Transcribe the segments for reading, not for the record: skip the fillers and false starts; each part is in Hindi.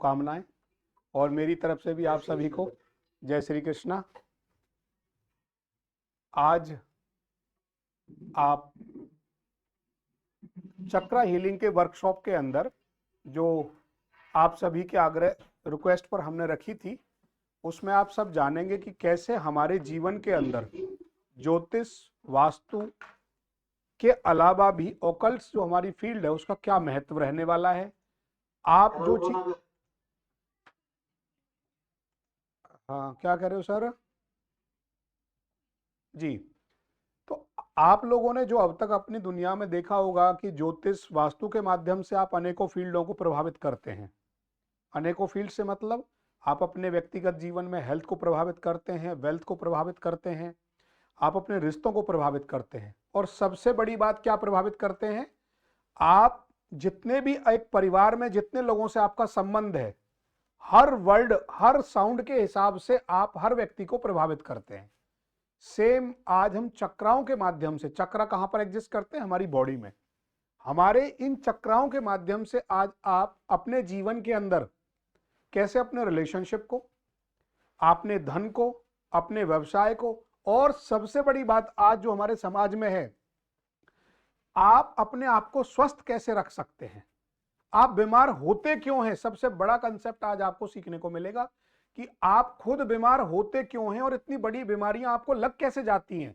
शुभकामनाएं और मेरी तरफ से भी आप सभी को जय श्री कृष्णा। आज आप चक्रा हीलिंग के वर्कशॉप के अंदर जो आप सभी के आग्रह रिक्वेस्ट पर हमने रखी थी, उसमें आप सब जानेंगे कि कैसे हमारे जीवन के अंदर ज्योतिष वास्तु के अलावा भी ओकल्ट्स जो हमारी फील्ड है उसका क्या महत्व रहने वाला है। आप जो चीज, हाँ क्या कह रहे हो सर जी, तो आप लोगों ने जो अब तक अपनी दुनिया में देखा होगा कि ज्योतिष वास्तु के माध्यम से आप अनेकों फील्डों को प्रभावित करते हैं। अनेकों फील्ड से मतलब आप अपने व्यक्तिगत जीवन में हेल्थ को प्रभावित करते हैं, वेल्थ को प्रभावित करते हैं, आप अपने रिश्तों को प्रभावित करते हैं, और सबसे बड़ी बात क्या प्रभावित करते हैं, आप जितने भी एक परिवार में जितने लोगों से आपका संबंध है, हर वर्ड हर साउंड के हिसाब से आप हर व्यक्ति को प्रभावित करते हैं। सेम आज हम चक्राओं के माध्यम से, चक्रा कहां पर एग्जिस्ट करते हैं, हमारी बॉडी में, हमारे इन चक्राओं के माध्यम से आज आप अपने जीवन के अंदर कैसे अपने रिलेशनशिप को, अपने धन को, अपने व्यवसाय को, और सबसे बड़ी बात आज जो हमारे समाज में है, आप अपने आप को स्वस्थ कैसे रख सकते हैं, आप बीमार होते क्यों हैं। सबसे बड़ा कंसेप्ट आज आपको सीखने को मिलेगा कि आप खुद बीमार होते क्यों हैं और इतनी बड़ी बीमारियां आपको लग कैसे जाती हैं।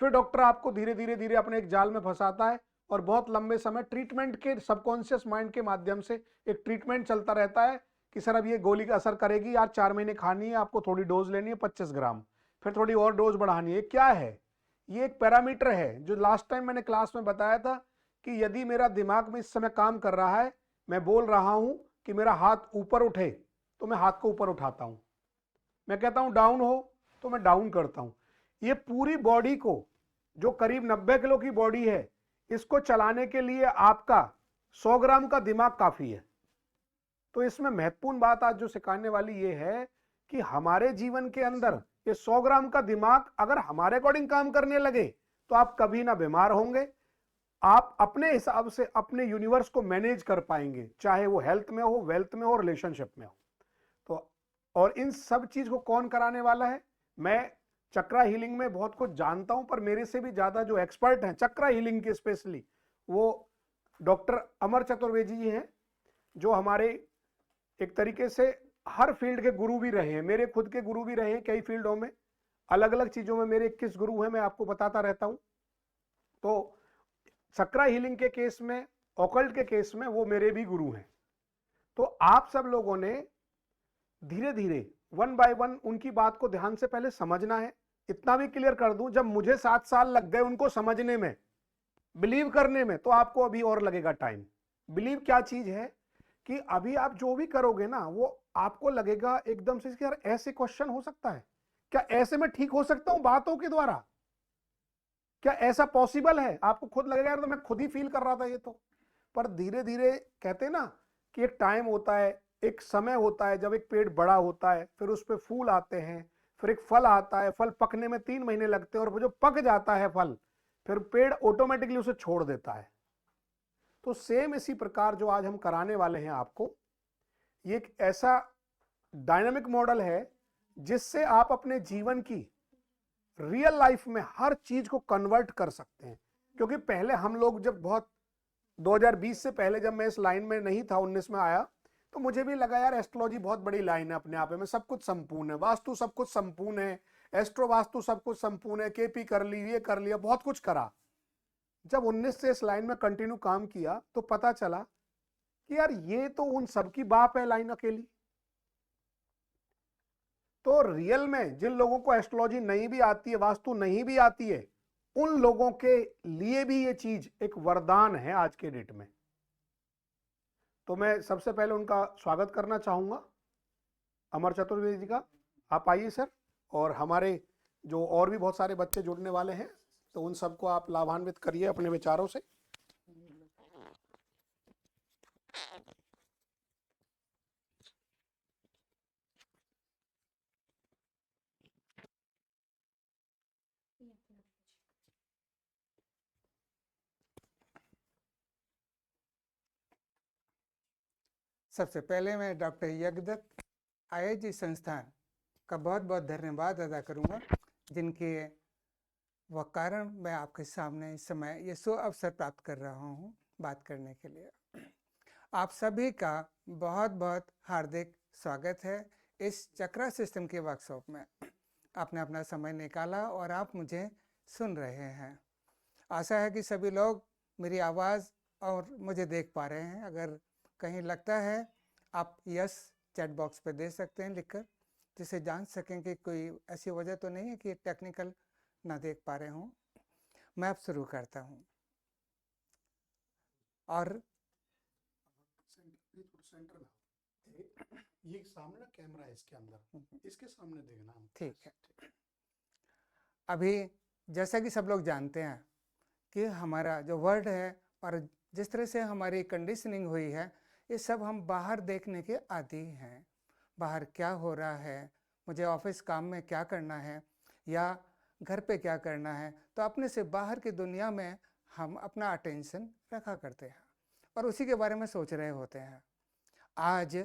फिर डॉक्टर आपको धीरे धीरे धीरे अपने एक जाल में फंसाता है और बहुत लंबे समय ट्रीटमेंट के सबकॉन्शियस माइंड के माध्यम से एक ट्रीटमेंट चलता रहता है कि सर अब ये गोली का असर करेगी यार, 4 महीने खानी है, आपको थोड़ी डोज लेनी है 25 ग्राम, फिर थोड़ी और डोज बढ़ानी है। क्या है ये? एक पैरामीटर है जो लास्ट टाइम मैंने क्लास में बताया था कि यदि मेरा दिमाग में इस समय काम कर रहा है, मैं बोल रहा हूं कि मेरा हाथ ऊपर उठे तो मैं हाथ को ऊपर उठाता हूं, मैं कहता हूं डाउन हो तो मैं डाउन करता हूं। ये पूरी बॉडी को, जो करीब 90 किलो की बॉडी है, इसको चलाने के लिए आपका 100 ग्राम का दिमाग काफी है। तो इसमें महत्वपूर्ण बात आज जो सिखाने वाली ये है कि हमारे जीवन के अंदर ये 100 ग्राम का दिमाग अगर हमारे अकॉर्डिंग काम करने लगे तो आप कभी ना बीमार होंगे, आप अपने हिसाब से अपने यूनिवर्स को मैनेज कर पाएंगे, चाहे वो हेल्थ में हो, वेल्थ में हो, रिलेशनशिप में हो। तो और इन सब चीज को कौन कराने वाला है? मैं चक्रा हीलिंग में बहुत कुछ जानता हूं, पर मेरे से भी ज्यादा जो एक्सपर्ट हैं चक्रा हीलिंग के स्पेशली, वो डॉक्टर अमर चतुर्वेदी जी हैं, जो हमारे एक तरीके से हर फील्ड के गुरु भी रहे हैं, मेरे खुद के गुरु भी रहे हैं कई फील्डों में, अलग अलग चीजों में मेरे 21 गुरु हैं, मैं आपको बताता रहता हूं। तो चक्रा हीलिंग के केस में, ऑकल्ट के केस में वो मेरे भी गुरु हैं। तो आप सब लोगों ने धीरे धीरे वन बाय वन उनकी बात को ध्यान से पहले समझना है। इतना भी क्लियर कर दूं, जब मुझे 7 साल लग गए उनको समझने में, बिलीव करने में, तो आपको अभी और लगेगा टाइम। बिलीव क्या चीज है कि अभी आप जो भी करोगे ना, वो आपको लगेगा एकदम से कि यार ऐसे क्वेश्चन हो सकता है क्या, ऐसे में ठीक हो सकता हूं बातों के द्वारा, क्या ऐसा पॉसिबल है? आपको खुद लगेगा यार तो मैं खुद ही फील कर रहा था ये तो। पर धीरे धीरे कहते हैं ना कि एक टाइम होता है, एक समय होता है जब एक पेड़ बड़ा होता है, फिर उस पर फूल आते हैं, फिर एक फल आता है, फल पकने में 3 महीने लगते हैं, और वो जो पक जाता है फल, फिर पेड़ ऑटोमेटिकली उसे छोड़ देता है। तो सेम इसी प्रकार जो आज हम कराने वाले हैं आपको, ये एक ऐसा डायनामिक मॉडल है जिससे आप अपने जीवन की रियल लाइफ में हर चीज को कन्वर्ट कर सकते हैं। क्योंकि पहले हम लोग जब बहुत 2020 से पहले जब मैं इस लाइन में नहीं था, 19 में आया, तो मुझे भी लगा यार एस्ट्रोलॉजी बहुत बड़ी लाइन है अपने आप में, सब कुछ संपूर्ण है, वास्तु सब कुछ संपूर्ण है, एस्ट्रो वास्तु सब कुछ संपूर्ण है, केपी कर ली, ये कर लिया, बहुत कुछ करा। जब 19 से इस लाइन में कंटिन्यू काम किया तो पता चला कि यार ये तो उन सबकी बाप है लाइन अकेली। तो रियल में जिन लोगों को एस्ट्रोलॉजी नहीं भी आती है, वास्तु नहीं भी आती है, उन लोगों के लिए भी ये चीज एक वरदान है आज के डेट में। तो मैं सबसे पहले उनका स्वागत करना चाहूंगा, अमर चतुर्वेदी जी का। आप आइए सर, और हमारे जो और भी बहुत सारे बच्चे जुड़ने वाले हैं, तो उन सबको आप लाभान्वित करिए अपने विचारों से। सबसे पहले मैं डॉक्टर यज्ञदत्त IIG संस्थान का बहुत बहुत धन्यवाद अदा करूंगा, जिनके वह कारण मैं आपके सामने इस समय ये अवसर प्राप्त कर रहा हूं बात करने के लिए। आप सभी का बहुत बहुत हार्दिक स्वागत है इस चक्रा सिस्टम के वर्कशॉप में। आपने अपना समय निकाला और आप मुझे सुन रहे हैं। आशा है कि सभी लोग मेरी आवाज़ और मुझे देख पा रहे हैं। अगर कहीं लगता है आप यस चैट बॉक्स पे दे सकते हैं लिखकर, जिससे जान सकें कि कोई ऐसी वजह तो नहीं है कि टेक्निकल ना देख पा रहे हों। मैं अब शुरू करता हूँ। और सेंटर में ये सामने ना कैमरा है, इसके अंदर इसके सामने देखना हम। ठीक है। अभी जैसा कि सब लोग जानते हैं कि हमारा जो वर्ल्ड है और जिस तरह से हमारी कंडीशनिंग हुई है, ये सब हम बाहर देखने के आदी हैं। बाहर क्या हो रहा है, मुझे ऑफिस काम में क्या करना है या घर पे क्या करना है, तो अपने से बाहर की दुनिया में हम अपना अटेंशन रखा करते हैं और उसी के बारे में सोच रहे होते हैं। आज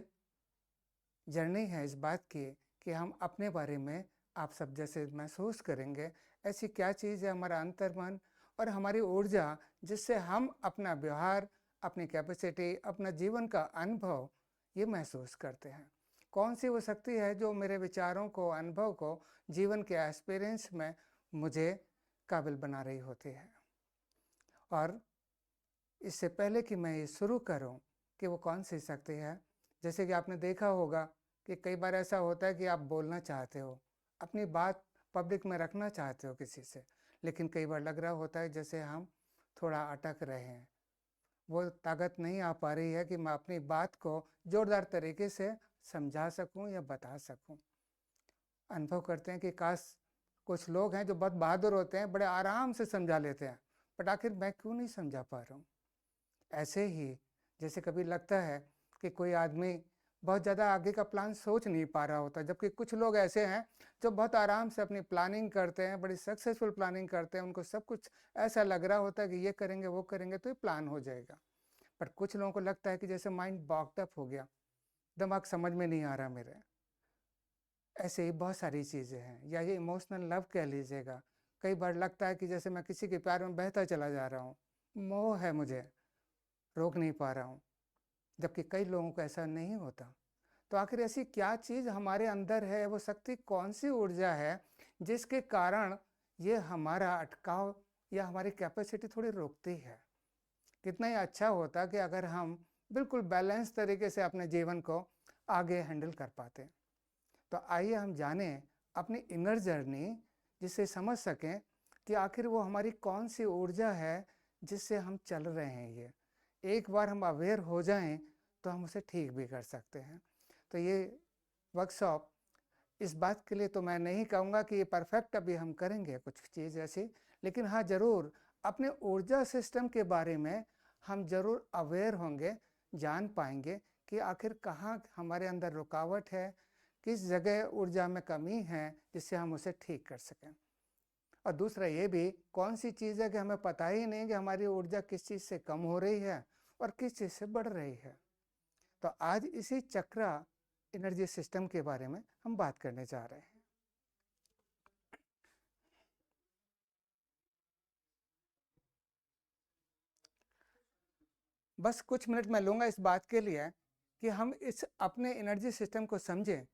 जर्नी है इस बात की कि हम अपने बारे में आप सब जैसे महसूस करेंगे, ऐसी क्या चीज़ है हमारा अंतर्मन और हमारी ऊर्जा, जिससे हम अपना व्यवहार, अपनी कैपेसिटी, अपना जीवन का अनुभव ये महसूस करते हैं। कौन सी वो शक्ति है जो मेरे विचारों को, अनुभव को जीवन के एक्सपीरियंस में मुझे काबिल बना रही होती है। और इससे पहले कि मैं ये शुरू करूं कि वो कौन सी शक्ति है, जैसे कि आपने देखा होगा कि कई बार ऐसा होता है कि आप बोलना चाहते हो, अपनी बात पब्लिक में रखना चाहते हो किसी से, लेकिन कई बार लग रहा होता है जैसे हम थोड़ा अटक रहे हैं। वो ताकत नहीं आ पा रही है कि मैं अपनी बात को जोरदार तरीके से समझा सकूं या बता सकूं। अनुभव करते हैं कि काश कुछ लोग हैं जो बहुत बहादुर होते हैं, बड़े आराम से समझा लेते हैं, बट आखिर मैं क्यों नहीं समझा पा रहा हूँ। ऐसे ही जैसे कभी लगता है कि कोई आदमी बहुत ज़्यादा आगे का प्लान सोच नहीं पा रहा होता, जबकि कुछ लोग ऐसे हैं जो बहुत आराम से अपनी प्लानिंग करते हैं, बड़ी सक्सेसफुल प्लानिंग करते हैं। उनको सब कुछ ऐसा लग रहा होता है कि ये करेंगे वो करेंगे तो ये प्लान हो जाएगा। पर कुछ लोगों को लगता है कि जैसे माइंड बॉक्ड अप हो गया, दिमाग समझ में नहीं आ रहा मेरे। ऐसे ही बहुत सारी चीज़ें हैं, या ये इमोशनल लव कह लीजिएगा। कई बार लगता है कि जैसे मैं किसी के प्यार में बहता चला जा रहा हूँ, मोह है मुझे, रोक नहीं पा रहा हूँ, जबकि कई लोगों को ऐसा नहीं होता। तो आखिर ऐसी क्या चीज़ हमारे अंदर है, वो शक्ति कौन सी ऊर्जा है जिसके कारण ये हमारा अटकाव या हमारी कैपेसिटी थोड़ी रोकती है। कितना ही अच्छा होता कि अगर हम बिल्कुल बैलेंस तरीके से अपने जीवन को आगे हैंडल कर पाते। तो आइए हम जानें अपनी इनर जर्नी, जिससे समझ सकें कि आखिर वो हमारी कौन सी ऊर्जा है जिससे हम चल रहे हैं। ये एक बार हम अवेयर हो जाएं तो हम उसे ठीक भी कर सकते हैं। तो ये वर्कशॉप इस बात के लिए तो मैं नहीं कहूँगा कि ये परफेक्ट अभी हम करेंगे कुछ चीज़ ऐसी, लेकिन हाँ ज़रूर अपने ऊर्जा सिस्टम के बारे में हम ज़रूर अवेयर होंगे, जान पाएंगे कि आखिर कहाँ हमारे अंदर रुकावट है, किस जगह ऊर्जा में कमी है, जिससे हम उसे ठीक कर सकें। और दूसरा ये भी, कौन सी चीज़ है कि हमें पता ही नहीं कि हमारी ऊर्जा किस चीज़ से कम हो रही है और किस चीज़ से बढ़ रही है। तो आज इसी चक्रा एनर्जी सिस्टम के बारे में हम बात करने जा रहे हैं। बस कुछ मिनट मैं लूँगा इस बात के लिए कि हम इस अपने एनर्जी सिस्टम को समझें,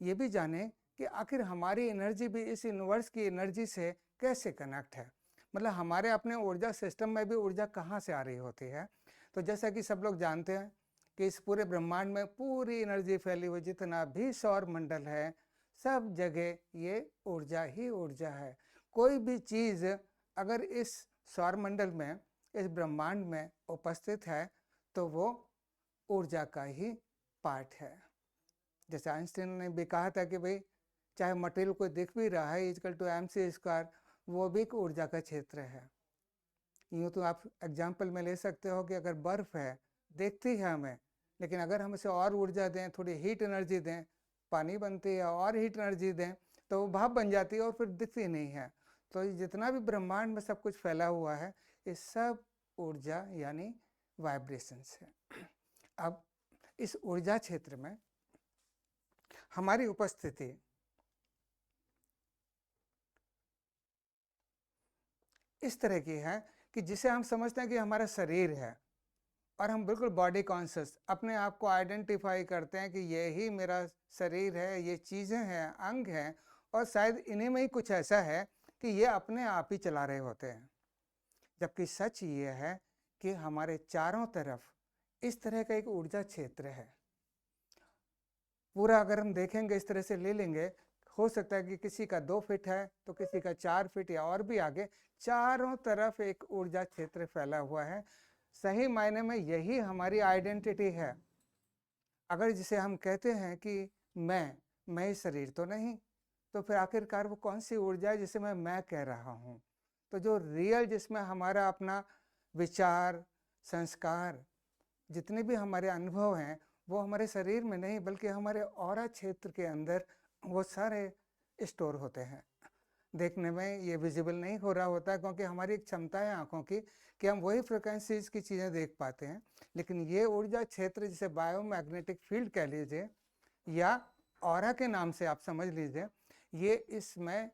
ये भी जानें कि आखिर हमारी एनर्जी भी इस यूनिवर्स की एनर्जी से कैसे कनेक्ट है। मतलब हमारे अपने ऊर्जा सिस्टम में भी ऊर्जा कहाँ से आ रही होती है। तो जैसा कि सब लोग जानते हैं कि इस पूरे ब्रह्मांड में पूरी एनर्जी फैली हुई, जितना भी सौर मंडल है, सब जगह ये ऊर्जा ही ऊर्जा है। कोई भी चीज़ अगर इस सौर मंडल में, इस ब्रह्मांड में उपस्थित है तो वो ऊर्जा का ही पार्ट है। जैसे आइंस्टीन ने भी कहा था कि भाई चाहे मटेरियल कोई दिख भी रहा है इक्वल टू mc², वो भी एक ऊर्जा का क्षेत्र है। यूँ तो आप एग्जाम्पल में ले सकते हो कि अगर बर्फ़ है, देखती है हमें, लेकिन अगर हम इसे और ऊर्जा दें, थोड़ी हीट एनर्जी दें, पानी बनती है और हीट एनर्जी दें तो वो भाप बन जाती है और फिर दिखती नहीं है। तो जितना भी ब्रह्मांड में सब कुछ फैला हुआ है, ये सब ऊर्जा यानी वाइब्रेशंस है। अब इस ऊर्जा क्षेत्र में हमारी उपस्थिति इस तरह की है कि जिसे हम समझते हैं कि हमारा शरीर है, और हम बिल्कुल बॉडी कॉन्शियस अपने आप को आइडेंटिफाई करते हैं कि यही मेरा शरीर है, ये चीज़ें हैं, अंग हैं, और शायद इन्हीं में ही कुछ ऐसा है कि ये अपने आप ही चला रहे होते हैं। जबकि सच ये है कि हमारे चारों तरफ इस तरह का एक ऊर्जा क्षेत्र है। पूरा अगर हम देखेंगे, इस तरह से ले लेंगे, हो सकता है कि किसी का 2 फीट है तो किसी का 4 फीट या और भी आगे, चारों तरफ एक ऊर्जा क्षेत्र फैला हुआ है। सही मायने में यही हमारी आइडेंटिटी है। अगर जिसे हम कहते हैं कि मैं शरीर तो नहीं, तो फिर आखिरकार वो कौन सी ऊर्जा है जिसे मैं कह रहा हूँ? तो जो रियल जिसमें हमारा अपना विचार, संस्कार, जितने भी हमारे अनुभव हैं, वो हमारे शरीर में नहीं बल्कि हमारे ऑरा क्षेत्र के अंदर वो सारे स्टोर होते हैं। देखने में ये विजिबल नहीं हो रहा होता, क्योंकि हमारी एक क्षमता है आँखों की कि हम वही फ्रिक्वेंसीज की चीज़ें देख पाते हैं। लेकिन ये ऊर्जा क्षेत्र, जिसे बायोमैग्नेटिक फील्ड कह लीजिए या ऑरा के नाम से आप समझ लीजिए, ये इसमें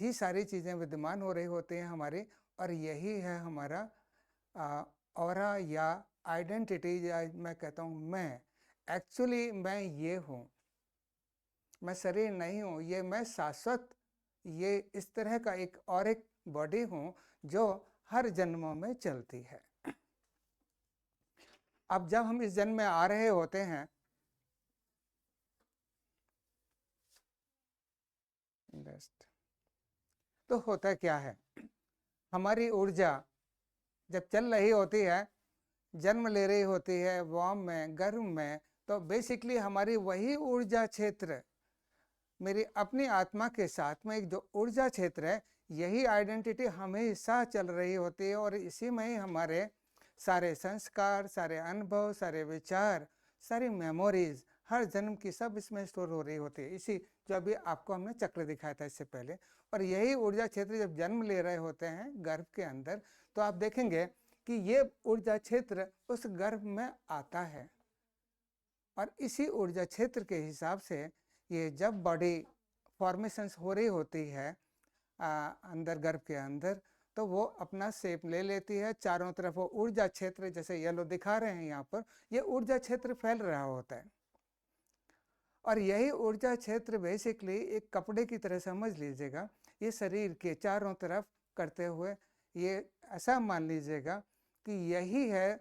ही सारी चीज़ें विद्यमान हो रही होती हैं हमारी, और यही है हमारा ऑरा या आइडेंटिटी, या मैं कहता हूँ मैं। एक्चुअली मैं ये हूँ, मैं शरीर नहीं हूँ, ये मैं शाश्वत, ये इस तरह का एक और एक बॉडी हूँ जो हर जन्मों में चलती है। अब जब हम इस जन्म में आ रहे होते हैं, तो होता क्या है, हमारी ऊर्जा जब चल रही होती है, जन्म ले रही होती है वार्म में, गर्म में, तो बेसिकली हमारी वही ऊर्जा क्षेत्र मेरी अपनी आत्मा के साथ में एक जो ऊर्जा क्षेत्र है, यही आइडेंटिटी हमेशा चल रही होती है, और इसी में ही हमारे सारे संस्कार, सारे अनुभव, सारे विचार, सारी मेमोरीज, हर जन्म की सब इसमें स्टोर हो रही होती है। इसी जो अभी आपको हमने चक्र दिखाया था इससे पहले, और यही ऊर्जा क्षेत्र जब जन्म ले रहे होते हैं गर्भ के अंदर, तो आप देखेंगे कि ये ऊर्जा क्षेत्र उस गर्भ में आता है, और इसी ऊर्जा क्षेत्र के हिसाब से ये जब बॉडी फॉर्मेशंस हो रही होती है अंदर गर्भ के अंदर, तो वो अपना शेप ले लेती है। चारों तरफ वो ऊर्जा क्षेत्र, जैसे येलो दिखा रहे हैं यहाँ पर, ये ऊर्जा क्षेत्र फैल रहा होता है, और यही ऊर्जा क्षेत्र बेसिकली एक कपड़े की तरह समझ लीजिएगा, ये शरीर के चारों तरफ करते हुए, ये ऐसा मान लीजिएगा कि यही है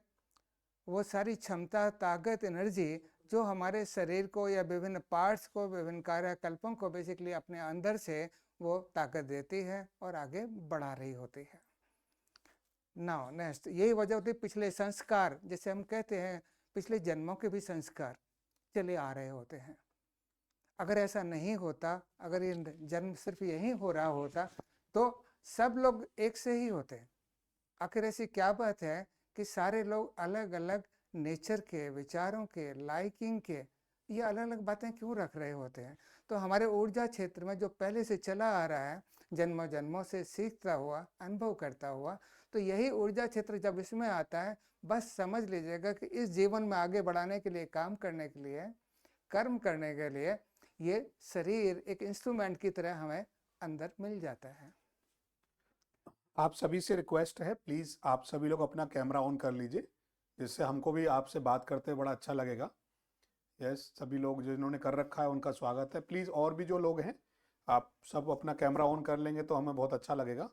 वो सारी क्षमता, ताकत, एनर्जी जो हमारे शरीर को या विभिन्न पार्ट्स को, विभिन्न कार्यकल्पों को बेसिकली अपने अंदर से वो ताकत देती है और आगे बढ़ा रही होती है। नाउ नेक्स्ट, यही वजह होती है पिछले संस्कार, जैसे हम कहते हैं पिछले जन्मों के भी संस्कार चले आ रहे होते हैं। अगर ऐसा नहीं होता, अगर ये जन्म सिर्फ यही हो रहा होता, तो सब लोग एक से ही होते। आखिर ऐसी क्या बात है कि सारे लोग अलग अलग नेचर के, विचारों के, लाइकिंग के, ये अलग अलग बातें क्यों रख रहे होते हैं? तो हमारे ऊर्जा क्षेत्र में जो पहले से चला आ रहा है, जन्मों जन्मों से सीखता हुआ, अनुभव करता हुआ, तो यही ऊर्जा क्षेत्र जब इसमें आता है, बस समझ लीजिएगा कि इस जीवन में आगे बढ़ाने के लिए, काम करने के लिए, कर्म करने के लिए, ये शरीर एक इंस्ट्रूमेंट की तरह हमें अंदर मिल जाता है। आप सभी से रिक्वेस्ट है, प्लीज़ आप सभी लोग अपना कैमरा ऑन कर लीजिए, जिससे हमको भी आपसे बात करते बड़ा अच्छा लगेगा। यस, सभी लोग जिन्होंने कर रखा है उनका स्वागत है। प्लीज़ और भी जो लोग हैं, आप सब अपना कैमरा ऑन कर लेंगे तो हमें बहुत अच्छा लगेगा।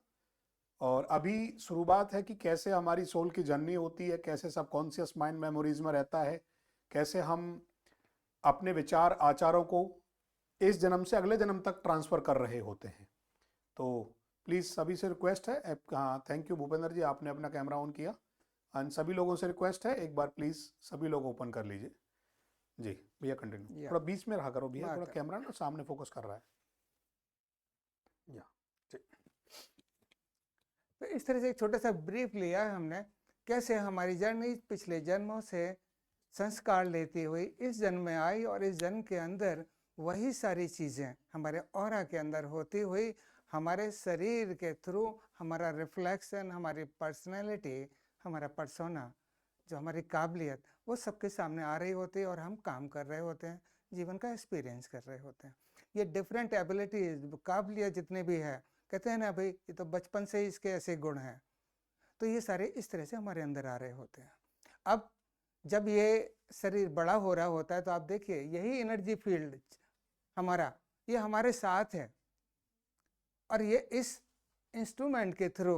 और अभी शुरुआत है कि कैसे हमारी सोल की जर्नी होती है, कैसे सबकॉन्शियस माइंड मेमोरीज में रहता है, कैसे हम अपने विचार, आचारों को इस जन्म से अगले जन्म तक ट्रांसफ़र कर रहे होते हैं। तो प्लीज़ सभी से रिक्वेस्ट है, हाँ थैंक यू भूपेंद्र जी, आपने अपना कैमरा ऑन किया। एंड सभी लोगों से रिक्वेस्ट है, एक बार प्लीज़ सभी लोग ओपन कर लीजिए। जी भैया कंटिन्यू, थोड़ा बीच में रहा करो भैया, थोड़ा कैमरा ना सामने फोकस कर रहा है। या जी, तो इस तरह से एक छोटा सा ब्रीफ लिया है हमने, कैसे हमारी जर्नी पिछले जन्मों से संस्कार लेती हुई इस जन्म में आई, और इस जन्म के अंदर वही सारी चीज़ें हमारे ऑरा के अंदर होती हुई हमारे शरीर के थ्रू हमारा रिफ्लेक्शन, हमारी पर्सनैलिटी, हमारा पर्सोना, जो हमारी काबिलियत, वो सबके सामने आ रही होती है और हम काम कर रहे होते हैं, जीवन का एक्सपीरियंस कर रहे होते हैं। ये डिफरेंट एबिलिटीज, काबिलियत जितने भी है, कहते हैं ना भाई ये तो बचपन से ही इसके ऐसे गुण हैं, तो ये सारे इस तरह से हमारे अंदर आ रहे होते हैं। अब जब ये शरीर बड़ा हो रहा होता है तो आप देखिए यही एनर्जी फील्ड हमारा, ये हमारे साथ है और ये इस इंस्ट्रूमेंट के थ्रू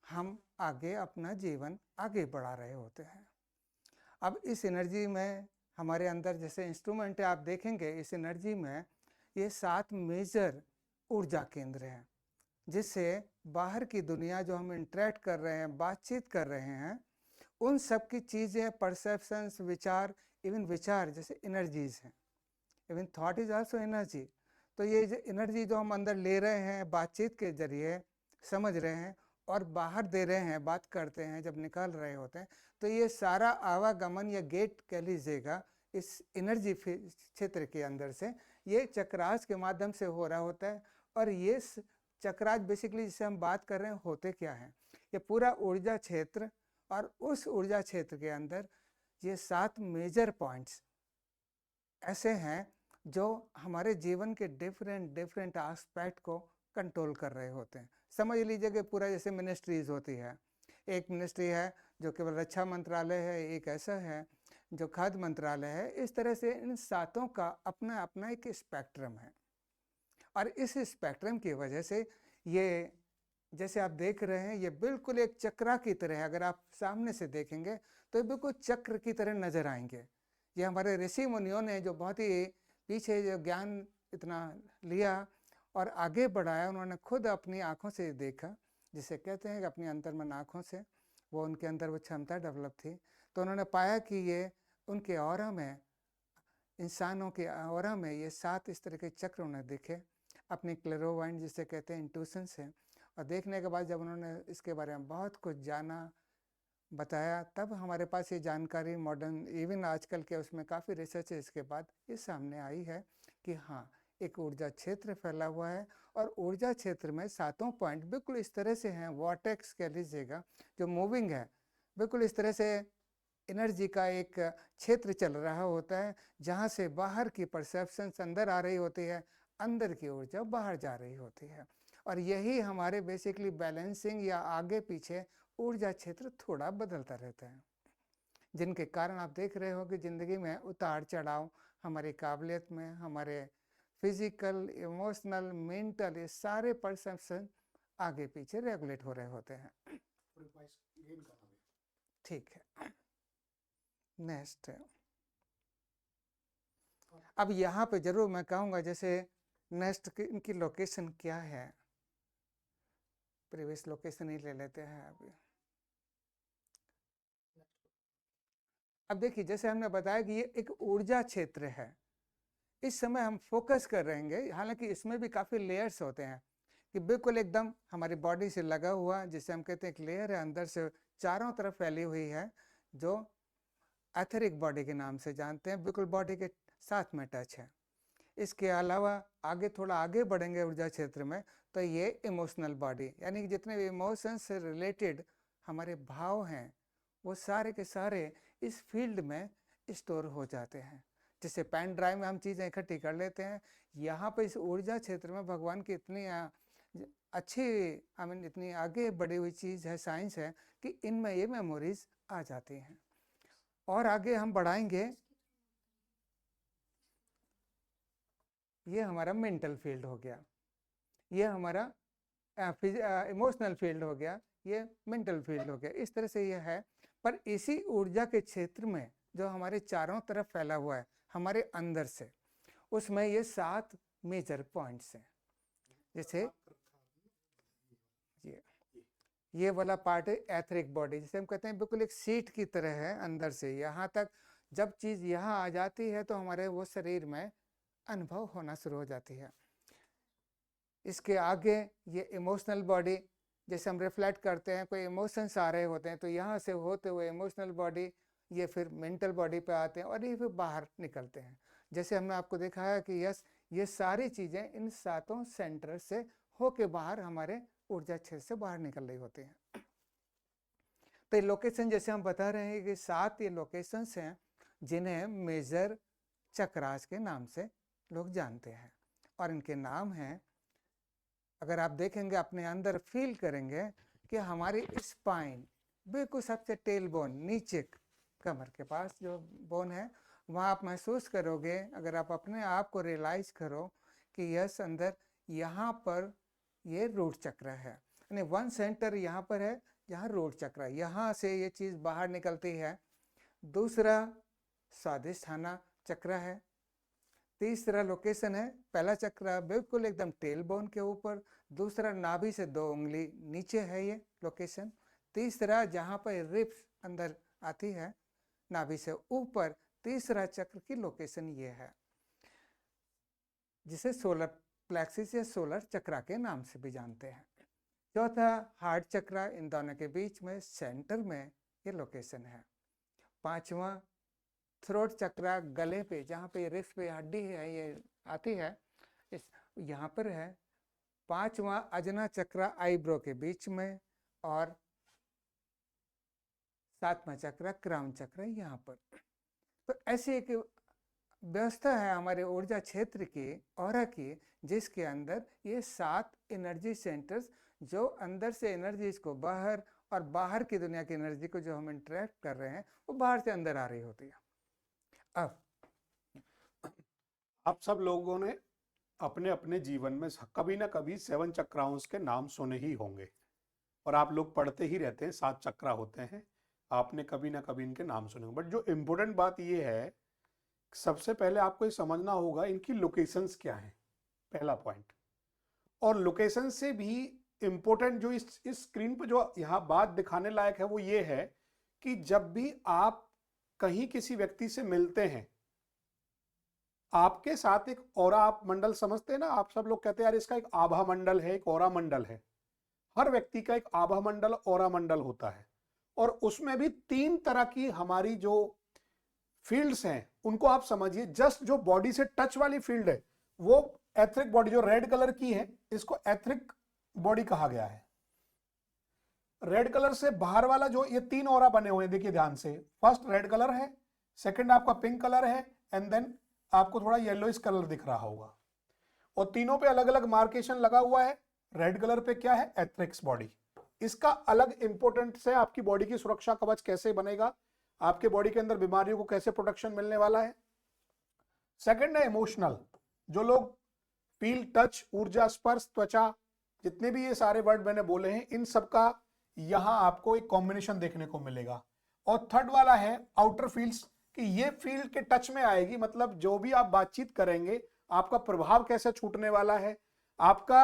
हम आगे अपना जीवन आगे बढ़ा रहे होते हैं। अब इस एनर्जी में हमारे अंदर जैसे इंस्ट्रूमेंट है, आप देखेंगे इस एनर्जी में ये 7 मेजर ऊर्जा केंद्र हैं, जिससे बाहर की दुनिया जो हम इंटरेक्ट कर रहे हैं, बातचीत कर रहे हैं, उन सब की चीज़ें, परसेप्शंस, विचार, इवन विचार जैसे एनर्जीज हैं। Even thought is also energy. तो ये जो एनर्जी जो हम अंदर ले रहे हैं, बातचीत के जरिए समझ रहे हैं और बाहर दे रहे हैं, बात करते हैं, जब निकाल रहे होते हैं, तो ये सारा आवागमन या गेट कह लीजिएगा इस एनर्जी क्षेत्र के अंदर से ये चक्रास के माध्यम से हो रहा होता है। और ये चक्रास बेसिकली जिससे हम बात कर रहे हैं होते क्या हैं, ये पूरा ऊर्जा क्षेत्र, और उस ऊर्जा क्षेत्र के अंदर ये 7 मेजर पॉइंट्स ऐसे हैं जो हमारे जीवन के डिफरेंट एस्पेक्ट को कंट्रोल कर रहे होते हैं। समझ लीजिए कि पूरा जैसे मिनिस्ट्रीज होती है, एक मिनिस्ट्री है जो केवल रक्षा मंत्रालय है, एक ऐसा है जो खाद्य मंत्रालय है। इस तरह से इन 7 का अपना अपना एक स्पेक्ट्रम है और इस स्पेक्ट्रम की वजह से ये जैसे आप देख रहे हैं ये बिल्कुल एक चक्रा की तरह है। अगर आप सामने से देखेंगे तो ये बिल्कुल चक्र की तरह नजर आएंगे। ये हमारे ऋषि मुनियों ने जो बहुत ही पीछे जो ज्ञान इतना लिया और आगे बढ़ाया, उन्होंने खुद अपनी आँखों से देखा, जिसे कहते हैं कि अपनी अंतर्मन आँखों से वो उनके अंदर वो क्षमता डेवलप थी। तो उन्होंने पाया कि ये उनके ऑरा में, इंसानों के ऑरा में ये 7 इस तरह के चक्र उन्हें दिखे, अपनी क्लेरोवाइंट जिसे कहते हैं इंट्यूशन से। और देखने के बाद जब उन्होंने इसके बारे में बहुत कुछ जाना, बताया, तब हमारे पास ये जानकारी मॉडर्न इवन आजकल के उसमें काफ़ी रिसर्च है इसके बाद ये सामने आई है कि हाँ एक ऊर्जा क्षेत्र फैला हुआ है और ऊर्जा क्षेत्र में 7 पॉइंट बिल्कुल इस तरह से हैं, वॉर्टेक्स कह लीजिएगा, जो मूविंग है, बिल्कुल इस तरह से एनर्जी का एक क्षेत्र चल रहा होता है जहाँ से बाहर की परसेप्शंस अंदर आ रही होती है, अंदर की ऊर्जा बाहर जा रही होती है। और यही हमारे बेसिकली बैलेंसिंग या आगे पीछे ऊर्जा क्षेत्र थोड़ा बदलता रहता है, जिनके कारण आप देख रहे हो कि ज़िंदगी में उतार चढ़ाव हमारी काबिलियत में, हमारे फिजिकल, इमोशनल, मेंटल, ये सारे परसेप्शन आगे पीछे रेगुलेट हो रहे होते हैं। ठीक है, नेक्स्ट। अब यहाँ पे जरूर मैं कहूँगा जैसे नेक्स्ट इनकी लोकेशन क्या है, प्रीवियस लोकेशन ही ले लेते हैं अभी। अब देखिए जैसे हमने बताया कि ये एक ऊर्जा क्षेत्र है, इस समय हम फोकस कर रहेंगे, हालांकि इसमें भी काफ़ी लेयर्स होते हैं कि बिल्कुल एकदम हमारी बॉडी से लगा हुआ, जिसे हम कहते हैं एक लेयर है अंदर से चारों तरफ फैली हुई है, जो एथरिक बॉडी के नाम से जानते हैं, बिल्कुल बॉडी के साथ में टच है। इसके अलावा आगे थोड़ा आगे बढ़ेंगे ऊर्जा क्षेत्र में तो ये इमोशनल बॉडी, यानी कि जितने भी इमोशंस से रिलेटेड हमारे भाव हैं वो सारे के सारे इस फील्ड में स्टोर हो जाते हैं। जैसे पेन ड्राइव में हम चीज़ें इकट्ठी कर लेते हैं, यहाँ पर इस ऊर्जा क्षेत्र में भगवान की इतनी अच्छी इतनी आगे बढ़ी हुई चीज़ है, साइंस है, कि इनमें ये मेमोरीज आ जाती हैं। और आगे हम बढ़ाएंगे, ये हमारा मेंटल फील्ड हो गया, ये हमारा इमोशनल फील्ड हो गया, ये मेंटल फील्ड हो गया, इस तरह से ये है। पर इसी ऊर्जा के क्षेत्र में जो हमारे चारों तरफ फैला हुआ है हमारे अंदर से, उसमें ये 7 मेजर पॉइंट्स हैं। जैसे ये वाला पार्ट है एथरिक बॉडी, जिसे हम कहते हैं बिल्कुल एक सीट की तरह है अंदर से यहाँ तक। जब चीज़ यहाँ आ जाती है तो हमारे वो शरीर में अनुभव होना शुरू हो जाती है। इसके आगे ये इमोशनल बॉडी, जैसे हम रिफ्लेक्ट करते हैं, कोई इमोशंस आ रहे होते हैं तो यहाँ से होते हुए इमोशनल बॉडी ये फिर मेंटल बॉडी पे आते हैं और ये फिर बाहर निकलते हैं। जैसे हमने आपको दिखाया कि यस, ये सारी चीज़ें इन 7 सेंटर से होके बाहर हमारे ऊर्जा क्षेत्र से बाहर निकल रही होती हैं। तो ये लोकेशन जैसे हम बता रहे हैं कि 7 ये लोकेशंस हैं जिन्हें मेजर चक्रास के नाम से लोग जानते हैं। और इनके नाम हैं, अगर आप देखेंगे अपने अंदर फील करेंगे कि हमारी स्पाइन बिल्कुल सबसे टेल बोन नीचे कमर के पास जो बोन है, वहाँ आप महसूस करोगे, अगर आप अपने आप को रियलाइज करो कि यस अंदर यहाँ पर ये रूट चक्र है, यानी वन सेंटर यहाँ पर है जहाँ रूट चक्र है, यहाँ से ये चीज़ बाहर निकलती है। दूसरा स्वादिष्ठाना चक्र है। तीसरा लोकेशन है, पहला चक्र बिल्कुल एकदम टेल बोन के ऊपर, दूसरा नाभि से 2 उंगली नीचे है ये लोकेशन। तीसरा जहाँ पर रिब्स अंदर आती है नाभि से ऊपर, तीसरा चक्र की लोकेशन ये है, जिसे सोलर प्लेक्सिस या सोलर चक्र के नाम से भी जानते हैं। चौथा हार्ट चक्र, इन दोनों के बीच में सेंटर में ये लोकेशन है। पांचवा थ्रोट चक्र, गले पे जहाँ पे रिस्ट पे हड्डी है ये आती है, इस यहाँ पर है। पांचवा अजना चक्र आईब्रो के बीच में, और सातवां चक्र क्राउन चक्र यहाँ पर। तो ऐसी एक व्यवस्था है हमारे ऊर्जा क्षेत्र की, ऑरा की, जिसके अंदर ये 7 एनर्जी सेंटर्स, जो अंदर से एनर्जीज को बाहर और बाहर की दुनिया की एनर्जी को जो हम इंटरेक्ट कर रहे हैं वो बाहर से अंदर आ रही होती है। अब आप सब लोगों ने अपने अपने जीवन में कभी ना कभी 7 चक्राओं के नाम सुने ही होंगे, और आप लोग पढ़ते ही रहते हैं 7 चक्रा होते हैं, आपने कभी ना कभी इनके नाम सुने होंगे। बट जो इम्पोर्टेंट बात ये है, सबसे पहले आपको ये समझना होगा इनकी लोकेशंस क्या हैं, पहला पॉइंट। और लोकेशन से भी इम्पोर्टेंट जो इस स्क्रीन पर जो यहाँ बात दिखाने लायक है वो ये है कि जब भी आप कहीं किसी व्यक्ति से मिलते हैं, आपके साथ एक ऑरा आप मंडल समझते हैं ना, आप सब लोग कहते हैं यार इसका एक आभा मंडल है, एक ऑरा मंडल है। हर व्यक्ति का एक आभा मंडल, ऑरा मंडल होता है, और उसमें भी 3 तरह की हमारी जो फील्ड्स हैं उनको आप समझिए। जस्ट जो बॉडी से टच वाली फील्ड है वो एथरिक बॉडी, जो रेड कलर की है, इसको एथरिक बॉडी कहा गया है। रेड कलर से बाहर वाला जो ये 3 ऑरा बने हुए हैं, देखिए ध्यान से, फर्स्ट रेड कलर है, सेकंड आपका पिंक कलर है, एंड देन आपको थोड़ा येलोइश कलर दिख रहा होगा, और तीनों पे अलग अलग मार्केशन लगा हुआ है। रेड कलर पे क्या है, एथरिक्स बॉडी। इसका अलग इंपॉर्टेंट है, आपकी बॉडी की सुरक्षा कवच कैसे बनेगा, आपके बॉडी के अंदर बीमारियों को कैसे प्रोटेक्शन मिलने वाला है। सेकंड है इमोशनल, जो लोग फील, टच, ऊर्जा, स्पर्श, त्वचा, जितने भी ये सारे वर्ड मैंने बोले हैं, इन सबका यहां आपको एक कॉम्बिनेशन देखने को मिलेगा। और थर्ड वाला है आउटर फील्ड्स, कि ये फील्ड के टच में आएगी, मतलब जो भी आप बातचीत करेंगे आपका प्रभाव कैसे छूटने वाला है, आपका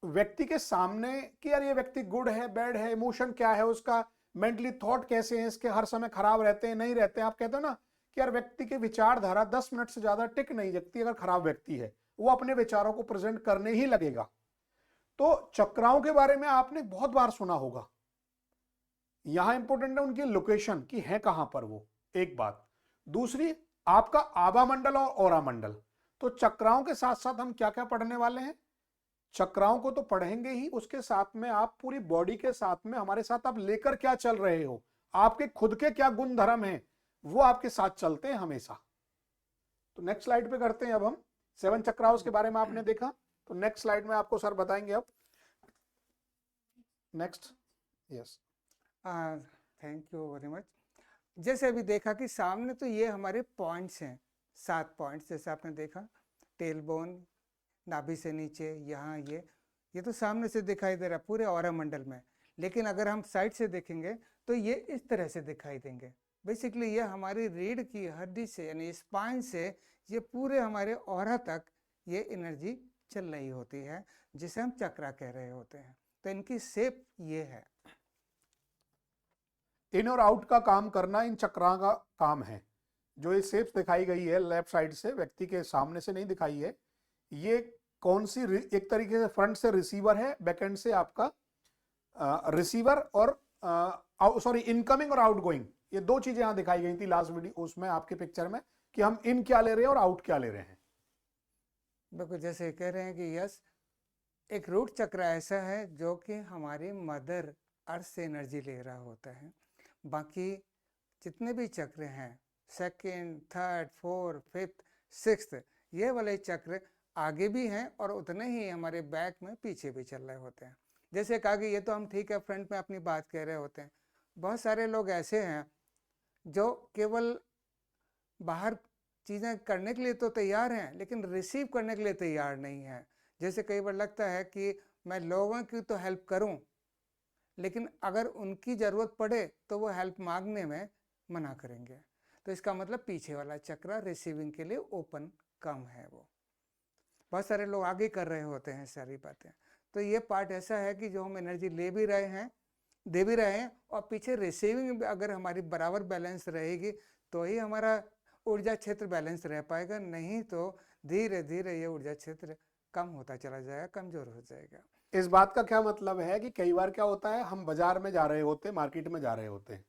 व्यक्ति के सामने कि यार ये व्यक्ति गुड है, बैड है, इमोशन क्या है उसका, मेंटली थॉट कैसे हैं इसके, हर समय खराब रहते हैं, नहीं रहते हैं। आप कहते हो ना कि यार व्यक्ति की विचारधारा 10 मिनट से ज्यादा टिक नहीं सकती अगर खराब व्यक्ति है, वो अपने विचारों को प्रेजेंट करने ही लगेगा। तो चक्राओं के बारे में आपने बहुत बार सुना होगा। यहां इंपॉर्टेंट है उनकी लोकेशन की है कहां पर, वो एक बात। दूसरी आपका आभा मंडल और ऑरा मंडल। तो चक्राओं के साथ साथ हम क्या क्या पढ़ने वाले हैं, चक्राओं को तो पढ़ेंगे ही, उसके साथ में आप पूरी बॉडी के साथ में हमारे साथ आप लेकर क्या चल रहे हो, आपके खुद के क्या गुण धर्म हैं, वो आपके साथ चलते हैं हमेशा। तो नेक्स्ट स्लाइड पे करते हैं। अब हम 7 चक्राओं के बारे में आपने देखा, तो नेक्स्ट स्लाइड में आपको सर बताएंगे। अब next, yes, thank you very much. जैसे अभी देखा कि सामने तो ये हमारे पॉइंट्स हैं, 7 पॉइंट्स, जैसे आपने देखा टेल बोन, नाभि से नीचे, यहाँ ये तो सामने से दिखाई दे रहा है पूरे ऑरा मंडल में। लेकिन अगर हम साइड से देखेंगे तो ये इस तरह से दिखाई देंगे। बेसिकली ये हमारी रीढ़ की हड्डी से, यानी स्पाइन से, ये पूरे हमारे ऑरा तक ये एनर्जी चल रही होती है, जिसे हम चक्रा कह रहे होते हैं। तो इनकी शेप ये है। इन और आउट का काम करना इन चक्रा का काम है। जो ये शेप्स दिखाई गई है लेफ्ट साइड से, व्यक्ति के सामने से नहीं दिखाई है, ये कौन सी, एक तरीके से फ्रंट से रिसीवर है, बैक एंड से आपका रिसीवर, और सॉरी इनकमिंग और आउटगोइंग, ये 2 चीजें यहां दिखाई गई थी लास्ट वीडियो उसमें आपके पिक्चर में, कि हम इन क्या ले रहे हैं और आउट क्या ले रहे हैं। बिल्कुल जैसे कह रहे हैं कि यस, एक रूट चक्र ऐसा है जो कि हमारी मदर अर्थ से एनर्जी ले रहा होता है। बाकी जितने भी चक्र हैं, second, third, fourth, fifth, sixth, ये वाले चक्र आगे भी हैं और उतने ही हमारे बैक में पीछे भी चल रहे होते हैं। जैसे कहा कि ये तो हम ठीक है फ्रंट में अपनी बात कह रहे होते हैं, बहुत सारे लोग ऐसे हैं जो केवल बाहर चीज़ें करने के लिए तो तैयार हैं लेकिन रिसीव करने के लिए तैयार नहीं है। जैसे कई बार लगता है कि मैं लोगों की तो हेल्प करूं, लेकिन अगर उनकी ज़रूरत पड़े तो वो हेल्प मांगने में मना करेंगे। तो इसका मतलब पीछे वाला चक्र रिसीविंग के लिए ओपन कम है। वो बहुत सारे लोग आगे कर रहे होते हैं सारी बातें। तो ये पार्ट ऐसा है कि जो हम एनर्जी ले भी रहे हैं, दे भी रहे हैं, और पीछे रिसीविंग अगर हमारी बराबर बैलेंस रहेगी तो ही हमारा ऊर्जा क्षेत्र बैलेंस रह पाएगा, नहीं तो धीरे धीरे ये ऊर्जा क्षेत्र कम होता चला जाएगा, कमजोर हो जाएगा। इस बात का क्या मतलब है कि कई बार क्या होता है, हम बाजार में जा रहे होते हैं, मार्केट में जा रहे होते हैं,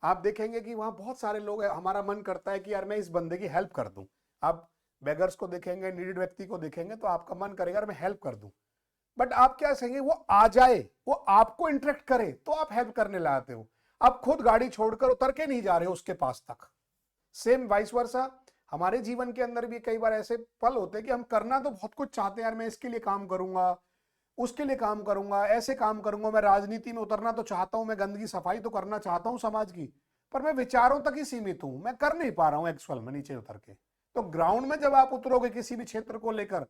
आप देखेंगे कि वहां बहुत सारे लोग हैं, हमारा मन करता है कि यार मैं इस बंदे की हेल्प कर दूं। आप बेगर्स को देखेंगे, नीडेड व्यक्ति को देखेंगे तो आपका मन करेगा यार मैं हेल्प कर दूं। बट आप क्या कहेंगे, वो आ जाए, वो आपको इंटरेक्ट करे तो आप हेल्प करने लाते हो। आप खुद गाड़ी छोड़कर उतर के नहीं जा रहे हो उसके पास तक। सेम वाइस वर्सा हमारे जीवन के अंदर भी कई बार ऐसे पल होते हैं कि हम करना तो बहुत कुछ चाहते हैं, यार मैं इसके लिए काम करूंगा, उसके लिए काम करूंगा, ऐसे काम करूंगा, मैं राजनीति में उतरना तो चाहता हूं, मैं गंदगी सफाई तो करना चाहता हूं समाज की, पर मैं विचारों तक ही सीमित हूं, मैं कर नहीं पा रहा हूं एक्चुअल में नीचे उतर के। तो ग्राउंड में जब आप उतरोगे किसी भी क्षेत्र को लेकर,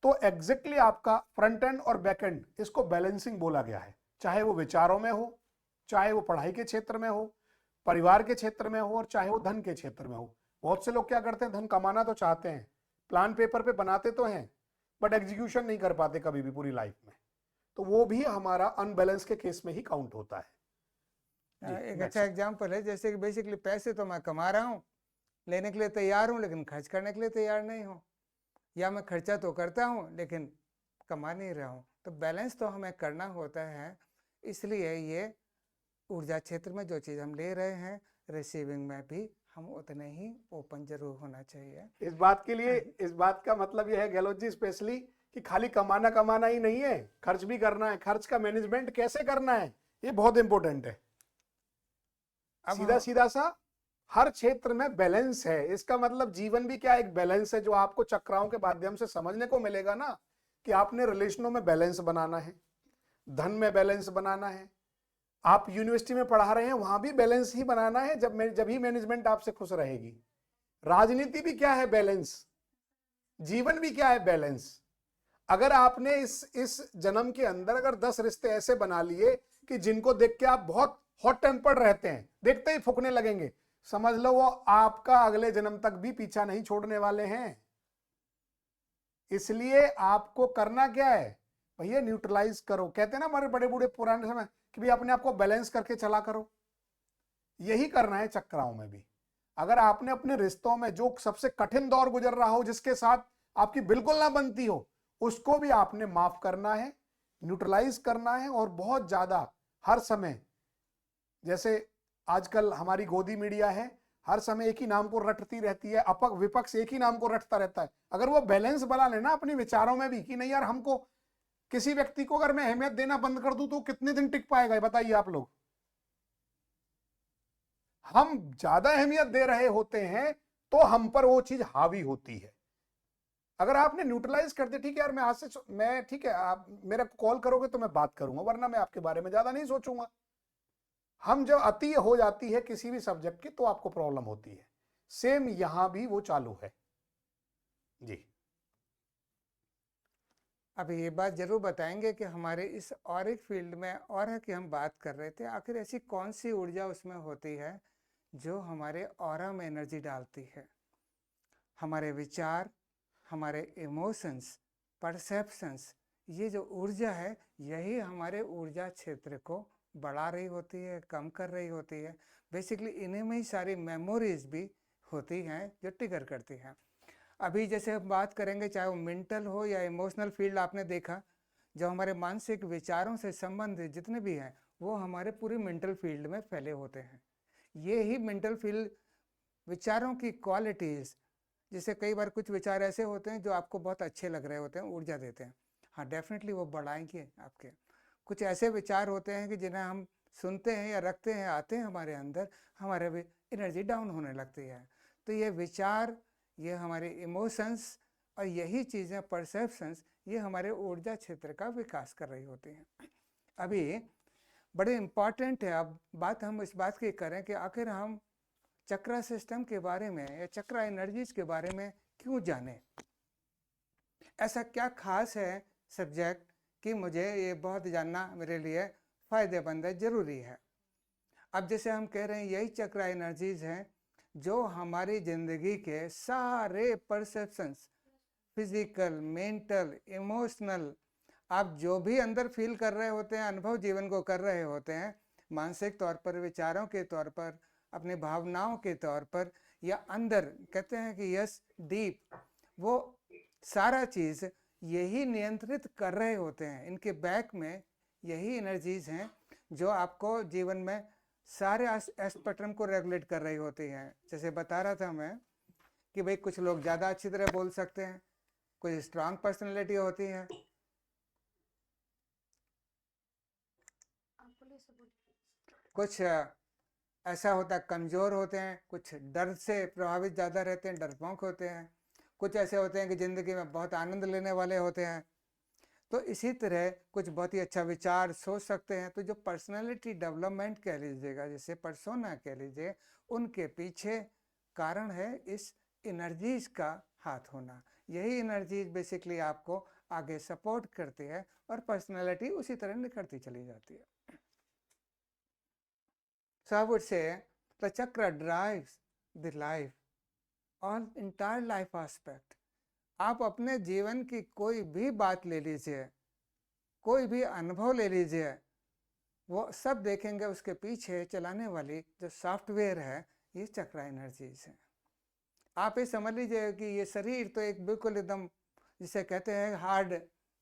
तो एग्जैक्टली आपका फ्रंट एंड और बैक एंड, इसको बैलेंसिंग बोला गया है। चाहे वो विचारों में हो, चाहे वो पढ़ाई के क्षेत्र में हो, परिवार के क्षेत्र में हो, और चाहे वो धन के क्षेत्र में हो। बहुत से लोग क्या करते हैं, धन कमाना तो चाहते हैं, प्लान पेपर पे बनाते तो हैं, बट एग्जीक्यूशन नहीं कर पाते कभी भी पूरी लाइफ में। तो वो भी हमारा अनबैलेंस के केस में ही काउंट होता है। एक अच्छा एग्जाम्पल है, जैसे कि बेसिकली पैसे तो मैं कमा रहा हूँ, लेने के लिए तैयार हूँ, लेकिन खर्च करने के लिए तैयार नहीं हूँ, या मैं खर्चा तो करता हूँ लेकिन कमा नहीं रहा हूँ। तो बैलेंस तो हमें करना होता है। इसलिए ये ऊर्जा क्षेत्र में जो चीज़ हम ले रहे हैं, रिसीविंग में भी हम उतने ही ओपन जरूर होना चाहिए। इस बात के लिए, इस बात का मतलब यह है गहलोत जी स्पेशली, कि खाली कमाना कमाना ही नहीं है, खर्च भी करना है। खर्च का मैनेजमेंट कैसे करना है, ये बहुत इंपॉर्टेंट है। सीधा सीधा सा हर क्षेत्र में बैलेंस है। इसका मतलब जीवन भी क्या एक बैलेंस है, जो आपको चक्राओं के माध्यम से समझने को मिलेगा ना, कि आपने रिलेशनों में बैलेंस बनाना है, धन में बैलेंस बनाना है। आप यूनिवर्सिटी में पढ़ा रहे हैं, वहां भी बैलेंस ही बनाना है, जब ही मैनेजमेंट आपसे खुश रहेगी। राजनीति भी क्या है, बैलेंस। जीवन भी क्या है, बैलेंस। अगर आपने इस जन्म के अंदर अगर 10 रिश्ते ऐसे बना लिए कि जिनको देख के आप बहुत हॉट टेम्पर्ड रहते हैं, देखते ही फूकने लगेंगे, समझ लो वो आपका अगले जन्म तक भी पीछा नहीं छोड़ने वाले हैं। इसलिए आपको करना क्या है भैया, न्यूट्रलाइज करो। कहते हैं ना हमारे बड़े बूढ़े पुराने समय कि भाई अपने आप को बैलेंस करके चला करो। यही करना है चक्राओं में भी। अगर आपने अपने रिश्तों में जो सबसे कठिन दौर गुजर रहा हो, जिसके साथ आपकी बिल्कुल ना बनती हो, उसको भी आपने माफ करना है, न्यूट्रलाइज करना है। और बहुत ज्यादा हर समय, जैसे आजकल हमारी गोदी मीडिया है, हर समय एक ही नाम को रटती रहती है, विपक्ष एक ही नाम को रटता रहता है। अगर वो बैलेंस बना लेना अपने विचारों में भी, कि नहीं यार हमको किसी व्यक्ति को अगर मैं अहमियत देना बंद कर दूं तो कितने दिन टिक पाएगा, बताइए आप लोग। हम ज्यादा अहमियत दे रहे होते हैं तो हम पर वो चीज हावी होती है। अगर आपने न्यूट्रलाइज कर दिया, ठीक है यार मैं आज से मैं ठीक है, आप मेरा कॉल करोगे तो मैं बात करूंगा, वरना मैं आपके बारे में ज्यादा नहीं सोचूंगा। हम जब अति हो जाती है किसी भी सब्जेक्ट की तो आपको प्रॉब्लम होती है। सेम यहां भी वो चालू है जी। अब ये बात जरूर बताएंगे कि हमारे इस ऑरिक फील्ड में और है कि हम बात कर रहे थे, आखिर ऐसी कौन सी ऊर्जा उसमें होती है जो हमारे ऑरा में एनर्जी डालती है। हमारे विचार, हमारे इमोशंस, परसेप्शंस, ये जो ऊर्जा है यही हमारे ऊर्जा क्षेत्र को बढ़ा रही होती है, कम कर रही होती है। बेसिकली इन्हीं में ही सारी मेमोरीज भी होती हैं जो ट्रिगर करती हैं। अभी जैसे हम बात करेंगे, चाहे वो मेंटल हो या इमोशनल फील्ड, आपने देखा जो हमारे मानसिक विचारों से संबंधित जितने भी हैं वो हमारे पूरी मेंटल फील्ड में फैले होते हैं। ये ही मेंटल फील्ड विचारों की क्वालिटीज़, जैसे कई बार कुछ विचार ऐसे होते हैं जो आपको बहुत अच्छे लग रहे होते हैं, ऊर्जा देते हैं, हाँ डेफिनेटली वो बढ़ाएंगे आपके। कुछ ऐसे विचार होते हैं कि जिन्हें हम सुनते हैं या रखते हैं, आते हैं हमारे अंदर, हमारे भी एनर्जी डाउन होने लगती है। तो ये विचार, ये हमारे इमोशंस और यही चीज़ें, परसेप्शंस, ये हमारे ऊर्जा क्षेत्र का विकास कर रही होती हैं। अभी बड़े इम्पॉर्टेंट है अब बात हम इस बात की करें कि आखिर हम चक्रा सिस्टम के बारे में या चक्रा एनर्जीज के बारे में क्यों जाने। ऐसा क्या खास है सब्जेक्ट कि मुझे ये बहुत जानना मेरे लिए फ़ायदेमंद है, ज़रूरी है। अब जैसे हम कह रहे हैं यही चक्रा एनर्जीज हैं जो हमारी ज़िंदगी के सारे परसेप्शंस, फिजिकल, मेंटल, इमोशनल, आप जो भी अंदर फील कर रहे होते हैं, अनुभव जीवन को कर रहे होते हैं, मानसिक तौर पर, विचारों के तौर पर, अपनी भावनाओं के तौर पर, या अंदर कहते हैं कि यस डीप, वो सारा चीज़ यही नियंत्रित कर रहे होते हैं। इनके बैक में यही एनर्जीज हैं जो आपको जीवन में सारे एस्पेक्ट्रम को रेगुलेट कर रही होती हैं। जैसे बता रहा था मैं कि भाई कुछ लोग ज़्यादा अच्छी तरह बोल सकते हैं, कुछ स्ट्रांग पर्सनैलिटी होती है, कुछ ऐसा होता है कमज़ोर होते हैं, कुछ डर से प्रभावित ज़्यादा रहते हैं, डरपोक होते हैं, कुछ ऐसे होते हैं कि ज़िंदगी में बहुत आनंद लेने वाले होते हैं। तो इसी तरह कुछ बहुत ही अच्छा विचार सोच सकते हैं। तो जो पर्सनालिटी डेवलपमेंट कह लीजिएगा, जैसे पर्सोना कह लीजिए, उनके पीछे कारण है इस एनर्जीज का हाथ होना। यही एनर्जीज बेसिकली आपको आगे सपोर्ट करती है और पर्सनालिटी उसी तरह निखरती चली जाती है। So I would say the chakra drives the life, all entire life aspect. आप अपने जीवन की कोई भी बात ले लीजिए, कोई भी अनुभव ले लीजिए, वो सब देखेंगे उसके पीछे चलाने वाली जो सॉफ्टवेयर है, ये चक्रा एनर्जीज है। आप ये समझ लीजिए कि ये शरीर तो एक बिल्कुल एकदम जिसे कहते हैं हार्ड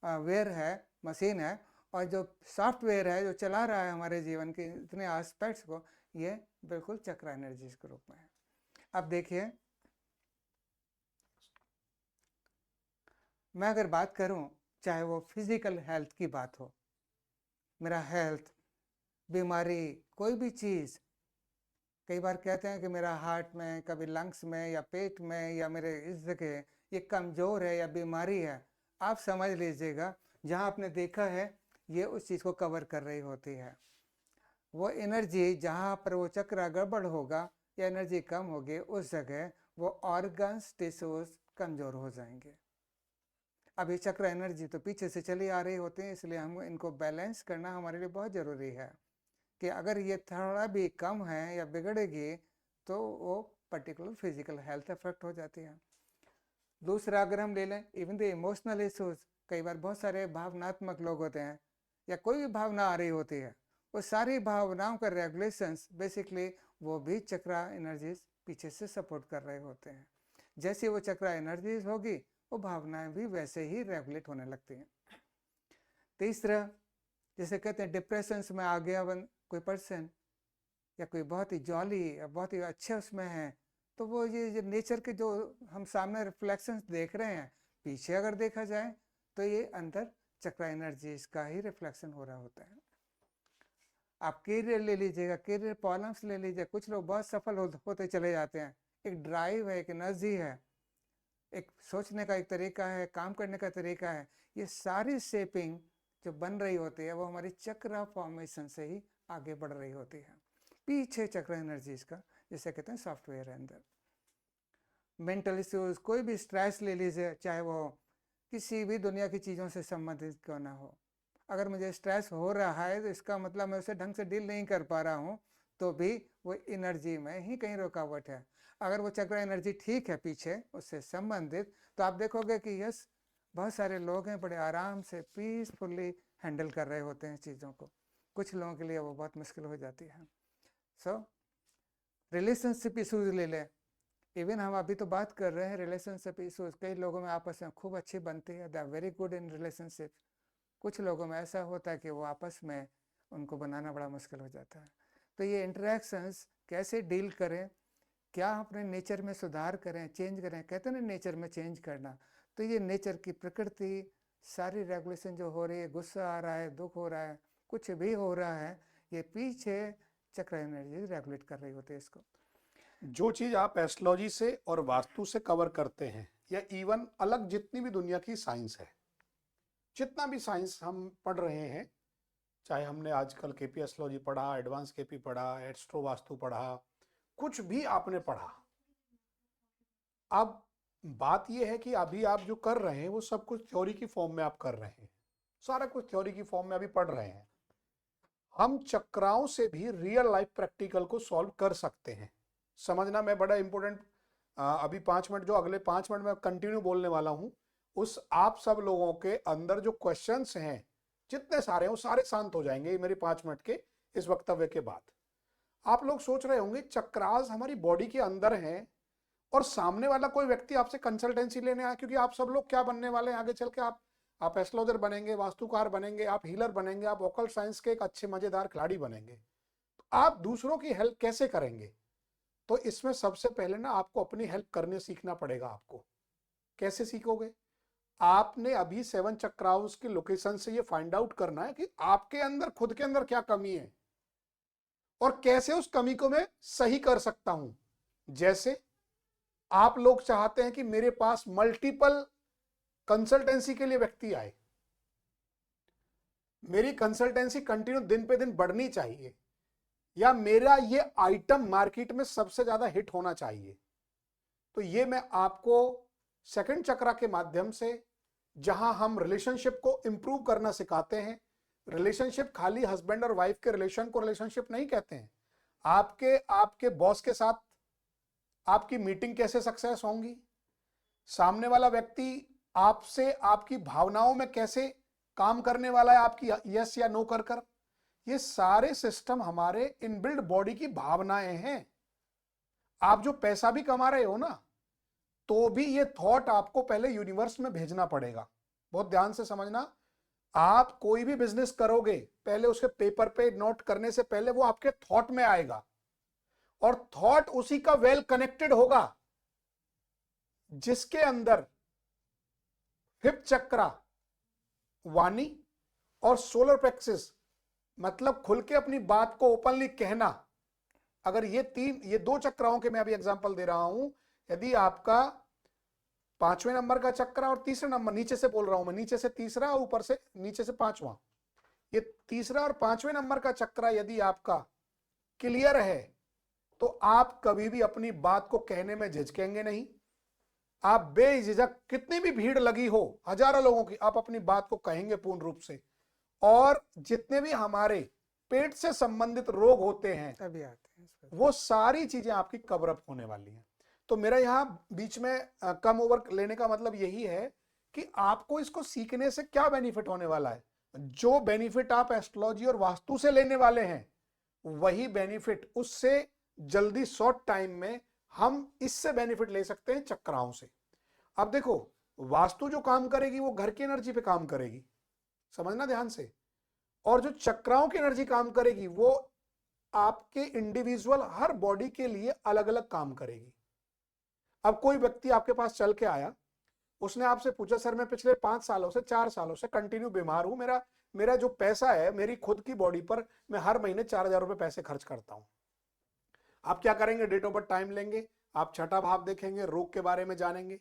वेयर है, मशीन है, और जो सॉफ्टवेयर है जो चला रहा है हमारे जीवन के इतने एस्पेक्ट्स को, ये बिल्कुल चक्रा एनर्जीज के रूप में है। अब देखिए, मैं अगर बात करूं, चाहे वो फिजिकल हेल्थ की बात हो, मेरा हेल्थ, बीमारी, कोई भी चीज़, कई बार कहते हैं कि मेरा हार्ट में, कभी लंग्स में या पेट में या मेरे इस जगह ये कमज़ोर है या बीमारी है, आप समझ लीजिएगा जहाँ आपने देखा है ये उस चीज़ को कवर कर रही होती है। वो एनर्जी जहाँ पर वो चक्र गड़बड़ होगा या एनर्जी कम होगी, उस जगह वो ऑर्गन्स, टिश्यूज कमज़ोर हो जाएंगे। अब ये चक्र एनर्जी तो पीछे से चली आ रही होती है, इसलिए हम इनको बैलेंस करना हमारे लिए बहुत ज़रूरी है कि अगर ये थोड़ा भी कम है या बिगड़ेगी तो वो पर्टिकुलर फिजिकल हेल्थ अफेक्ट हो जाती है। दूसरा अगर हम ले लें इवन द इमोशनल इश्यूज, कई बार बहुत सारे भावनात्मक लोग होते हैं या कोई भी भावना आ रही होती है, वो सारी भावनाओं का रेगुलेशंस बेसिकली वो भी चक्रा एनर्जीज पीछे से सपोर्ट कर रहे होते हैं। जैसे वो चक्रा एनर्जीज होगी, वो भावनाएं भी वैसे ही रेगुलेट होने लगती हैं। तीसरा, जैसे कहते हैं डिप्रेशंस में आ गया कोई पर्सन, या कोई बहुत ही जॉली या बहुत ही अच्छे उसमें है, तो वो ये नेचर के जो हम सामने रिफ्लेक्शंस देख रहे हैं, पीछे अगर देखा जाए तो ये अंदर चक्रा एनर्जीज का ही रिफ्लेक्शन हो रहा होता है। आप कैरियर ले लीजिएगा, कैरियर प्रॉब्लम्स ले लीजिए, कुछ लोग बहुत सफल होते चले जाते हैं। एक ड्राइव है, एक एनर्जी है, एक सोचने का एक तरीका है, काम करने का तरीका है, ये सारी शेपिंग जो बन रही होती है वो हमारी चक्रा फॉर्मेशन से ही आगे बढ़ रही होती है। पीछे चक्रा एनर्जीज का जिसे कहते हैं सॉफ्टवेयर है अंदर। मेंटल इश्यूज, कोई भी स्ट्रेस ले लीजिए, चाहे वो किसी भी दुनिया की चीज़ों से संबंधित क्यों ना हो, अगर मुझे स्ट्रेस हो रहा है तो इसका मतलब मैं उसे ढंग से डील नहीं कर पा रहा हूँ, तो भी वो एनर्जी में ही कहीं रुकावट है। अगर वो चक्र एनर्जी ठीक है पीछे उससे संबंधित, तो आप देखोगे कि यस, बहुत सारे लोग हैं बड़े आराम से पीसफुली हैंडल कर रहे होते हैं चीज़ों को। कुछ लोगों के लिए वो बहुत मुश्किल हो जाती है। सो रिलेशनशिप इशूज ले लें, इवन हम अभी तो बात कर रहे हैं रिलेशनशिप इशूज, कई लोगों में आपस में खूब अच्छी बनती है, they are very good in relationship. कुछ लोगों में ऐसा होता है कि वो आपस में उनको बनाना बड़ा मुश्किल हो जाता है। तो ये इंटरेक्शंस कैसे डील करें, क्या अपने नेचर में सुधार करें, चेंज करें, कहते हैं ना नेचर में चेंज करना, तो ये नेचर की प्रकृति सारी रेगुलेशन जो हो रही है, गुस्सा आ रहा है, दुख हो रहा है, कुछ भी हो रहा है, ये पीछे चक्र एनर्जी रेगुलेट कर रही होती है इसको। जो चीज आप एस्ट्रोलॉजी से और वास्तु से कवर करते हैं या इवन अलग जितनी भी दुनिया की साइंस है, जितना भी साइंस हम पढ़ रहे हैं, चाहे हमने आजकल केपी एस्ट्रोलॉजी पढ़ा, एडवांस केपी पढ़ा, एस्ट्रो वास्तु पढ़ा, कुछ भी आपने पढ़ा, अब बात यह है कि अभी आप जो कर रहे हैं वो सब कुछ थ्योरी की फॉर्म में आप कर रहे हैं, सारा कुछ थ्योरी की फॉर्म में अभी पढ़ रहे हैं। हम चक्राओं से भी रियल लाइफ प्रैक्टिकल को सॉल्व कर सकते हैं। समझना, मैं बड़ा इंपॉर्टेंट अभी 5 मिनट, जो अगले 5 मिनट में कंटिन्यू बोलने वाला हूं, उस आप सब लोगों के अंदर जो क्वेश्चंस हैं जितने सारे हैं वो सारे शांत हो जाएंगे ये मेरे 5 मिनट के इस वक्तव्य के बाद। आप लोग सोच रहे होंगे चक्रास हमारी बॉडी के अंदर हैं और सामने वाला कोई व्यक्ति आपसे कंसल्टेंसी लेने आया, क्योंकि आप सब लोग क्या बनने वाले हैं आगे चल के, आप एस्ट्रोलॉजर बनेंगे, वास्तुकार बनेंगे, आप हीलर बनेंगे, आप वोकल साइंस के एक अच्छे मजेदार खिलाड़ी बनेंगे। तो आप दूसरों की हेल्प कैसे करेंगे? तो इसमें सबसे पहले ना आपको अपनी हेल्प करने सीखना पड़ेगा। आपको कैसे सीखोगे? आपने अभी 7 चक्राउस की लोकेशन से ये फाइंड आउट करना है कि आपके अंदर, खुद के अंदर क्या कमी है और कैसे उस कमी को मैं सही कर सकता हूं। जैसे आप लोग चाहते हैं कि मेरे पास मल्टीपल कंसल्टेंसी के लिए व्यक्ति आए, मेरी कंसल्टेंसी कंटिन्यू दिन पे दिन बढ़नी चाहिए, या मेरा ये आइटम मार्केट में सबसे ज्यादा हिट होना चाहिए। तो ये मैं आपको सेकंड चक्रा के माध्यम से, जहां हम रिलेशनशिप को इंप्रूव करना सिखाते हैं। रिलेशनशिप खाली हस्बैंड और वाइफ के रिलेशन को रिलेशनशिप नहीं कहते हैं। आपके बॉस के साथ आपकी मीटिंग कैसे सक्सेस होंगी, सामने वाला व्यक्ति आपसे आपकी भावनाओं में कैसे काम करने वाला है, आपकी यस या नो कर, ये सारे सिस्टम हमारे इनबिल्ड बॉडी की भावनाएं हैं। आप जो पैसा भी कमा रहे हो ना, तो भी ये थॉट आपको पहले यूनिवर्स में भेजना पड़ेगा। बहुत ध्यान से समझना, आप कोई भी बिजनेस करोगे, पहले उसके पेपर पे नोट करने से पहले वो आपके थॉट में आएगा, और थॉट उसी का वेल कनेक्टेड होगा जिसके अंदर 5th चक्रा वाणी और सोलर प्लेक्सस, मतलब खुल के अपनी बात को ओपनली कहना। अगर ये 2 चक्राओं के मैं अभी एग्जांपल दे रहा हूं। यदि आपका 5वें नंबर का चक्रा और तीसरा नंबर, नीचे से बोल रहा हूं मैं, नीचे से तीसरा और ऊपर से नीचे से 5वां, ये तीसरा और 5वें नंबर का चक्रा यदि आपका क्लियर है, तो आप कभी भी अपनी बात को कहने में झिझकेंगे नहीं। आप बेझिझक, कितनी भी भीड़ लगी हो, हजारों लोगों की, आप अपनी बात को कहेंगे पूर्ण रूप से। और जितने भी हमारे पेट से संबंधित रोग होते हैं, तभी आते हैं वो सारी चीजें आपकी कवर अप होने वाली हैं। तो मेरा यहां बीच में कम ओवर लेने का मतलब यही है कि आपको इसको सीखने से क्या बेनिफिट होने वाला है। जो बेनिफिट आप एस्ट्रोलॉजी और वास्तु से लेने वाले हैं, वही बेनिफिट उससे जल्दी शॉर्ट टाइम में हम इससे बेनिफिट ले सकते हैं चक्राओं से। अब देखो, वास्तु जो काम करेगी वो घर की एनर्जी पे काम करेगी, समझना ध्यान से, और जो चक्राओं की एनर्जी काम करेगी वो आपके इंडिविजुअल हर बॉडी के लिए अलग अलग काम करेगी। अब कोई व्यक्ति आपके पास चल के आया, उसने आपसे पूछा, सर मैं पिछले 5 सालों से 4 सालों से कंटिन्यू बीमार हूं, मेरा जो पैसा है मेरी खुद की बॉडी पर, मैं हर महीने 4,000 रुपए पैसे खर्च करता हूं। आप क्या करेंगे? डेट ऑफ बर्थ टाइम लेंगे, आप छठा भाव देखेंगे, रोग के बारे में जानेंगे।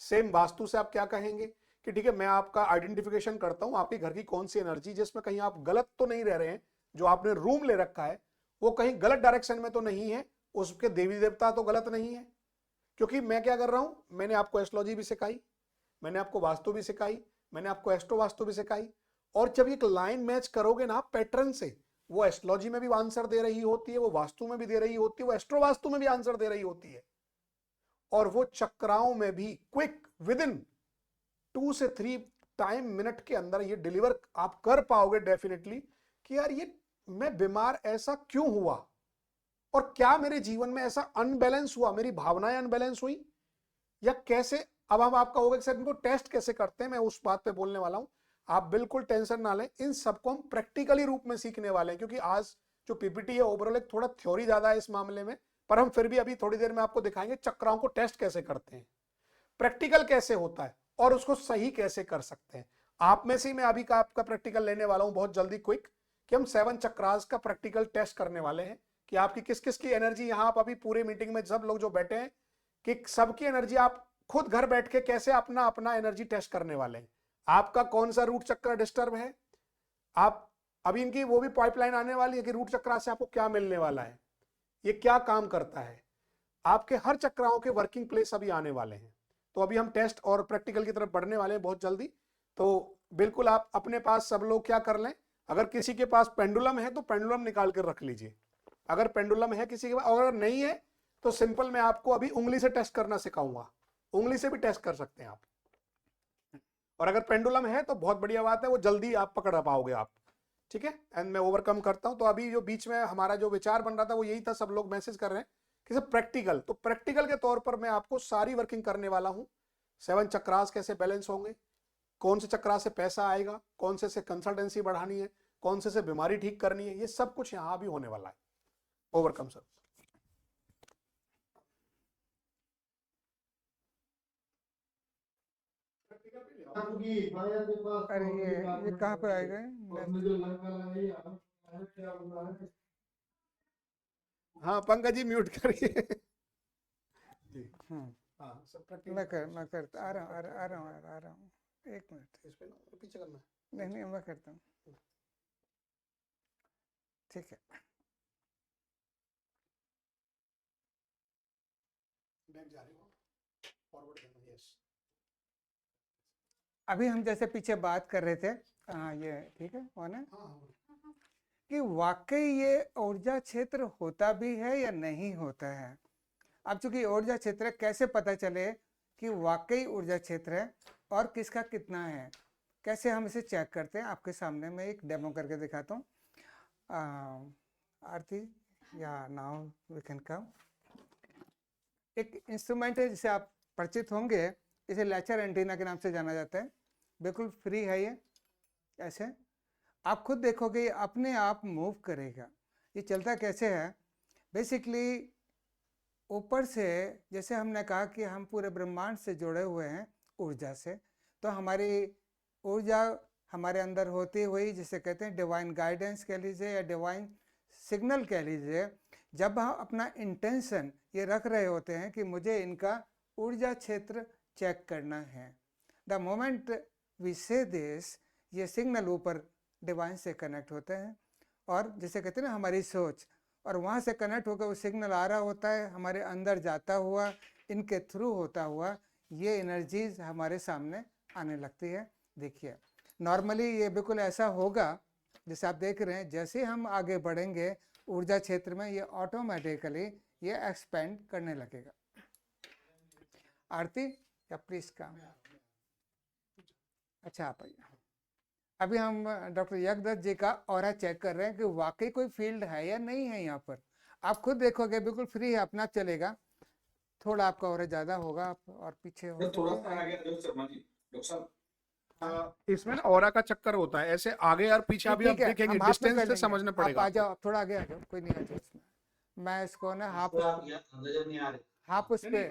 सेम वास्तु से आप क्या कहेंगे कि ठीक है, मैं आपका आइडेंटिफिकेशन करता हूं आपके घर की कौन सी एनर्जी, जिसमें कहीं आप गलत तो नहीं रह रहे हैं, जो आपने रूम ले रखा है वो कहीं गलत डायरेक्शन में तो नहीं है, उसके देवी देवता तो गलत नहीं है। क्योंकि मैं क्या कर रहा हूं, मैंने आपको एस्ट्रोलॉजी भी सिखाई, मैंने आपको वास्तु भी सिखाई, मैंने आपको एस्ट्रो वास्तु भी सिखाई, और जब एक लाइन मैच करोगे ना पैटर्न से, वो एस्ट्रोलॉजी में भी आंसर दे रही होती है, वो वास्तु में भी दे रही होती है, वो एस्ट्रो वास्तु में भी आंसर दे रही होती है, और वो चक्राओं में भी क्विक विद इन 2 से 3 टाइम मिनट के अंदर ये डिलीवर आप कर पाओगे डेफिनेटली, कि यार ये मैं बीमार ऐसा क्यों हुआ, और क्या मेरे जीवन में ऐसा अनबैलेंस हुआ, मेरी भावनाएं अनबैलेंस हुई, या कैसे। अब हम आपका होगा कि सर इनको टेस्ट कैसे करते हैं, मैं उस बात पे बोलने वाला हूं। आप बिल्कुल टेंशन ना लें, इन सबको हम प्रैक्टिकली रूप में सीखने वाले हैं, क्योंकि आज जो पीपीटी है ओवरऑल एक थोड़ा थ्योरी ज्यादा है इस मामले में, पर हम फिर भी अभी थोड़ी देर में आपको दिखाएंगे चक्राओं को टेस्ट कैसे करते हैं, प्रैक्टिकल कैसे होता है, और उसको सही कैसे कर सकते हैं। आप में से मैं अभी का आपका प्रैक्टिकल लेने वाला हूं बहुत जल्दी क्विक, कि हम 7 चक्रास का प्रैक्टिकल टेस्ट करने वाले हैं कि आपकी किस किस की एनर्जी, यहाँ आप अभी पूरे मीटिंग में सब लोग जो बैठे हैं कि सबकी एनर्जी आप खुद घर बैठ के कैसे अपना अपना एनर्जी टेस्ट करने वाले हैं। आपका कौन सा रूट चक्र डिस्टर्ब है, आप अभी इनकी वो भी पाइपलाइन आने वाली है कि रूट चक्र से आपको क्या मिलने वाला है, ये क्या काम करता है, आपके हर चक्राओं के वर्किंग प्लेस अभी आने वाले हैं। तो अभी हम टेस्ट और प्रैक्टिकल की तरफ बढ़ने वाले हैं बहुत जल्दी। तो बिल्कुल आप अपने पास सब लोग क्या कर लें, अगर किसी के पास पेंडुलम है तो पेंडुलम निकाल कर रख लीजिए, अगर पेंडुलम है किसी के पास, और अगर नहीं है तो सिंपल मैं आपको अभी उंगली से टेस्ट करना सिखाऊंगा, उंगली से भी टेस्ट कर सकते हैं आप। और अगर पेंडुलम है तो बहुत बढ़िया बात है, वो जल्दी आप पकड़ पाओगे आप, ठीक है। एंड मैं ओवरकम करता हूं। तो अभी जो बीच में हमारा जो विचार बन रहा था वो यही था, सब लोग मैसेज कर रहे हैं कि सर प्रैक्टिकल, तो प्रैक्टिकल के तौर पर मैं आपको सारी वर्किंग करने वाला हूं। 7 चक्रास कैसे बैलेंस होंगे, कौन से चक्रा से पैसा आएगा, कौन से कंसल्टेंसी बढ़ानी है, कौन से बीमारी ठीक करनी है, ये सब कुछ यहाँ भी होने वाला है। Overcome sir. अरे ये कहाँ पे आएगा नेक्स्ट? हाँ पंकज जी म्यूट करिए जी। हाँ सब मैं करता आ रहा हूँ आ रहा हूँ 1 मिनट। इस पे ना पीछे करना है। नहीं मैं करता हूँ, ठीक है। बैक जा रही हो, फॉरवर्ड करना, यस। अभी हम जैसे पीछे बात कर रहे थे, हाँ ये ठीक है कौन है, कि वाकई ये ऊर्जा क्षेत्र होता भी है या नहीं होता है। अब चूंकि ऊर्जा क्षेत्र है, कैसे पता चले कि वाकई ऊर्जा क्षेत्र है और किसका कितना है, कैसे हम इसे चेक करते हैं। आपके सामने मैं एक डेमो करके दिखाता हूँ। आरती या नाउ वी कैन कम। एक इंस्ट्रूमेंट है जिसे आप परिचित होंगे, इसे लेचर एंटीना के नाम से जाना जाता है। बिल्कुल फ्री है ये, ऐसे आप खुद देखोगे ये अपने आप मूव करेगा। ये चलता कैसे है, बेसिकली ऊपर से, जैसे हमने कहा कि हम पूरे ब्रह्मांड से जुड़े हुए हैं ऊर्जा से, तो हमारी ऊर्जा हमारे अंदर होती हुई, जिसे कहते हैं डिवाइन गाइडेंस कह लीजिए या डिवाइन सिग्नल कह लीजिए, जब हम अपना इंटेंशन ये रख रहे होते हैं कि मुझे इनका ऊर्जा क्षेत्र चेक करना है, द मोमेंट वी से दिस, ये सिग्नल ऊपर डिवाइन से कनेक्ट होते हैं और जिसे कहते हैं ना हमारी सोच, और वहाँ से कनेक्ट होकर वो सिग्नल आ रहा होता है, हमारे अंदर जाता हुआ, इनके थ्रू होता हुआ ये एनर्जीज हमारे सामने आने लगती है। देखिए नॉर्मली ये बिल्कुल ऐसा होगा जैसे आप देख रहे हैं, जैसे हम आगे बढ़ेंगे ऊर्जा क्षेत्र में ये ऑटोमेटिकली ये एक्सपेंड करने लगेगा। आरती या प्लीज काम, अच्छा आप आइए। अभी हम डॉक्टर यज्ञदत्त जी का ऑरा चेक कर रहे हैं कि वाकई कोई फील्ड है या नहीं है यहाँ पर। आप खुद देखोगे बिल्कुल फ्री है, अपना चलेगा। थोड़ा आपका ऑरा ज्यादा होगा, आप और पीछे हो थोड़ा सा आगे शर्मा जी, डॉक्टर साहब इसमें ना ऑरा का चक्कर होता है, ऐसे आगे और पीछे अभी आप देखेंगे, डिस्टेंस से समझना पड़ेगा। आप आ जाओ, थोड़ा आगे आ जाओ, कोई नहीं आ जाओ इसमें। मैं इसको ना हाफ उस पे,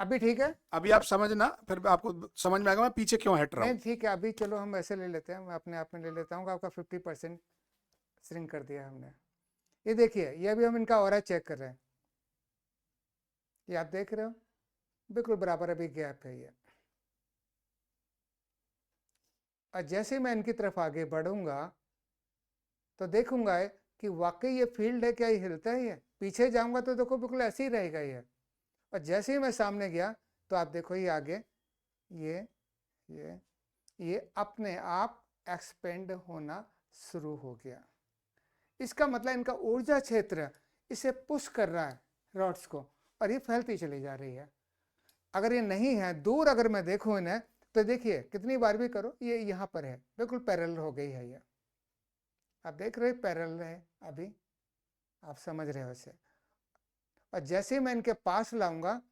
अभी ठीक है, अभी आप समझना, फिर आपको समझ में आएगा मैं पीछे क्यों हट रहा हूँ। नहीं ठीक है, अभी चलो हम ऐसे ले लेते हैं, मैं अपने आप में ले लेता हूँ। आपका 50% श्रिंक कर दिया हमने। ये देखिए, ये अभी हम इनका ऑरा चेक कर रहे हैं, ये आप देख रहे हो बिल्कुल बराबर अभी गैप है ये। और जैसे मैं इनकी तरफ आगे बढ़ूंगा तो देखूंगा कि वाकई ये फील्ड है क्या, ये हिलता है। ये पीछे जाऊंगा तो देखो बिल्कुल ऐसे ही रहेगा ये, और जैसे ही मैं सामने गया तो आप देखो ये आगे ये अपने आप एक्सपेंड होना शुरू हो गया। इसका मतलब इनका ऊर्जा क्षेत्र इसे पुश कर रहा है रॉड्स को, और ये फैलती चली जा रही है। अगर ये नहीं है, दूर अगर मैं देखूं इन्हें, तो देखिए कितनी बार भी करो ये यहाँ पर है, बिल्कुल पैरेलल हो गई है ये। आप देख रहे पैरेलल है, अभी आप समझ रहे हो इसे। और जैसे ही मैं इनके पास लाऊंगा,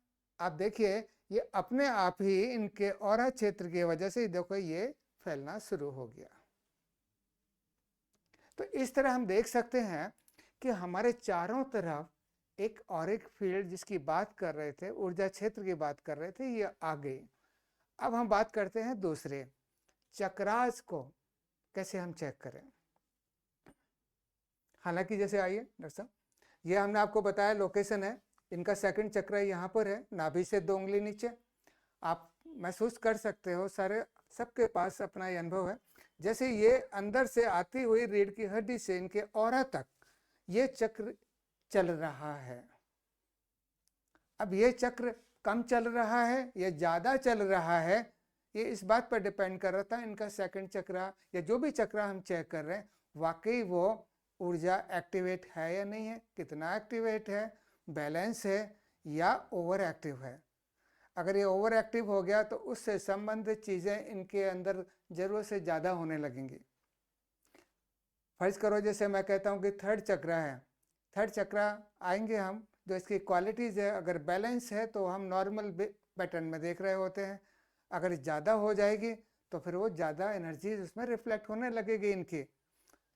आप देखिए ये अपने आप ही इनके ऑरा क्षेत्र की वजह से देखो ये फैलना शुरू हो गया। तो इस तरह हम देख सकते हैं कि हमारे चारों तरफ एक ऑरिक फील्ड जिसकी बात कर रहे थे, ऊर्जा क्षेत्र की बात कर रहे थे, ये आ गई। अब हम बात करते हैं दूसरे चक्रास को कैसे हम चेक करें। हालांकि जैसे आइए डॉक्टर साहब, ये हमने आपको बताया लोकेशन है, इनका सेकंड चक्र यहाँ पर है, नाभि से 2 उंगली नीचे। आप महसूस कर सकते हो, सारे सबके पास अपना ये अनुभव है। जैसे ये अंदर से आती हुई रीढ़ की हड्डी से इनके औरा तक ये चक्र चल रहा है। अब ये चक्र कम चल रहा है या ज़्यादा चल रहा है, ये इस बात पर डिपेंड कर रहा था इनका सेकंड चक्र या जो भी चक्र हम चेक कर रहे हैं वाकई वो ऊर्जा एक्टिवेट है या नहीं है, कितना एक्टिवेट है, बैलेंस है या ओवर एक्टिव है। अगर ये ओवर एक्टिव हो गया तो उससे संबंधित चीज़ें इनके अंदर ज़रूरत से ज़्यादा होने लगेंगी। फर्ज करो जैसे मैं कहता हूँ कि थर्ड चक्र है, थर्ड चक्र आएंगे हम, जो इसकी क्वालिटीज़ है, अगर बैलेंस है तो हम नॉर्मल पैटर्न में देख रहे होते हैं, अगर ज़्यादा हो जाएगी तो फिर वो ज़्यादा एनर्जी उसमें रिफ्लेक्ट होने लगेगी इनकी।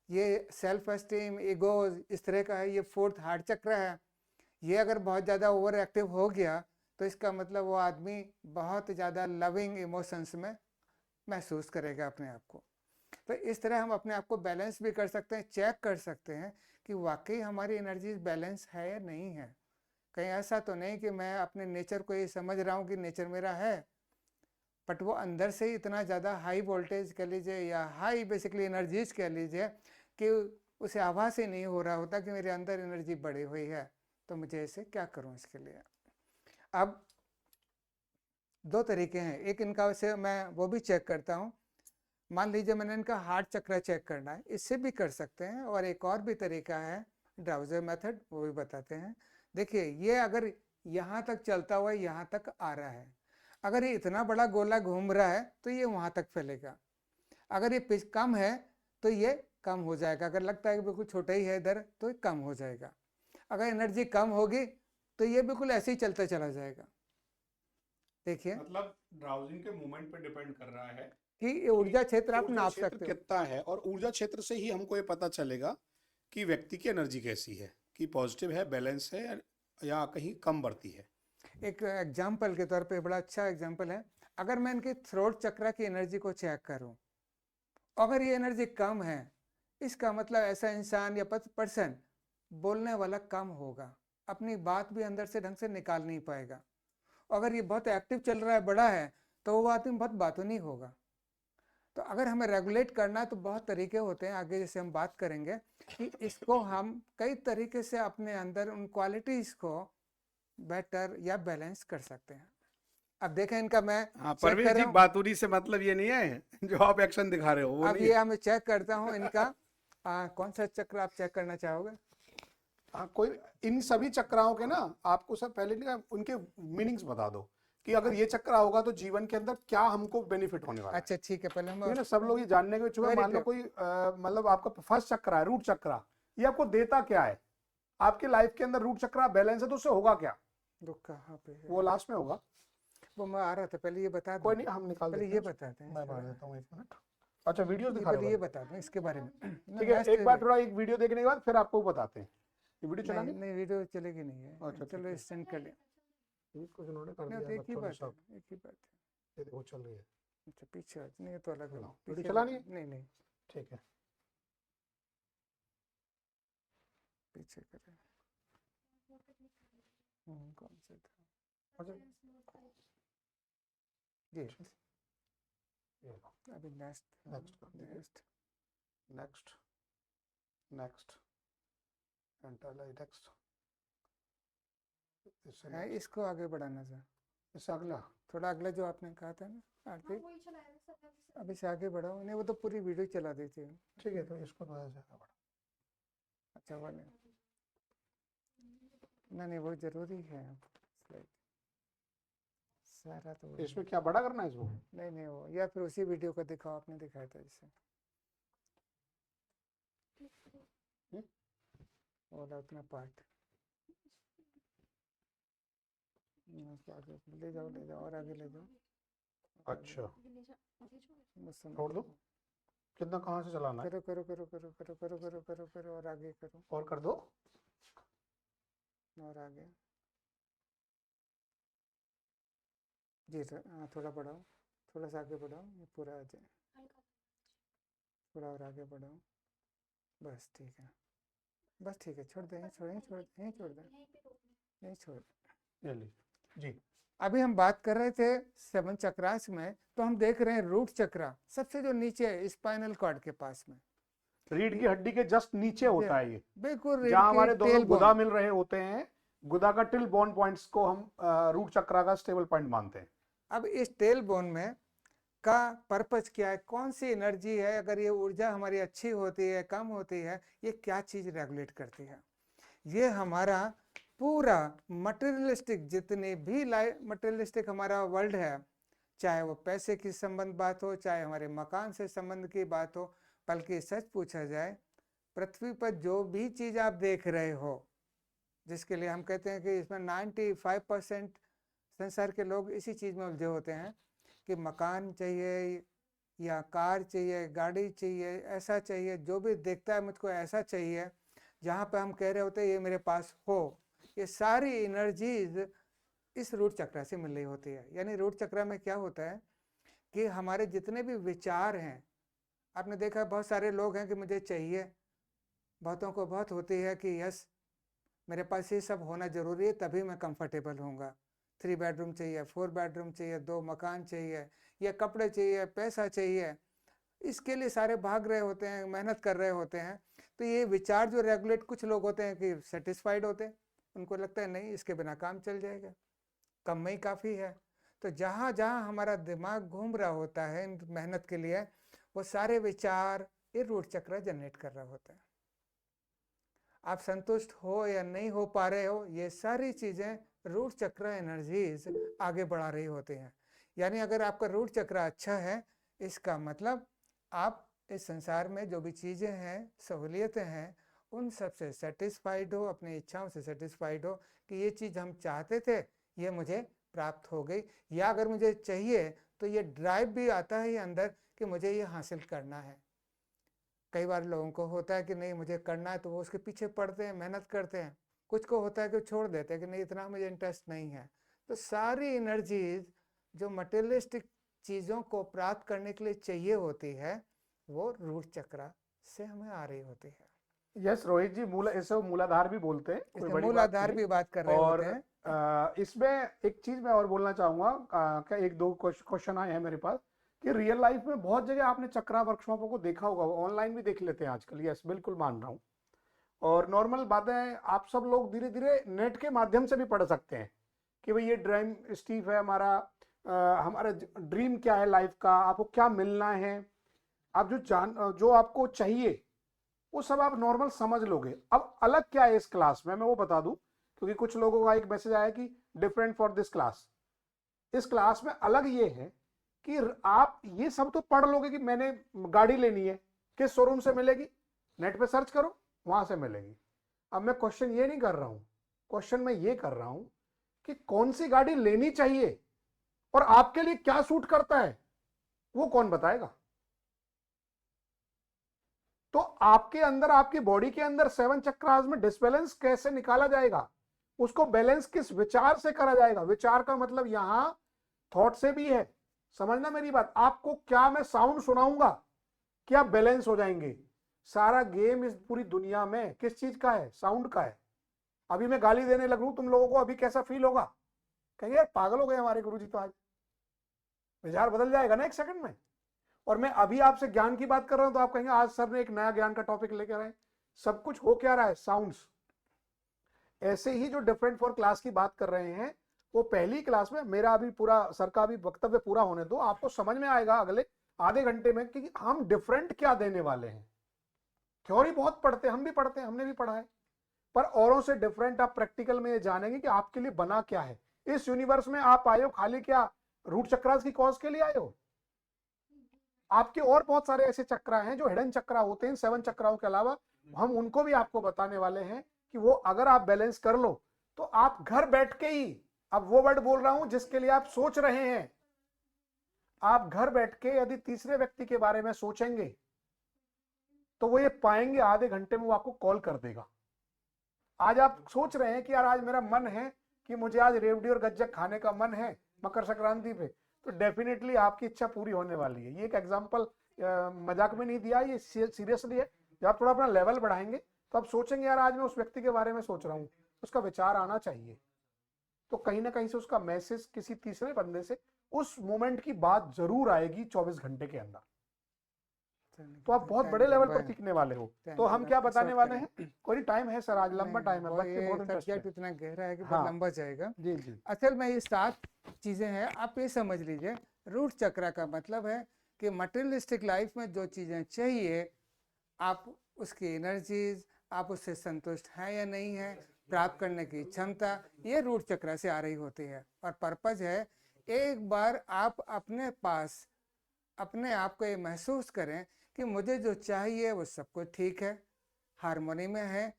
ये सेल्फ एस्टीम, ईगो इस तरह का है। ये फोर्थ हार्ट चक्र है, ये अगर बहुत ज़्यादा ओवर एक्टिव हो गया तो इसका मतलब वो आदमी बहुत ज़्यादा लविंग इमोशंस में महसूस करेगा अपने आप को। तो इस तरह हम अपने आप को बैलेंस भी कर सकते हैं, चेक कर सकते हैं कि वाकई हमारी एनर्जी बैलेंस है या नहीं है। कहीं ऐसा तो नहीं कि मैं अपने नेचर को ये समझ रहा हूँ कि नेचर मेरा है, बट वो अंदर से ही इतना ज़्यादा हाई वोल्टेज कह लीजिए या हाई बेसिकली एनर्जीज कह लीजिए कि उसे आभास ही नहीं हो रहा होता कि मेरे अंदर एनर्जी बढ़ी हुई है। तो मुझे ऐसे क्या करूँ इसके लिए? अब 2 तरीके हैं, एक इनका से मैं वो भी चेक करता हूँ, मान लीजिए मैंने इनका हार्ट चक्र चेक करना है, इससे भी कर सकते हैं। और एक और भी तरीका है ड्राउजर मेथड, वो भी बताते हैं। देखिए ये अगर यहाँ तक चलता हुआ यहाँ तक आ रहा है, अगर ये इतना बड़ा गोला घूम रहा है तो ये वहाँ तक फैलेगा, अगर ये पिच कम है तो ये कम हो जाएगा, अगर लगता है कि बिल्कुल छोटा ही है इधर तो ये कम हो जाएगा, अगर एनर्जी कम होगी तो ये बिल्कुल ऐसे ही चलता चला जाएगा। देखिए मतलब ड्राउजिंग के मूवमेंट पे डिपेंड कर रहा है कि ये कि ऊर्जा क्षेत्र आप ऊर्जा नाप क्षेत्र सकते हो। कितना है, और ऊर्जा क्षेत्र से ही हमको ये पता चलेगा कि व्यक्ति की एनर्जी कैसी है, कि पॉजिटिव है, बैलेंस है, या कहीं कम बढ़ती है। एक एग्जाम्पल के तौर पे बड़ा अच्छा एग्जाम्पल है, अगर मैं इनके थ्रोट चक्र की एनर्जी को चेक करूं, अगर ये एनर्जी कम है, इसका मतलब ऐसा इंसान या पर्सन बोलने वाला कम होगा, अपनी बात भी अंदर से ढंग से निकाल नहीं पाएगा। अगर ये बहुत एक्टिव चल रहा है, बड़ा है, तो वो आदमी बहुत बातूनी नहीं होगा। तो अगर हमें रेगुलेट करना है तो बहुत तरीके होते हैं, आगे जैसे हम बात करेंगे कि इसको हम कई तरीके से अपने अंदर उन क्वालिटीज़ को बेटर या बैलेंस कर सकते हैं। अब देखें इनका मैं हाँ चेक परवेश कर जी, रहा हूँ, बातुरी से मतलब ये नहीं है जो आप एक्शन दिखा रहे हो वो अब नहीं ये है। मैं चेक करता हूँ इनका कौन सा चक्र आप चेक करना चाहोगे? हाँ, कोई इन सभी चक्राओं के ना आपको सर पहले नहीं उनके मीनिंग्स बता दो कि अगर ये चक्र होगा तो जीवन के अंदर क्या हमको बेनिफिट होने वाला है। अच्छा ठीक है, पहले हम ठीक है ना, सब लोग ये जानने के इच्छुक है। वेरी मान लो क्लियर। कोई मतलब आपका फर्स्ट चक्र है रूट चक्र, ये आपको देता क्या है आपकी लाइफ के अंदर? रूट चक्र बैलेंस है तो उससे होगा क्या? दुख कहाँ पे है? वो लास्ट में होगा। वो मैं आ रहा था, पहले ये बता कोई दूं, नहीं, हम निकाल पहले देते ये हैं, बताते हैं मैं थोड़ा। मार देता हूँ 1 मिनट। अच्छा वीडियो ये दिखा रहे पहले हो ये भाई? बता दूं इसके बारे में। ठीक है, नेक्स्ट एक बार थोड़ा एक वीडियो देखने के बाद फिर आपको बताते हैं। ये वीडियो चलानी? नहीं नहीं, वीडियो चलेगी नहीं है, अच्छा ठीक चलो है, सेंड कर लिया। कुछ उन्होंने कर नहीं दिया तो है एक ही बच्चों ने बात है, सब। एक ही बात है। ये देखो चल रही है। अच्छा पीछे नहीं तो अलग है, चलाओ, वीडियो पीछे चलानी है? नहीं नहीं, ठीक है। पीछे करें। कौन सा था? अच्छा जी ये लो, अभी नेक्स्ट नेक्स्ट कर दीजिए। Next next next enter next, इससे है, नेक्स्ट, इसको आगे बढ़ाना था, इससे अगला। थोड़ा अगला जो आपने कहा था ना आरती, अभी से आगे बढ़ाओ। नहीं वो तो पूरी वीडियो चला देती है। ठीक है, तो इसको थोड़ा सा बढ़ा। अच्छा वाले नहीं वो जरूरी है स्लाइड सारा, तो वही इसमें है। क्या बड़ा करना है इसको? नहीं नहीं वो, या फिर उसी वीडियो को दिखाओ, आपने दिखाया था जिससे वो वाला उतना पार्ट आगे ले जाओ और आगे ले जाओ। अच्छा बस सुनो, छोड़ दो, कितना कहाँ से चलाना है? करो करो करो करो करो करो करो करो करो और आगे करो और कर दो। और आगे जी सर, हाँ थोड़ा बढ़ाओ, थोड़ा सा आगे बढ़ाओ, ये पूरा आ जाए, थोड़ा और आगे बढ़ाओ, बस ठीक है। बस ठीक है, छोड़ दें, यहीं छोड़ यहीं छोड़ यहीं छोड़ दें, यहीं छोड़ दें। ये लीजिए जी। अभी हम बात कर रहे थे 7 चक्रास में, तो हम देख रहे हैं रूट चक्रा सबसे जो नीचे है स्पाइनल कॉर्ड के पास में, रीढ़ की हड्डी के जस्ट नीचे होता है ये, बिल्कुल रीढ़ जहां के हमारे दोनों टेल गुदा बोन। मिल रहे होते हैं, गुदा का टिल बोन पॉइंट्स को हम रूट चक्रा का स्टेबल पॉइंट मानते हैं। अब इस टेल बोन में का पर्पज क्या है, कौन सी एनर्जी है, अगर ये ऊर्जा हमारी अच्छी होती है कम होती है, ये क्या चीज रेगुलेट करती है। ये हमारा पूरा मटेरियलिस्टिक, जितने भी मटेरियलिस्टिक हमारा वर्ल्ड है, चाहे वो पैसे की संबंध बात हो, चाहे हमारे मकान से संबंध की बात हो, बल्कि सच पूछा जाए पृथ्वी पर जो भी चीज आप देख रहे हो, जिसके लिए हम कहते हैं कि इसमें 95% संसार के लोग इसी चीज में उलझे होते हैं कि मकान चाहिए या कार चाहिए, गाड़ी चाहिए, ऐसा चाहिए, जो भी देखता है मुझको ऐसा चाहिए, जहाँ पे हम कह रहे होते हैं ये मेरे पास हो, ये सारी एनर्जीज इस रूट चक्र से मिल रही होती है। यानी रूट चक्र में क्या होता है कि हमारे जितने भी विचार हैं, आपने देखा बहुत सारे लोग हैं कि मुझे चाहिए, बहुतों को बहुत होती है कि यस मेरे पास ये सब होना जरूरी है तभी मैं कंफर्टेबल होऊंगा, 3 बेडरूम चाहिए, 4 बेडरूम चाहिए, 2 मकान चाहिए, या कपड़े चाहिए, पैसा चाहिए, इसके लिए सारे भाग रहे होते हैं, मेहनत कर रहे होते हैं। तो ये विचार जो रेगुलेट, कुछ लोग होते हैं कि सेटिस्फाइड होते हैं, उनको लगता है नहीं इसके बिना काम चल जाएगा, कम में ही काफ़ी है। तो जहाँ जहाँ हमारा दिमाग घूम रहा होता है इन मेहनत के लिए, वो सारे विचार ये रूट चक्र जनरेट कर रहा होता है। आप संतुष्ट हो या नहीं हो पा रहे हो, ये सारी चीज़ें रूट चक्र एनर्जीज आगे बढ़ा रही होती हैं। यानी अगर आपका रूट चक्र अच्छा है, इसका मतलब आप इस संसार में जो भी चीज़ें हैं, सहूलियतें हैं, उन सब से सेटिस्फाइड हो, अपनी इच्छाओं से सेटिस्फाइड हो कि ये चीज़ हम चाहते थे ये मुझे प्राप्त हो गई, या अगर मुझे चाहिए तो ये ड्राइव भी आता है अंदर कि मुझे ये हासिल करना है। कई बार लोगों को होता है कि नहीं मुझे करना है, तो वो उसके पीछे पड़ते हैं, मेहनत करते हैं। कुछ को होता है कि छोड़ देते हैं कि नहीं इतना मुझे इंटरेस्ट नहीं है। तो सारी एनर्जीज जो मटेरियलिस्टिक चीज़ों को प्राप्त करने के लिए चाहिए होती है, वो रूट चक्र से हमें आ रही होती है। यस रोहित जी, इसे मूलाधार भी बोलते हैं, कोई इसमें बड़ी बात मूलाधार नहीं। भी बात कर रहे और होते हैं। इसमें एक चीज मैं और बोलना चाहूंगा, क्या एक दो क्वेश्चन आए हैं मेरे पास कि रियल लाइफ में बहुत जगह आपने चक्रा वर्कशॉपों को देखा होगा, ऑनलाइन भी देख लेते हैं आजकल। यस, बिल्कुल मान रहा हूँ। और नॉर्मल बातें आप सब लोग धीरे धीरे नेट के माध्यम से भी पढ़ सकते हैं कि भाई ये ड्रीम स्टीव है हमारा, हमारा ड्रीम क्या है लाइफ का, आपको क्या मिलना है, आप जो आपको चाहिए वो सब आप नॉर्मल समझ लोगे। अब अलग क्या है इस क्लास में, मैं वो बता दूं, क्योंकि कुछ लोगों का एक मैसेज आया कि डिफरेंट फॉर दिस क्लास। इस क्लास में अलग ये है कि आप ये सब तो पढ़ लोगे कि मैंने गाड़ी लेनी है, किस शोरूम से मिलेगी, नेट पे सर्च करो वहां से मिलेगी। अब मैं क्वेश्चन ये नहीं कर रहा हूं, क्वेश्चन मैं ये कर रहा हूं कि कौन सी गाड़ी लेनी चाहिए और आपके लिए क्या सूट करता है, वो कौन बताएगा। तो आपके अंदर, आपकी बॉडी के अंदर 7 चक्रास में डिसबैलेंस कैसे निकाला जाएगा, उसको बैलेंस किस विचार से करा जाएगा। विचार का मतलब यहां थॉट से भी है, समझना मेरी बात। आपको क्या मैं साउंड सुनाऊंगा कि आप बैलेंस हो जाएंगे। सारा गेम इस पूरी दुनिया में किस चीज का है, साउंड का है। अभी मैं गाली देने लगूं तुम लोगों को, अभी कैसा फील होगा, कहेंगे यार पागल हो गए हमारे गुरुजी, तो आज विचार बदल जाएगा ना एक सेकंड में। और मैं अभी आपसे ज्ञान की बात कर रहा हूं तो आप कहेंगे आज सर ने एक नया ज्ञान का टॉपिक लेकर आए। सब कुछ हो क्या रहा है, साउंड्स। ऐसे ही जो डिफरेंट फॉर क्लास की बात कर रहे हैं, वो पहली क्लास में, मेरा अभी पूरा सर का भी वक्तव्य पूरा होने दो, आपको समझ में आएगा अगले आधे घंटे में कि हम डिफरेंट क्या देने वाले हैं। थ्योरी बहुत पढ़ते हैं, हम भी पढ़ते हैं, हमने भी पढ़ा है, पर औरों से डिफरेंट आप प्रैक्टिकल में ये जानेंगे कि आपके लिए बना क्या है। इस यूनिवर्स में आप आए हो खाली क्या रूट चक्रास की कॉज के लिए आए हो? आपके और बहुत सारे ऐसे चक्रा हैं जो हिडन चक्रा होते हैं 7 चक्राओं के अलावा, हम उनको भी आपको बताने वाले हैं कि वो अगर आप बैलेंस कर लो तो आप घर बैठ के ही, अब वो वर्ड बोल रहा हूं जिसके लिए आप सोच रहे हैं, आप घर बैठ के यदि तीसरे व्यक्ति के बारे में सोचेंगे तो वो ये पाएंगे आधे घंटे में वो आपको कॉल कर देगा। आज आप सोच रहे हैं कि यार आज मेरा मन है कि मुझे आज रेवड़ी और गज्जक खाने का मन है मकर संक्रांति पे, तो डेफिनेटली आपकी इच्छा पूरी होने वाली है। ये एक एग्जांपल मजाक में नहीं दिया, ये सीरियसली है। जब आप थोड़ा अपना लेवल बढ़ाएंगे तो आप सोचेंगे यार आज मैं उस व्यक्ति के बारे में सोच रहा हूँ, उसका विचार आना चाहिए, तो कहीं ना कहीं से उसका मैसेज किसी तीसरे बंदे से उस मोमेंट की बात जरूर आएगी 24 घंटे के अंदर। तो आप बहुत बड़े लेवल पर सीखने वाले हो। तो हम क्या बताने वाले हैं, कोई टाइम है सर, आज लंबा टाइम है, बच्चे बहुत इंटरेस्टेड सब्जेक्ट इतना गहरा है कि हाँ। बहुत लंबा जाएगा। जी जी असल में ये 7 चीजें हैं, आप ये समझ लीजिए। रूट चक्र का मतलब है कि मटेरियलिस्टिक लाइफ में जो चीजें चाहिए, आप उसकी एनर्जीज, आप उससे संतुष्ट हैं या नहीं है, प्राप्त करने की क्षमता, ये रूट चक्र से आ रही होती है। और पर्पज है, एक बार आप अपने पास अपने आप को ये महसूस करें कि मुझे जो चाहिए वो सब कुछ ठीक है, हारमोनी में है,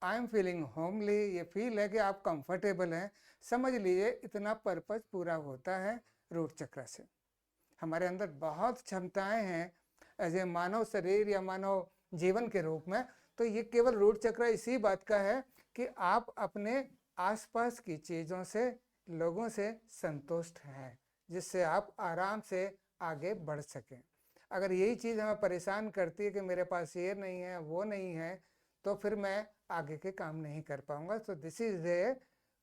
आई एम फीलिंग होमली, ये फील है कि आप कंफर्टेबल हैं, समझ लीजिए इतना पर्पज पूरा होता है रूट चक्र से। हमारे अंदर बहुत क्षमताएं हैं एज ए मानव शरीर या मानव जीवन के रूप में। तो ये केवल रूट चक्र इसी बात का है कि आप अपने आसपास की चीज़ों से, लोगों से संतुष्ट हैं, जिससे आप आराम से आगे बढ़ सकें। अगर यही चीज़ हमें परेशान करती है कि मेरे पास ये नहीं है, वो नहीं है, तो फिर मैं आगे के काम नहीं कर पाऊंगा। तो this is a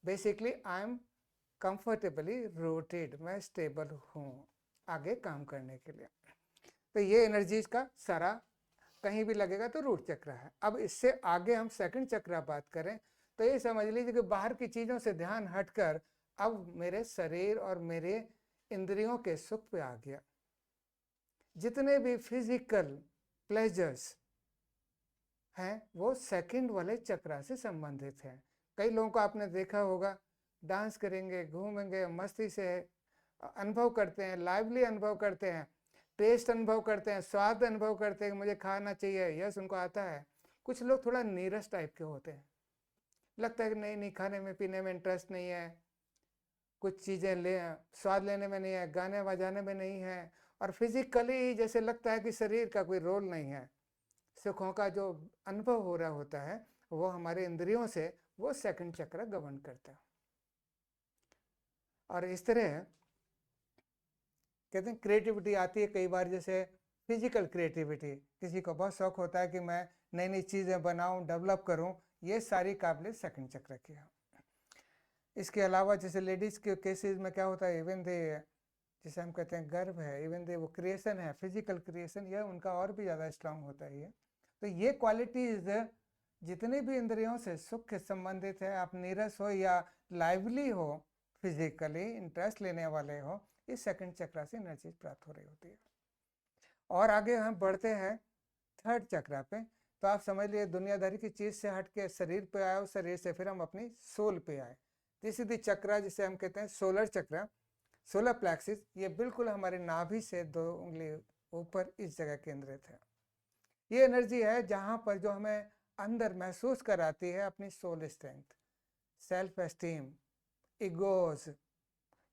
basically I am comfortably rooted, मैं स्टेबल हूँ आगे काम करने के लिए। तो ये एनर्जीज का सारा कहीं भी लगेगा तो रूट चक्र है। अब इससे आगे हम सेकंड चक्र बात करें तो ये समझ लीजिए कि बाहर की चीज़ों से ध्यान हटकर अब मेरे शरीर और मेरे इंद्रियों के सुख पे आ गया। जितने भी फिजिकल प्लेजर्स हैं वो सेकंड वाले चक्र से संबंधित हैं। कई लोगों को आपने देखा होगा, डांस करेंगे, घूमेंगे, मस्ती से अनुभव करते हैं, लाइवली अनुभव करते हैं, टेस्ट अनुभव करते हैं, स्वाद अनुभव करते हैं, मुझे खाना चाहिए, यस उनको आता है। कुछ लोग थोड़ा नीरस टाइप के होते हैं, लगता है कि नहीं नहीं, खाने में पीने में इंटरेस्ट नहीं है, कुछ चीज़ें ले स्वाद लेने में नहीं है, गाने बजाने में नहीं है, और फिजिकली जैसे लगता है कि शरीर का कोई रोल नहीं है। सुखों का जो अनुभव हो रहा होता है वो हमारे इंद्रियों से वो सेकंड चक्र गवर्न करता है। और इस तरह कहते हैं क्रिएटिविटी आती है कई बार, जैसे फिजिकल क्रिएटिविटी, किसी को बहुत शौक होता है कि मैं नई नई चीज़ें बनाऊं, डेवलप करूं, ये सारी काबिलियत सेकंड चक्र की है। इसके अलावा जैसे लेडीज़ के केसेस में क्या होता है, इवन दे जिसे हम कहते हैं गर्भ है, इवन दे वो क्रिएशन है, फिजिकल क्रिएशन, यह उनका और भी ज़्यादा स्ट्रांग होता है ये। तो ये क्वालिटीज़ जितने भी इंद्रियों से सुख के संबंधित है, आप नीरस हो या लाइवली हो, फिजिकली इंटरेस्ट लेने वाले हो, इस सेकंड चक्र से एनर्जी प्राप्त हो रही होती है। और आगे हम बढ़ते हैं थर्ड चक्र पे। तो आप समझ लिए दुनियादारी की चीज़ से हट के शरीर पे आए, शरीर से फिर हम अपनी सोल पे आए। तीसरी चक्र जिसे हम कहते हैं सोलर चक्र, सोलर प्लेक्सिस, ये बिल्कुल हमारे नाभि से 2 उंगली ऊपर इस जगह केंद्रित है। ये एनर्जी है जहाँ पर जो हमें अंदर महसूस कराती है अपनी soul strength, self esteem, egos,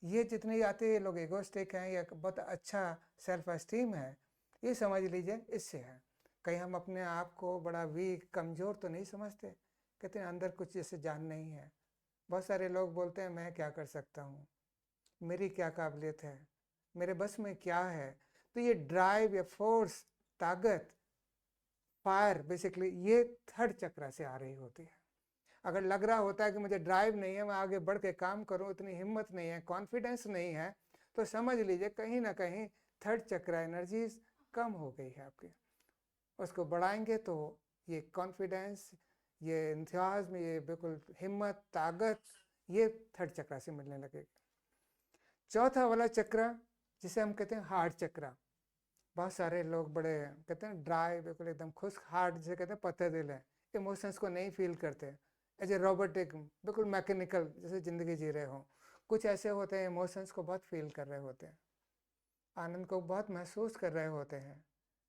ये जितने आते हैं लोग ईगोस्टिक हैं या बहुत अच्छा सेल्फ एस्टीम है, ये समझ लीजिए इससे है। कहीं हम अपने आप को बड़ा वीक, कमज़ोर तो नहीं समझते, कहते हैं अंदर कुछ जैसे जान नहीं है। बहुत सारे लोग बोलते हैं मैं क्या कर सकता हूँ, मेरी क्या काबिलियत है, मेरे बस में क्या है। तो ये ड्राइव या फोर्स, ताकत, फायर, बेसिकली ये थर्ड चक्र से आ रही होती है। अगर लग रहा होता है कि मुझे ड्राइव नहीं है, मैं आगे बढ़ के काम करूं, इतनी हिम्मत नहीं है, कॉन्फिडेंस नहीं है, तो समझ लीजिए कहीं ना कहीं थर्ड चक्र एनर्जीज कम हो गई है आपकी। उसको बढ़ाएंगे तो ये कॉन्फिडेंस, ये इंथुसियाज्म, ये बिल्कुल हिम्मत, ताकत, ये थर्ड चक्र से मिलने लगेगी। चौथा वाला चक्र जिसे हम कहते हैं हार्ट चक्र, बहुत सारे लोग बड़े कहते हैं ड्राई, बिल्कुल एकदम खुश्क, हार्ट जिसे कहते हैं पत्थर दिल है, इमोशंस को नहीं फील करते, एज ए रोबोटिक, बिल्कुल मैकेनिकल जैसे ज़िंदगी जी रहे हों। कुछ ऐसे होते हैं इमोशंस को बहुत फील कर रहे होते हैं, आनंद को बहुत महसूस कर रहे होते हैं,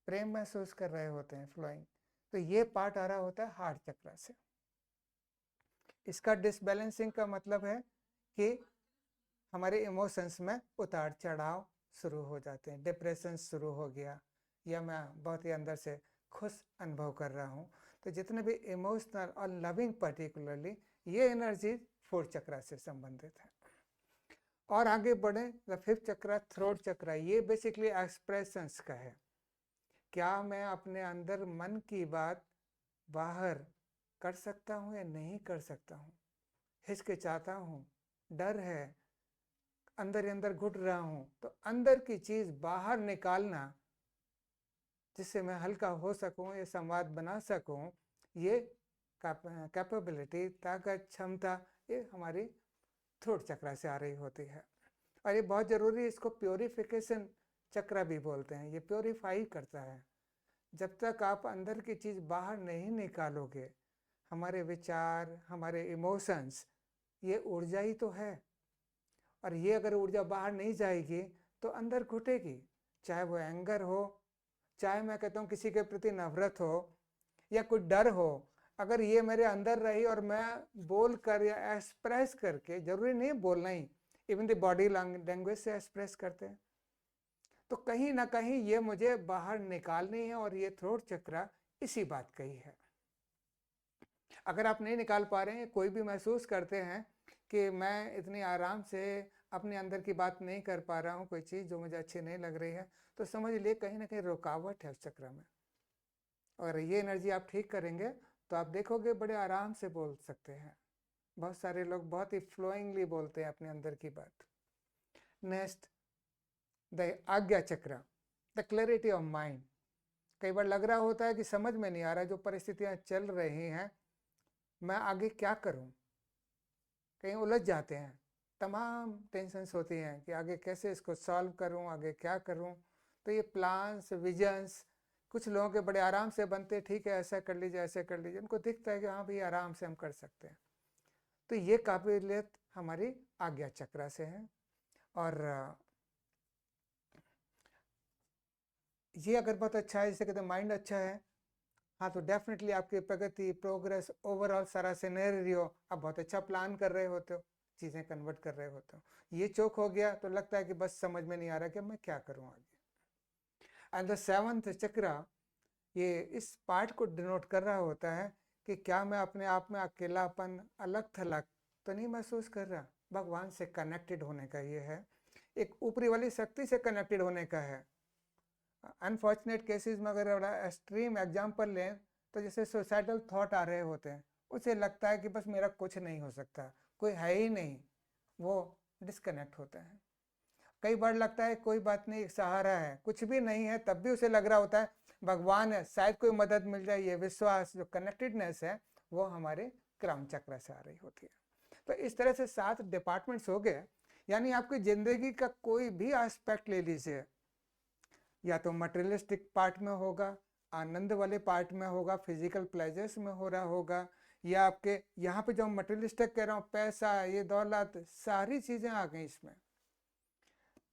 प्रेम महसूस कर रहे होते हैं, फ्लोइंग। तो ये पार्ट आ रहा होता है हार्ट चक्र से। इसका डिसबैलेंसिंग का मतलब है कि हमारे इमोशंस में उतार चढ़ाव शुरू हो जाते हैं, डिप्रेशन शुरू हो गया, या मैं बहुत ही अंदर से खुश अनुभव कर रहा हूँ। तो जितने भी इमोशनल और लविंग पर्टिकुलरली, ये एनर्जी फोर्थ चक्र से संबंधित है। और आगे बढ़े, द फिफ्थ चक्र, थ्रोट चक्र, ये बेसिकली एक्सप्रेशंस का है। क्या मैं अपने अंदर मन की बात बाहर कर सकता हूँ या नहीं कर सकता हूँ, हिचकिचाता हूँ, डर है, अंदर ही अंदर घुट रहा हूँ, तो अंदर की चीज़ बाहर निकालना जिससे मैं हल्का हो सकूं, ये संवाद बना सकूं, ये कैपेबिलिटी, ताकत, क्षमता, ये हमारी थ्रोट चक्रा से आ रही होती है। और ये बहुत ज़रूरी है, इसको प्योरिफिकेशन चक्रा भी बोलते हैं। ये प्योरीफाई करता है। जब तक आप अंदर की चीज़ बाहर नहीं निकालोगे, हमारे विचार, हमारे इमोशंस, ये ऊर्जा ही तो है, और ये अगर ऊर्जा बाहर नहीं जाएगी तो अंदर घुटेगी। चाहे वो एंगर हो, चाहे मैं कहता हूँ किसी के प्रति नफरत हो या कोई डर हो, अगर ये मेरे अंदर रही और मैं बोल कर या एक्सप्रेस करके, जरूरी नहीं बोलना ही, इवन द बॉडी लैंग्वेज से एक्सप्रेस करते हैं, तो कहीं ना कहीं ये मुझे बाहर निकालनी है। और ये थ्रोट चक्रा इसी बात का ही है। अगर आप नहीं निकाल पा रहे हैं, कोई भी महसूस करते हैं कि मैं इतनी आराम से अपने अंदर की बात नहीं कर पा रहा हूँ, कोई चीज़ जो मुझे अच्छी नहीं लग रही है, तो समझ लिए कहीं ना कहीं रुकावट है उस चक्र में। और ये एनर्जी आप ठीक करेंगे तो आप देखोगे बड़े आराम से बोल सकते हैं। बहुत सारे लोग बहुत ही फ्लोइंगली बोलते हैं अपने अंदर की बात। नेक्स्ट, द आज्ञा चक्र, द क्लैरिटी ऑफ माइंड। कई बार लग रहा होता है कि समझ में नहीं आ रहा, जो परिस्थितियाँ चल रही हैं, मैं आगे क्या करूं, कहीं उलझ जाते हैं, तमाम टेंशन्स होती हैं कि आगे कैसे इसको सॉल्व करूं, आगे क्या करूं। तो ये प्लान्स, विजन्स कुछ लोगों के बड़े आराम से बनते, ठीक है ऐसा कर लीजिए, ऐसे कर लीजिए, उनको दिखता है कि हाँ भाई आराम से हम कर सकते हैं। तो ये काबिलियत हमारी आज्ञा चक्रा से है। और ये अगर बहुत अच्छा है, जैसे कहते हैं माइंड अच्छा है, हाँ, तो डेफिनेटली आपकी प्रगति, प्रोग्रेस, ओवरऑल सारा सिनेरियो, आप बहुत अच्छा प्लान कर रहे होते हो, चीज़ें कन्वर्ट कर रहे होते हो। ये चौक हो गया तो लगता है कि बस समझ में नहीं आ रहा कि मैं क्या करूँ आगे। एंड द सेवंथ चक्र, ये इस पार्ट को डिनोट कर रहा होता है कि क्या मैं अपने आप में अकेलापन, अलग थलग तो नहीं महसूस कर रहा। भगवान से कनेक्टेड होने का ये है, एक ऊपरी वाली शक्ति से कनेक्टेड होने का है। अनफॉर्चुनेट केसेस में अगर बड़ा एक्सट्रीम एग्जाम्पल लें तो जैसे सुसाइडल थॉट आ रहे होते हैं, उसे लगता है कि बस मेरा कुछ नहीं हो सकता, कोई है ही नहीं, वो डिस्कनेक्ट होता है। कई बार लगता है कोई बात नहीं, एक सहारा है, कुछ भी नहीं है, तब भी उसे लग रहा होता है भगवान है, शायद कोई मदद मिल जाए। ये विश्वास, जो कनेक्टेडनेस है, वो हमारे क्रम चक्र से आ रही होती है। तो इस तरह से 7 डिपार्टमेंट्स हो गए। यानी आपकी जिंदगी का कोई भी एस्पेक्ट ले लीजिए, या तो मटेरियलिस्टिक पार्ट में होगा, आनंद वाले पार्ट में होगा, फिजिकल प्लेजर्स में हो रहा होगा, या आपके यहाँ पे जो मटेरियलिस्टिक कह रहा हूँ, पैसा, ये दौलत, सारी चीज़ें आ गई इसमें।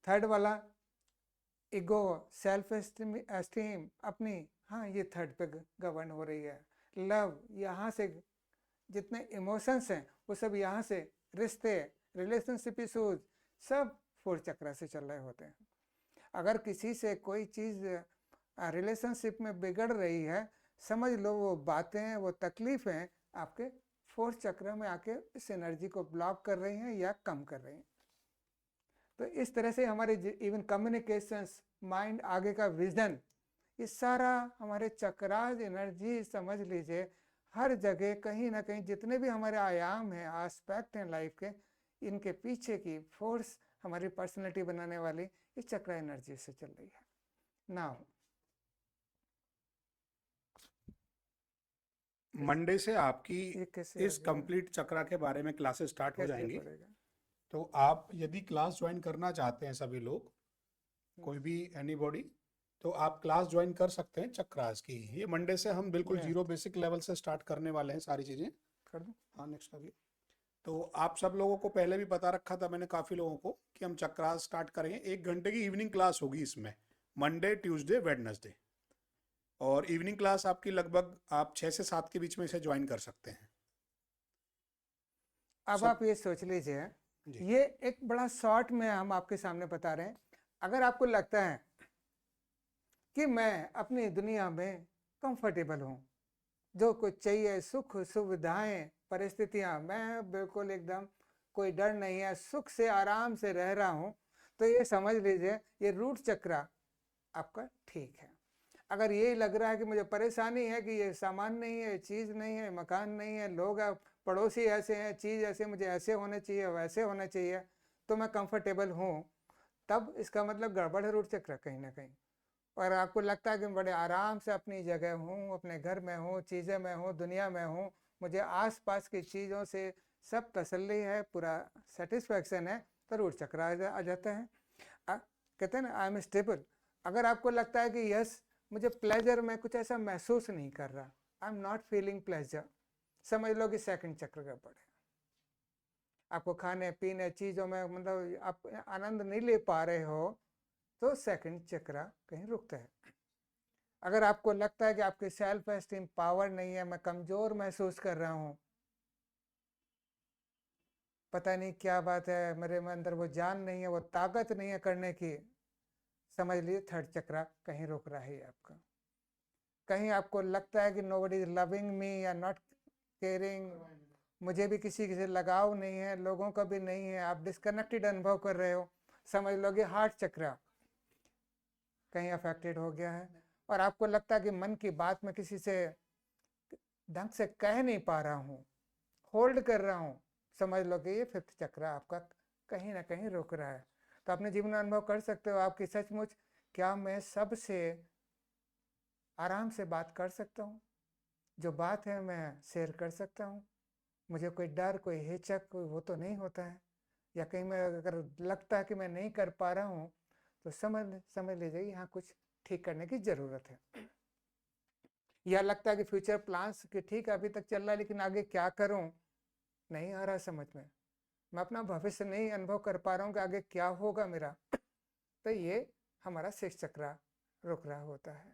थर्ड वाला ईगो, सेल्फ एस्टीम अपनी, हाँ, ये थर्ड पे गवर्न हो रही है। लव, यहाँ से जितने इमोशंस हैं वो सब यहाँ से, रिश्ते, रिलेशनशिप इशूज, सब फोर्थ चक्र से चल रहे होते हैं। अगर किसी से कोई चीज़ रिलेशनशिप में बिगड़ रही है, समझ लो वो बातें, वो तकलीफ़ें आपके फोर्थ चक्र में आके इस एनर्जी को ब्लॉक कर रही हैं या कम कर रही हैं। तो इस तरह से हमारे इवन कम्युनिकेशंस, माइंड, आगे का विजन, ये सारा हमारे चक्रास एनर्जी, समझ लीजिए हर जगह कहीं ना कहीं जितने भी हमारे आयाम हैं, एस्पेक्ट हैं लाइफ के, इनके पीछे की फोर्स हमारी पर्सनैलिटी बनाने वाली इस चक्र एनर्जी से चल रही है। नाउ मंडे से आपकी ये कैसे इस कंप्लीट चक्रा के बारे में क्लासेस स्टार्ट हो कैसे जाएंगी। पड़ेगा? तो आप यदि क्लास ज्वाइन करना चाहते हैं, सभी लोग, कोई भी एनीबॉडी, तो आप क्लास ज्वाइन कर सकते हैं चक्रास की। ये मंडे से हम बिल्कुल Yes. जीरो बेसिक लेवल से स्टार्ट करने वाले हैं सारी चीज़ें। कर दूं? हाँ, नेक्स्ट करिए। तो आप सब लोगों को पहले भी बता रखा था मैंने, काफ़ी लोगों को, कि हम चक्रास स्टार्ट करेंगे। 1 घंटे की इवनिंग क्लास होगी इसमें, मंडे, ट्यूसडे, वेडनेसडे। और इवनिंग क्लास आपकी लगभग आप 6 से 7 के बीच में इसे ज्वाइन कर सकते हैं। अब सब आप ये सोच लीजिए, जी, ये एक बड़ा शॉर्ट में हम आपके सामने बता रहे हैं। अगर आपको लगता है कि मैं अपनी दुनिया में कंफर्टेबल हूँ, जो कुछ चाहिए, सुख, सुविधाएं, परिस्थितियां, मैं बिल्कुल एकदम कोई डर नहीं है, सुख से आराम से रह रहा हूँ, तो ये समझ लीजिए ये रूट चक्र आपका ठीक है। अगर यही लग रहा है कि मुझे परेशानी है कि ये सामान नहीं है, चीज़ नहीं है, मकान नहीं है, लोग पड़ोसी ऐसे हैं, चीज़ ऐसे, मुझे ऐसे होने चाहिए, वैसे होने चाहिए, तो मैं कंफर्टेबल हूँ, तब इसका मतलब गड़बड़ है रूट चक्र कहीं ना कहीं। और आपको लगता है कि मैं बड़े आराम से अपनी जगह हूँ, अपने घर में हूँ, चीज़ें में हूँ, दुनिया में हूँ, मुझे आसपास की चीज़ों से सब तसल्ली है, पूरा सेटिस्फैक्शन है, तो रूट चक्र आ जाता है। कहते हैं ना आई एम स्टेबल। अगर आपको लगता है कि यस मुझे प्लेजर में कुछ ऐसा महसूस नहीं कर रहा, I am not feeling pleasure, समझ लो कि सेकंड चक्र गड़बड़ है। आपको खाने पीने चीज़ों में मतलब आप आनंद नहीं ले पा रहे हो, तो सेकंड चक्र कहीं रुकता है। अगर आपको लगता है कि आपकी सेल्फ एस्टीम पावर नहीं है, मैं कमज़ोर महसूस कर रहा हूँ, पता नहीं क्या बात है, मेरे में अंदर वो जान नहीं है, वो ताकत नहीं है करने की, समझ लीजिए थर्ड चक्र कहीं रोक रहा है आपका। कहीं आपको लगता है कि नोबडी इज लविंग मी या नॉट केयरिंग, मुझे भी किसी से लगाव नहीं है, लोगों का भी नहीं है, आप डिस्कनेक्टेड अनुभव कर रहे हो, समझ लो कि हार्ट चक्र कहीं अफेक्टेड हो गया है। और आपको लगता है कि मन की बात में किसी से ढंग से कह नहीं पा रहा हूँ, होल्ड कर रहा हूँ, समझ लो कि ये फिफ्थ चक्र आपका कहीं ना कहीं रोक रहा है। तो अपने जीवन में अनुभव कर सकते हो आपकी सचमुच क्या मैं सबसे आराम से बात कर सकता हूँ, जो बात है मैं शेयर कर सकता हूँ, मुझे कोई डर कोई हिचक कोई वो तो नहीं होता है। या कहीं मैं अगर लगता है कि मैं नहीं कर पा रहा हूँ, तो समझ लीजिए यहाँ कुछ ठीक करने की ज़रूरत है। या लगता है कि फ्यूचर प्लान्स कि ठीक है अभी तक चल रहा है लेकिन आगे क्या करूँ नहीं आ रहा समझ में, मैं अपना भविष्य नहीं अनुभव कर पा रहा हूँ कि आगे क्या होगा मेरा, तो ये हमारा सिक्स चक्र रुक रहा होता है।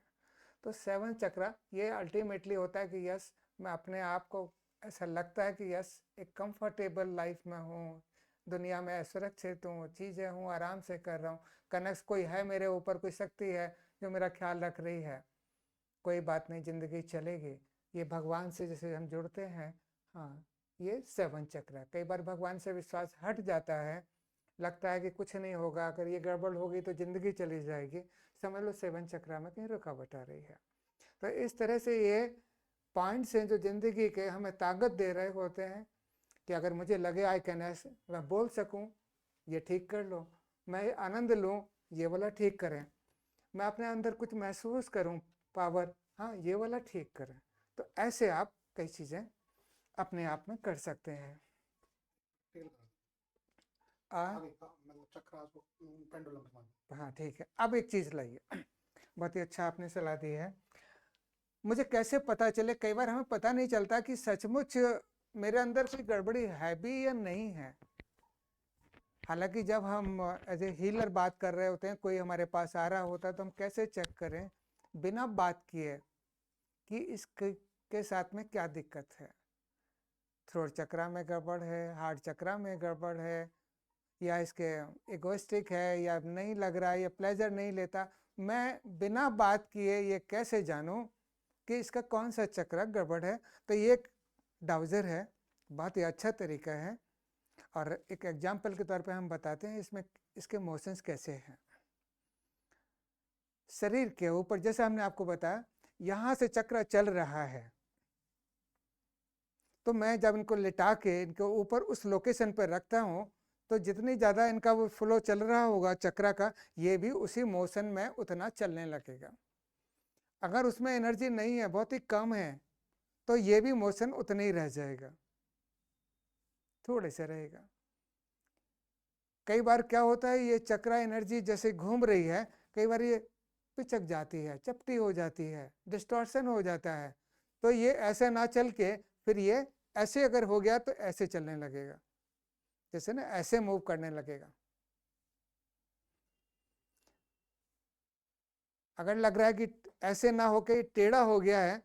तो सेवन चक्र ये अल्टीमेटली होता है कि यस मैं अपने आप को ऐसा लगता है कि यस एक कंफर्टेबल लाइफ में हूँ, दुनिया में सुरक्षित हूँ, चीज़ें हूँ, आराम से कर रहा हूँ, कनेक्ट कोई है मेरे ऊपर, कोई शक्ति है जो मेरा ख्याल रख रही है, कोई बात नहीं ज़िंदगी चलेगी, ये भगवान से जैसे हम जुड़ते हैं। हाँ ये सेवन चक्र है। कई बार भगवान से विश्वास हट जाता है, लगता है कि कुछ नहीं होगा, अगर ये गड़बड़ होगी तो ज़िंदगी चली जाएगी, समझ लो सेवन चक्र में कहीं रुकावट आ रही है। तो इस तरह से ये पॉइंट्स हैं जो ज़िंदगी के हमें ताकत दे रहे होते हैं कि अगर मुझे लगे आई कैन मैं बोल सकूं ये ठीक कर लो, मैं आनंद लूं ये वाला ठीक करें, मैं अपने अंदर कुछ महसूस करूं पावर, हाँ ये वाला ठीक करें। तो ऐसे आप कई चीज़ें अपने आप में कर सकते हैं। हाँ ठीक है, अब एक चीज़ लाइए, बहुत ही अच्छा आपने सलाह दी है। मुझे कैसे पता चले, कई बार हमें पता नहीं चलता कि सचमुच मेरे अंदर कोई गड़बड़ी है भी या नहीं है। हालांकि जब हम एज ए हीलर बात कर रहे होते हैं, कोई हमारे पास आ रहा होता है, तो हम कैसे चेक करें बिना बात किए कि इसके साथ में क्या दिक्कत है, थ्रोट चक्र में गड़बड़ है, हार्ट चक्र में गड़बड़ है, या इसके इगोइस्टिक है, या नहीं लग रहा है, या प्लेजर नहीं लेता। मैं बिना बात किए ये कैसे जानूं कि इसका कौन सा चक्र गड़बड़ है। तो ये एक डाउजर है, बहुत ही अच्छा तरीका है, और एक एग्जाम्पल के तौर पे हम बताते हैं इसमें इसके मोशंस कैसे हैं। शरीर के ऊपर जैसे हमने आपको बताया यहाँ से चक्र चल रहा है, तो मैं जब इनको लिटा के इनके ऊपर उस लोकेशन पर रखता हूँ, तो जितनी ज़्यादा इनका वो फ्लो चल रहा होगा चक्र का, ये भी उसी मोशन में उतना चलने लगेगा। अगर उसमें एनर्जी नहीं है, बहुत ही कम है, तो ये भी मोशन उतना ही रह जाएगा, थोड़े से रहेगा। कई बार क्या होता है ये चक्र एनर्जी जैसे घूम रही है, कई बार ये पिचक जाती है, चपटी हो जाती है, डिस्टॉर्शन हो जाता है, तो ये ऐसे ना चल के फिर ये ऐसे अगर हो गया तो ऐसे चलने लगेगा, जैसे ना ऐसे मूव करने लगेगा। अगर लग रहा है कि ऐसे ना होके टेढ़ा हो गया है,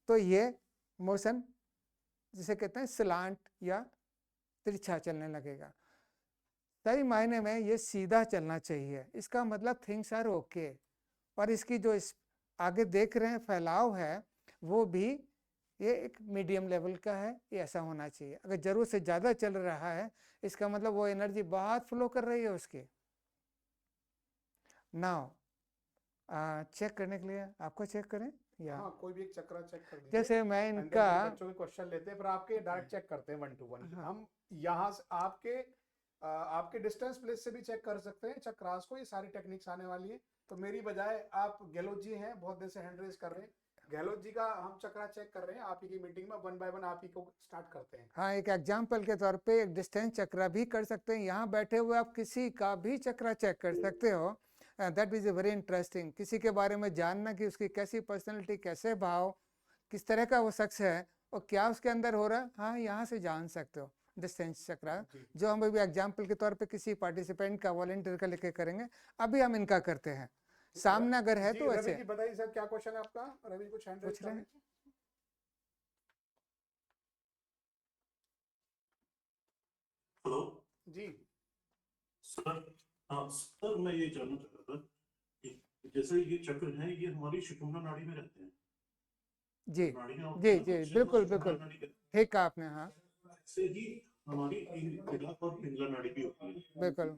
तो ये मोशन जिसे कहते हैं स्लांट या तिरछा चलने लगेगा। सही मायने में ये सीधा चलना चाहिए, इसका मतलब थिंग्स आर ओके। और इसकी जो आगे देख रहे हैं फैलाव है वो भी ये एक मीडियम लेवल का है, ये ऐसा होना चाहिए। अगर जरूरत से ज़्यादा चल रहा है, इसका मतलब वो एनर्जी बहुत फ्लो कर रही है उसकी। नाउ चेक करने के लिए आपको चेक करें या हाँ, कोई भी एक चक्रा चेक कर दीजिए। जैसे मैं एंड देन इनका फिर बच्चों के क्वेश्चन लेते हैं, फिर आपके डायरेक्ट चेक करते हैं 1 to 1। हाँ हम यहाँ से आपके डिस्टेंस प्लेस से भी चेक कर सकते हैं चक्रास को। ये सारी टेक्निक्स आने वाली है। तो मेरी बजाय आप गहलोत जी हैं, बहुत देर से हैंड रेज कर रहे हैं। गहलोत जी का हम चक्रा चेक कर रहे हैं आप ही की मीटिंग में। 1 by 1 आप ही को स्टार्ट करते हैं। हाँ, एक एग्जाम्पल के तौर पे एक डिस्टेंस चक्रा भी कर सकते हैं। यहाँ बैठे हुए आप किसी का भी चक्रा चेक कर सकते हो। That is very interesting. किसी के बारे में जानना कि उसकी कैसी पर्सनैलिटी, कैसे भाव, किस तरह का वो शख्स है और क्या उसके अंदर हो रहा है, हाँ यहाँ से जान सकते हो डिस्टेंस चक्रा। जी जो हम अभी एग्जाम्पल के तौर पे किसी पार्टिसिपेंट का, वॉलंटियर का लेके करेंगे। अभी हम इनका करते हैं सामने अगर है जी, तो रवि ऐसे जी बताइए सर, क्या क्वेश्चन है आपका? रवि कुछ हैंड रेज पूछ कर रहे रहे हैं। हैं। हेलो जी सर। हाँ सर, मैं ये जानना चाह रहा था कि जैसे ये चक्र है, ये हमारी सुषुम्ना नाड़ी में रहते हैं। जी नाड़ियाँ जी होती हैं जी, ना, बिल्कुल सुषुम्ना बिल्कुल नाड़ी कहते ठीक कहा आपने। हाँ हैं। ऐसे ही हमारी इड़ा और पिंगला नाड़ी भी होती है, बिल्कुल।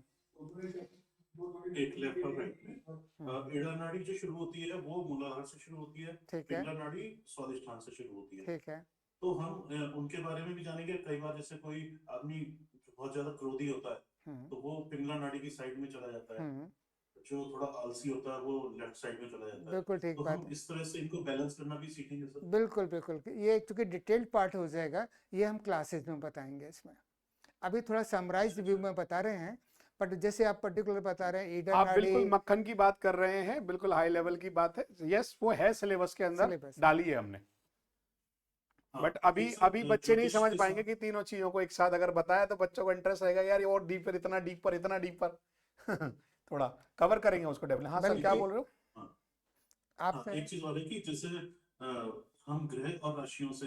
एक लेफ्ट और राइट में। हम्म, इड़ा नाड़ी जो शुरू होती है वो मूलाधार से शुरू होती है, ठीक है पिंगला नाड़ी स्वादिष्ठान से शुरू होती है। ठीक है। तो हम उनके बारे में भी जानेंगे। कई बार जैसे कोई आदमी बहुत ज्यादा क्रोधी होता है हम्म तो वो पिंगला नाड़ी की साइड में चला जाता है, हम्म, जो थोड़ा आलसी होता है वो लेफ्ट साइड में चला जाता है। बिल्कुल ठीक तो बात हम है। इस तरह से इनको बैलेंस करना भी सीखेंगे सर। बिल्कुल बिल्कुल, ये चूंकि डिटेल्ड पार्ट हो जाएगा, ये हम क्लासेज में बताएंगे। इसमें अभी थोड़ा समराइज व्यू में बता रहे हैं, बट जैसे आप पर्टिकुलर बता रहे हैं ईडर आप नाड़ी बिल्कुल मक्खन की बात कर रहे हैं, बिल्कुल हाई लेवल की बात है। यस, वो है सिलेबस के अंदर सिलेबस। डाली है हमने। हाँ, बट अभी एक सर अभी बच्चे नहीं ज्योतिष समझ के पाएंगे साथ कि तीनों चीजों को एक साथ अगर बताया तो बच्चों को इंटरेस्ट रहेगा, यार ये और डीपर, इतना डीपर, इतना डीपर। थोड़ा कवर करेंगे उसको डेफिनेटली। हाँ सर, क्या बल्कि बोल रहे हो? हाँ हाँ, आपसे एक चीज और है कि जैसे हम ग्रह और राशियों से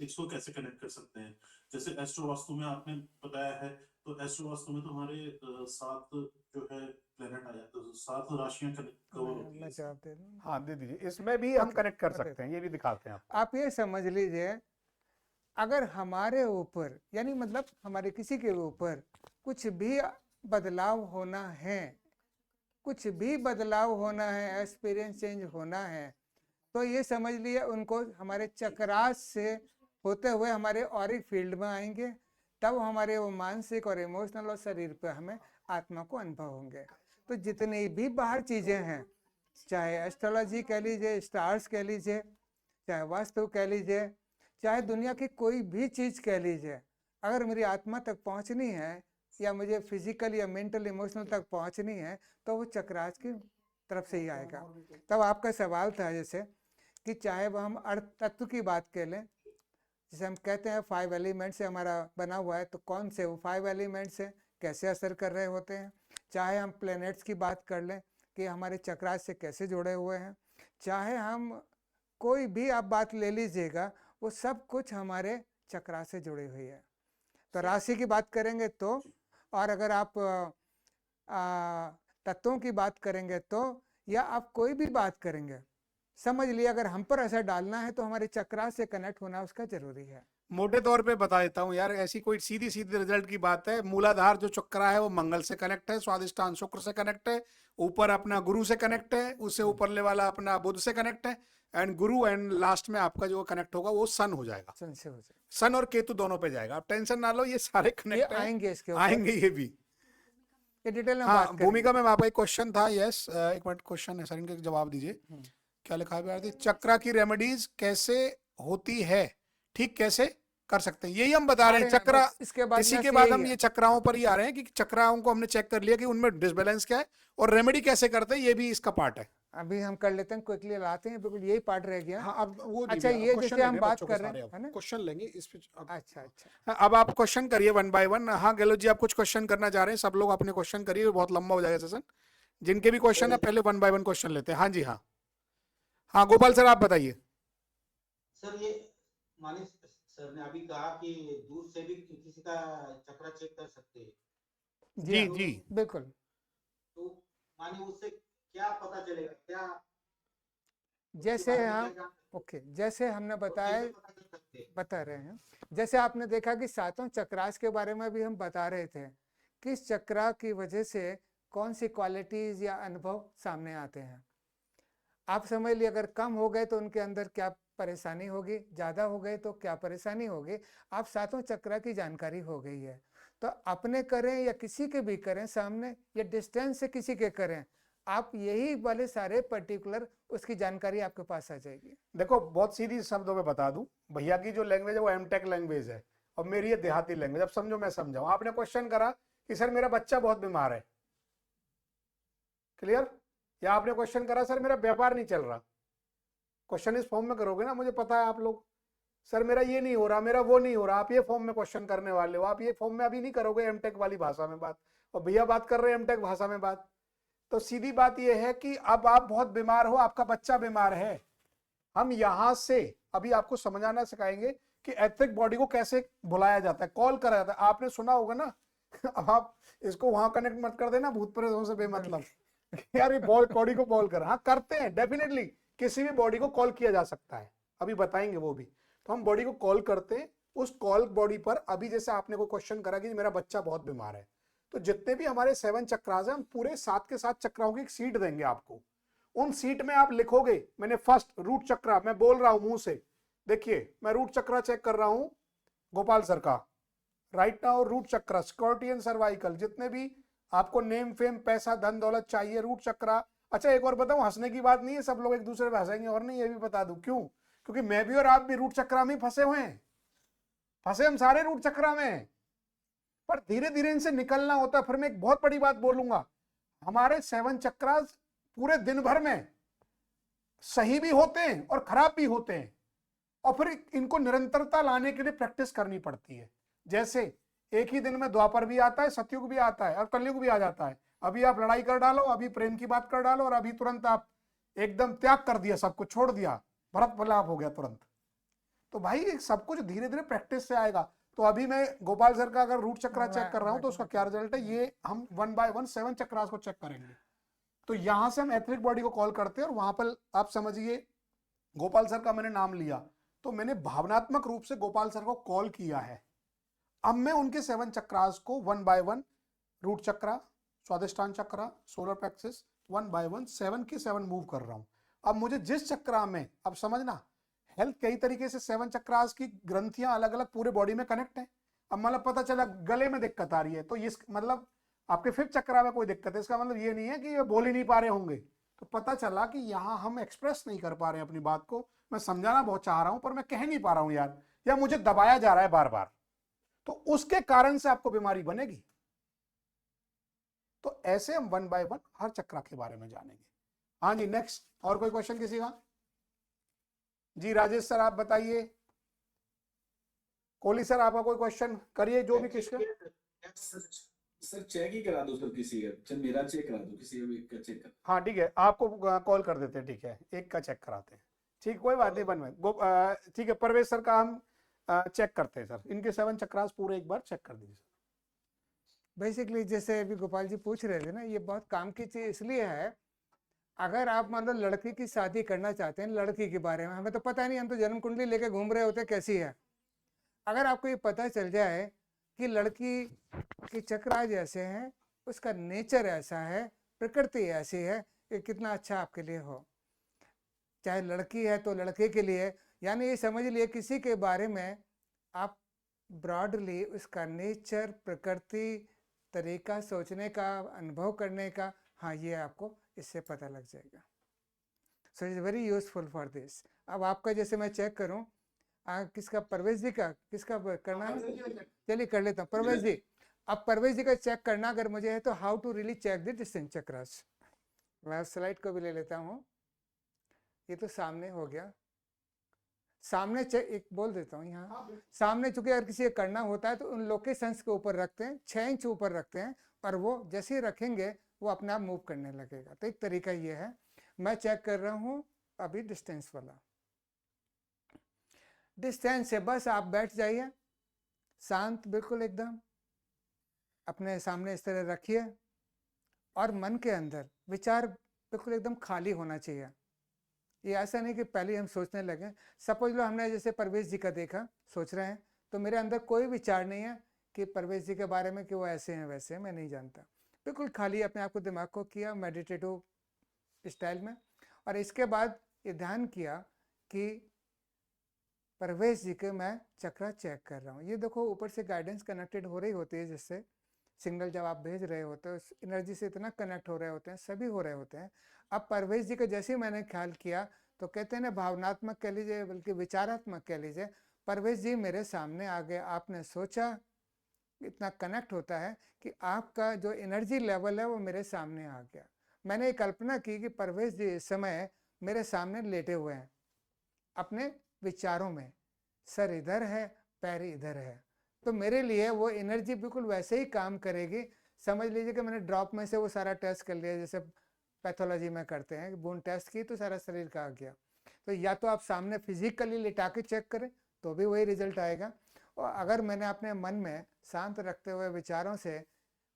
इसको कैसे कनेक्ट कर सकते हैं। जैसे एस्ट्रो वास्तु में आपने बताया है, तो एस्ट्रो वास्तु में तो हमारे 7 जो है प्लेनेट आ जाते हैं, 7 राशियां कवर होती है मैं इसमें। जवाब दे दूँ। हाँ दे दीजिए, इसमें भी हम ओके, कनेक्ट कर मैं दे सकते हैं, ये भी दिखाते हैं आपको। आप ये समझ लीजिए, अगर हमारे ऊपर यानी मतलब हमारे किसी के ऊपर कुछ भी बदलाव होना है, कुछ भी बदलाव होना है, एक्सपीरियंस चेंज होना है, तो ये समझ लिए उनको हमारे चक्रास से होते हुए हमारे ऑरिक फील्ड में आएंगे। तब हमारे वो मानसिक और इमोशनल और शरीर पे हमें आत्मा को अनुभव होंगे। तो जितनी भी बाहर चीजें हैं, चाहे एस्ट्रोलॉजी कह लीजिए, स्टार्स कह लीजिए, चाहे वास्तु कह लीजिए, चाहे दुनिया की कोई भी चीज कह लीजिए, अगर मेरी आत्मा तक पहुंचनी है या मुझे फिजिकल या मेंटल इमोशनल तक पहुंचनी है, तो वो चक्रास की तरफ से ही आएगा। तब आपका सवाल था जैसे कि चाहे वो हम अर्थ तत्व की बात कर लें, जैसे हम कहते हैं 5 एलिमेंट से हमारा बना हुआ है, तो कौन से वो 5 एलिमेंट्स हैं, कैसे असर कर रहे होते हैं। चाहे हम प्लैनेट्स की बात कर लें कि हमारे चक्रास से कैसे जुड़े हुए हैं, चाहे हम कोई भी आप बात ले लीजिएगा, वो सब कुछ हमारे चक्रास से जुड़ी हुई है। तो राशि की बात करेंगे तो, और अगर आप तत्वों की बात करेंगे तो, या आप कोई भी बात करेंगे, समझ लिया अगर हम पर असर डालना है तो हमारे चक्रास से कनेक्ट होना उसका जरूरी है। मोटे तौर पे बता देता हूँ यार, ऐसी कोई सीधी सीधी रिजल्ट की बात है। मूलाधार जो चक्रा है वो मंगल से कनेक्ट है, स्वादिष्टान शुक्र से कनेक्ट है, ऊपर अपना गुरु से कनेक्ट है, उससे ऊपरले वाला अपना बुध से कनेक्ट है, एंड गुरु, एंड लास्ट में आपका जो कनेक्ट होगा वो सन हो जाएगा। संशय हो जाए, सन और केतु दोनों पे जाएगा, आप टेंशन ना लो, ये सारे ये कनेक्ट है, आएंगे इसके ऊपर, आएंगे ये भी। ये डिटेल में हाँ, बात करेंगे। भूमिका में आपका एक क्वेश्चन था। यस, एक मिनट, क्वेश्चन है सर, इनके जवाब दीजिए। क्या लिखा है भारती? चक्रा की रेमेडीज कैसे होती है, ठीक कैसे कर सकते हैं, यही हम बता रहे हैं। अरे चक्रा, बस इसके बाद इसी में के से बाद यही हम है। ये चक्राओं पर ही आ रहे हैं कि चक्राओं को हमने चेक कर लिया कि उनमें डिसबैलेंस क्या है और रेमेडी कैसे करते हैं, ये भी इसका पार्ट है। अभी हम कर लेते हैं, क्विकली लाते हैं, बिल्कुल यही पार्ट रह गया। हाँ, अब वो अच्छा, ये जैसे हम बात कर रहे हैं, है ना? क्वेश्चन लेंगे इस पे अच्छा अच्छा, हाँ, अब आप क्वेश्चन करिए 1 by 1। हाँ गहलोत जी, आप कुछ क्वेश्चन करना चाह रहे हैं, सब लोग अपने क्वेश्चन करिए, बहुत लंबा हो जाएगा सेशन। जिनके भी क्वेश्चन है पहले 1 by 1 क्वेश्चन लेते हैं। हाँ जी, हाँ हाँ, गोपाल सर आप बताइए। सर ये मानिस सर ने अभी कहा कि दूर से भी किसी का चक्रा चेक कर सकते हैं, जी जी हाँ, जी, बिल्कुल। तो मानिए उससे क्या पता चलेगा, क्या उसके जैसे बारे में क्या हम, जान सकते ओके, जैसे हमने हैं? तो बताया, कैसे पता कर सकते हैं? बता रहे हैं, जैसे आपने देखा कि सातों चक्रास के बारे में भी हम बता रहे थे, किस चक्रा की वजह से कौन सी क्वालिटीज या अनुभव सामने आते हैं। आप समझ लिए अगर कम हो गए तो उनके अंदर क्या परेशानी होगी, ज़्यादा हो गए तो क्या परेशानी होगी, आप सातों चक्र की जानकारी हो गई है। तो अपने करें या किसी के भी करें सामने, या डिस्टेंस से किसी के करें, आप यही वाले सारे पर्टिकुलर उसकी जानकारी आपके पास आ जाएगी। देखो बहुत सीधी शब्दों में बता दूं, भैया की जो लैंग्वेज है वो एमटेक लैंग्वेज है और मेरी ये देहाती लैंग्वेज। अब समझो मैं समझाऊं। आपने क्वेश्चन करा कि सर मेरा बच्चा बहुत बीमार है, क्लियर? या आपने क्वेश्चन करा सर मेरा व्यापार नहीं चल रहा। क्वेश्चन इस फॉर्म में करोगे ना, मुझे पता है आप लोग, सर मेरा ये नहीं हो रहा, मेरा वो नहीं हो रहा, आप ये फॉर्म में क्वेश्चन करने वाले हो। आप ये फॉर्म में अभी नहीं करोगे एमटेक वाली भाषा में बात, और भैया बात कर रहे हैं एमटेक भाषा में बात। तो सीधी बात यह है कि अब आप बहुत बीमार हो, आपका बच्चा बीमार है, हम यहां से अभी आपको समझाना सिखाएंगे कि एथिक बॉडी को कैसे बुलाया जाता है, कॉल करा जाता है। आपने सुना होगा ना अब आप इसको वहां कनेक्ट मत कर देना भूत प्रेतों से बेमतलब यार ये बॉडी को कॉल कर, हाँ करते हैं डेफिनेटली, किसी भी बॉडी को कॉल किया जा सकता है, अभी बताएंगे वो भी। तो हम बॉडी को कॉल करते हैं, उस कॉल बॉडी पर अभी जैसे आपने को क्वेश्चन करा कि मेरा बच्चा बहुत बीमार है, तो जितने भी हमारे 7 चक्रास हैं हम पूरे 7 के 7 चक्राओं की एक सीट देंगे आपको। उन सीट में आप लिखोगे, मैंने फर्स्ट रूट चक्रा, मैं बोल रहा हूं मुंह से, देखिए मैं रूट चक्रा चेक कर रहा हूं गोपाल सर का right now. Root chakra security and cervical, जितने भी आपको नेम फेम पैसा धन दौलत चाहिए, रूट चक्रा। अच्छा एक और बताऊं, हंसने की बात नहीं है, सब लोग एक दूसरे पे हंसेंगे और नहीं, ये भी बता दूं क्यों, क्योंकि मैं भी और आप भी रूट चक्रा में फंसे हुए हैं, फंसे हम सारे रूट चक्रा में हैं, पर धीरे धीरे इनसे निकलना होता है। फिर मैं एक बहुत बड़ी बात बोलूंगा, हमारे 7 चक्रास पूरे दिन भर में सही भी होते हैं और खराब भी होते हैं, और फिर इनको निरंतरता लाने के लिए प्रैक्टिस करनी पड़ती है। जैसे एक ही दिन में द्वापर भी आता है, सतयुग भी आता है और कलयुग भी आ जाता है। अभी आप लड़ाई कर डालो, अभी प्रेम की बात कर डालो, और अभी तुरंत आप एकदम त्याग कर दिया, सब कुछ छोड़ दिया, भरत प्रलाप हो गया तुरंत। तो भाई सब कुछ धीरे धीरे प्रैक्टिस से आएगा। तो अभी मैं गोपाल सर का अगर रूट चक्रा चेक कर रहा हूं तो उसका क्या रिजल्ट है, ये हम 1 बाय 1 7 चक्रास को चेक करेंगे। तो यहां से हम एथरिक बॉडी को कॉल करते हैं, और वहां पर आप समझिए गोपाल सर का मैंने नाम लिया, तो मैंने भावनात्मक रूप से गोपाल सर को कॉल किया है। अब मैं उनके 7 चक्रास को 1 बाय 1, रूट चक्रा, स्वादिष्टान चक्रा, सोलर प्लेक्सस, 1 बाय 1 7 के 7 मूव कर रहा हूं। अब मुझे जिस चक्रा में, अब समझना हेल्थ कई तरीके से 7 चक्रास की ग्रंथियां अलग अलग पूरे बॉडी में कनेक्ट है। अब मतलब पता चला गले में दिक्कत आ रही है, तो इस मतलब आपके 5th चक्रा में कोई दिक्कत है, इसका मतलब ये नहीं है कि ये बोल ही नहीं पा रहे होंगे। तो पता चला कि यहाँ हम एक्सप्रेस नहीं कर पा रहे हैं अपनी बात को, मैं समझाना बहुत चाह रहा हूं पर मैं कह नहीं पा रहा हूं यार, या मुझे दबाया जा रहा है बार बार, तो उसके कारण से आपको बीमारी बनेगी। तो ऐसे हम 1 बाय 1 हर चक्रा के बारे में जानेंगे। हाँ जी नेक्स्ट, और कोई क्वेश्चन किसी का? जी राजेश सर आप बताइए, कोहली सर आपका कोई क्वेश्चन करिए, जो भी किसका। सर चेक ही करा दो सर, किसी का चल मेरा चेक करा दो, किसी का भी का चेक करा। हाँ ठीक है, आपको कॉल कर देते हैं, ठीक है एक का चेक कराते हैं, ठीक कोई बात नहीं, ठीक है परवेश सर का हम चेक करते हैं सर, इनके 7 चक्रास पूरे एक बार चेक कर दीजिए सर। बेसिकली जैसे अभी गोपाल जी पूछ रहे थे ना, ये बहुत काम की चीज इसलिए है, अगर आप मान लो लड़की की शादी करना चाहते हैं, लड़की के बारे में हमें तो पता नहीं, हम तो जन्म कुंडली लेके घूम रहे होते कैसी है। अगर आपको ये पता चल जाए कि लड़की के चक्रास ऐसे हैं, उसका नेचर ऐसा है, प्रकृति ऐसी है, कि कितना अच्छा आपके लिए हो। चाहे लड़की है तो लड़के के लिए, यानी ये समझ लिए किसी के बारे में आप ब्रॉडली उसका नेचर, प्रकृति, तरीका सोचने का, अनुभव करने का, हाँ ये आपको इससे पता लग जाएगा। So it's very useful for this. अब आपका जैसे मैं चेक करूं, किसका, परवेश जी का किसका करना है? चलिए कर लेता हूँ परवेश जी। अब परवेश जी का चेक करना अगर मुझे है, तो how to really check the distance chakras. मैं स्लाइड को भी ले लेता हूँ, ये तो सामने हो गया, सामने चेक एक बोल देता हूँ यहाँ। सामने चूंकि अगर किसी को करना होता है तो उन लोकेशंस के ऊपर रखते हैं, 6 इंच ऊपर रखते हैं, और वो जैसे ही रखेंगे वो अपने आप मूव करने लगेगा। तो एक तरीका ये है, मैं चेक कर रहा हूँ अभी डिस्टेंस वाला। डिस्टेंस से बस आप बैठ जाइए शांत, बिल्कुल एकदम अपने सामने इस तरह रखिए, और मन के अंदर विचार बिल्कुल एकदम खाली होना चाहिए। ये ऐसा नहीं कि पहले हम सोचने लगे। सपोज लो हमने जैसे परवेश जी का देखा, सोच रहे हैं, तो मेरे अंदर कोई विचार नहीं है कि परवेश जी के बारे में कि वो ऐसे हैं वैसे हैं, मैं नहीं जानता। बिल्कुल खाली अपने आप को, दिमाग को किया मेडिटेटिव स्टाइल में, और इसके बाद ये ध्यान किया कि परवेश जी के मैं चक्रा चेक कर रहा हूँ। ये देखो ऊपर से गाइडेंस कनेक्टेड हो रही होती है, जिससे सिग्नल जब आप भेज रहे होते हो एनर्जी से इतना कनेक्ट हो रहे होते हैं, सभी हो रहे होते हैं। अब परवेश जी का जैसे ही मैंने ख्याल किया तो कहते हैं ना, भावनात्मक कह लीजिए बल्कि विचारात्मक कह लीजिए, परवेश जी मेरे सामने आ गए। आपने सोचा, इतना कनेक्ट होता है कि आपका जो एनर्जी लेवल है वो मेरे सामने आ गया। मैंने एक कल्पना की कि परवेश जी इस समय मेरे सामने लेटे हुए हैं अपने विचारों में, सर इधर है, पैर इधर है, तो मेरे लिए वो एनर्जी बिल्कुल वैसे ही काम करेगी। समझ लीजिए कि मैंने ड्रॉप में से वो सारा टेस्ट कर लिया, जैसे पैथोलॉजी में करते हैं, बून टेस्ट की तो सारा शरीर का आ गया। तो या तो आप सामने फिजिकली लिटा के चेक करें तो भी वही रिजल्ट आएगा, और अगर मैंने अपने मन में शांत रखते हुए विचारों से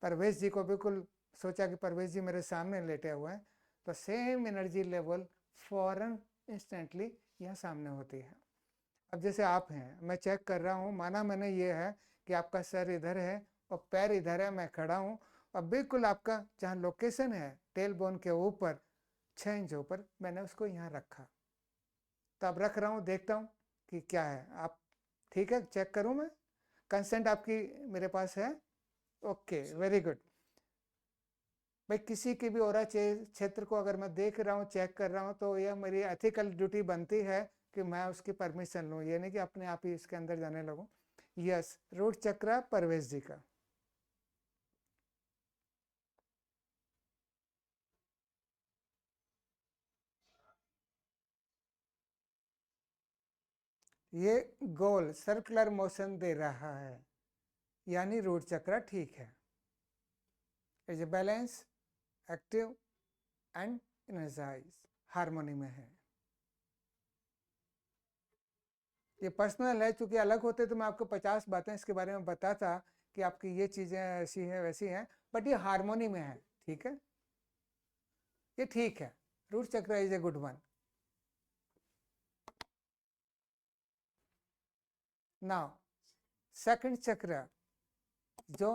परवेश जी को बिल्कुल सोचा कि परवेश जी मेरे सामने लेटे हुए हैं, तो सेम एनर्जी लेवल फौरन इंस्टेंटली यहाँ सामने होती है। अब जैसे आप हैं, मैं चेक कर रहा हूँ, माना मैंने ये है कि आपका सर इधर है और पैर इधर है, मैं खड़ा हूँ और बिल्कुल आपका जहाँ लोकेशन है टेल बोन के ऊपर 6 इंच ऊपर मैंने उसको यहाँ रखा। तो अब रख रहा हूँ, देखता हूँ कि क्या है। आप ठीक है, चेक करूँ मैं? कंसेंट आपकी मेरे पास है? Okay, very good. भाई किसी की भी ओरा क्षेत्र को अगर मैं देख रहा हूँ, चेक कर रहा हूँ, तो यह मेरी एथिकल ड्यूटी बनती है कि मैं उसकी परमिशन लूँ, ये नहीं कि अपने आप ही इसके अंदर जाने लगूँ। यस, रूट चक्र परवेश जी का। ये गोल सर्कुलर मोशन दे रहा है, यानी रूट चक्र ठीक है, is balance, active and energize, harmony में है। ये पर्सनल है, चूंकि अलग होते तो मैं आपको 50 बातें इसके बारे में बताता कि आपकी ये चीज़ें ऐसी हैं वैसी हैं, बट ये हार्मोनी में है, ठीक है, ये ठीक है। रूट चक्र is a good one. Now second चक्र, जो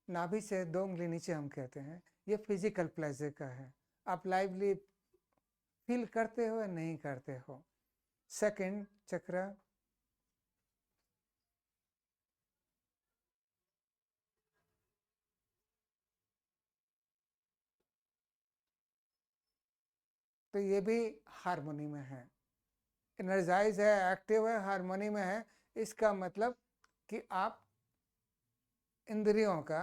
नाभि से 2 उंगली नीचे हम कहते हैं, ये फिजिकल प्लेजर का है। आप लाइवली फील करते हो या नहीं करते हो? सेकंड चक्र तो ये भी हार्मोनी में है, एनर्जाइज है, एक्टिव है, हार्मोनी में है। इसका मतलब कि आप इंद्रियों का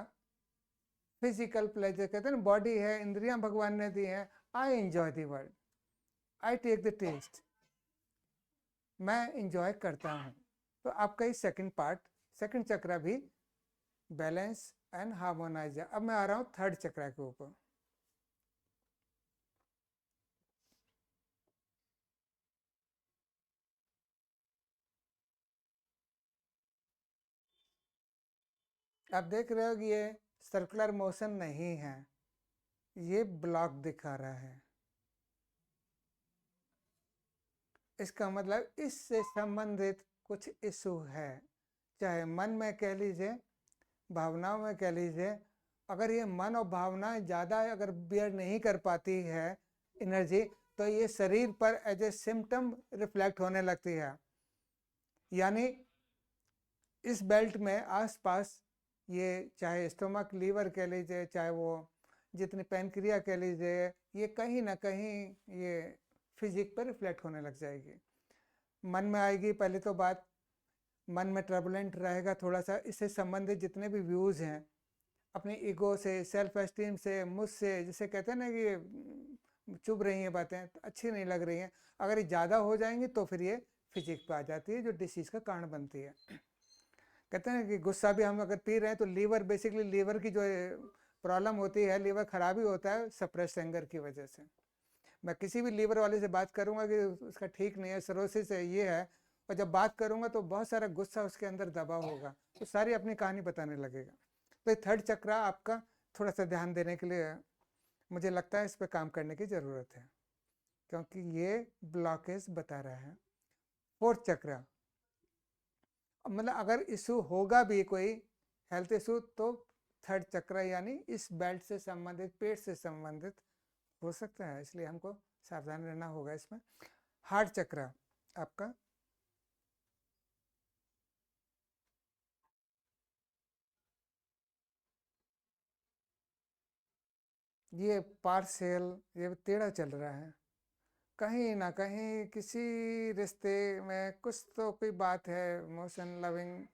फिजिकल प्लेजर कहते हैं ना, बॉडी है, इंद्रियां भगवान ने दी हैं। I enjoy the world, I take the taste, मैं इंजॉय करता हूँ। तो आपका ये सेकंड पार्ट, सेकंड चक्र भी बैलेंस एंड हार्मोनाइज है। अब मैं आ रहा हूँ थर्ड चक्र के ऊपर। आप देख रहे हो कि ये सर्कुलर मोशन नहीं है, ये ब्लॉक दिखा रहा है। इसका मतलब इससे संबंधित कुछ इशू है, चाहे मन में कह लीजिए, भावनाओं में कह लीजिए। अगर ये मन और भावनाएं ज़्यादा अगर बियर नहीं कर पाती है एनर्जी, तो ये शरीर पर एज ए सिम्टम रिफ्लेक्ट होने लगती है। यानी इस बेल्ट में आसपास ये चाहे स्टोमक, लीवर कह लीजिए, चाहे वो जितनी पैनक्रिया कह लीजिए, ये कहीं ना कहीं ये फिजिक पर रिफ्लेक्ट होने लग जाएगी। मन में आएगी पहले तो बात, मन में ट्रबुलेंट रहेगा थोड़ा सा। इससे संबंधित जितने भी व्यूज़ हैं अपनी ईगो से, सेल्फ एस्टीम से, मुझसे, जिसे कहते हैं ना कि चुभ रही हैं बातें, अच्छी नहीं लग रही हैं, अगर ये ज़्यादा हो जाएंगी तो फिर ये फिजिक पे आ जाती है, जो डिसीज़ का कारण बनती है। कहते हैं कि गुस्सा भी हम अगर पी रहे हैं तो लीवर, बेसिकली लीवर की जो प्रॉब्लम होती है, लीवर खराब ही होता है सप्रेस एंगर की वजह से। मैं किसी भी लीवर वाले से बात करूंगा कि उसका ठीक नहीं है, सिरोसिस है, ये है, और जब बात करूंगा तो बहुत सारा गुस्सा उसके अंदर दबा होगा, तो सारी अपनी कहानी बताने लगेगा। तो थर्ड चक्र आपका थोड़ा सा ध्यान देने के लिए मुझे लगता है इस पर काम करने की ज़रूरत है, क्योंकि ये ब्लॉकेज बता रहा है। फोर्थ चक्र, मतलब अगर इशू होगा भी कोई हेल्थ इशू, तो थर्ड चक्र यानी इस बेल्ट से संबंधित, पेट से संबंधित हो सकता है, इसलिए हमको सावधान रहना होगा इसमें। हार्ट चक्र आपका ये पार्शियल, ये टेढ़ा चल रहा है। कहीं ना कहीं किसी रिश्ते में कुछ तो कोई बात है, इमोशन लविंग,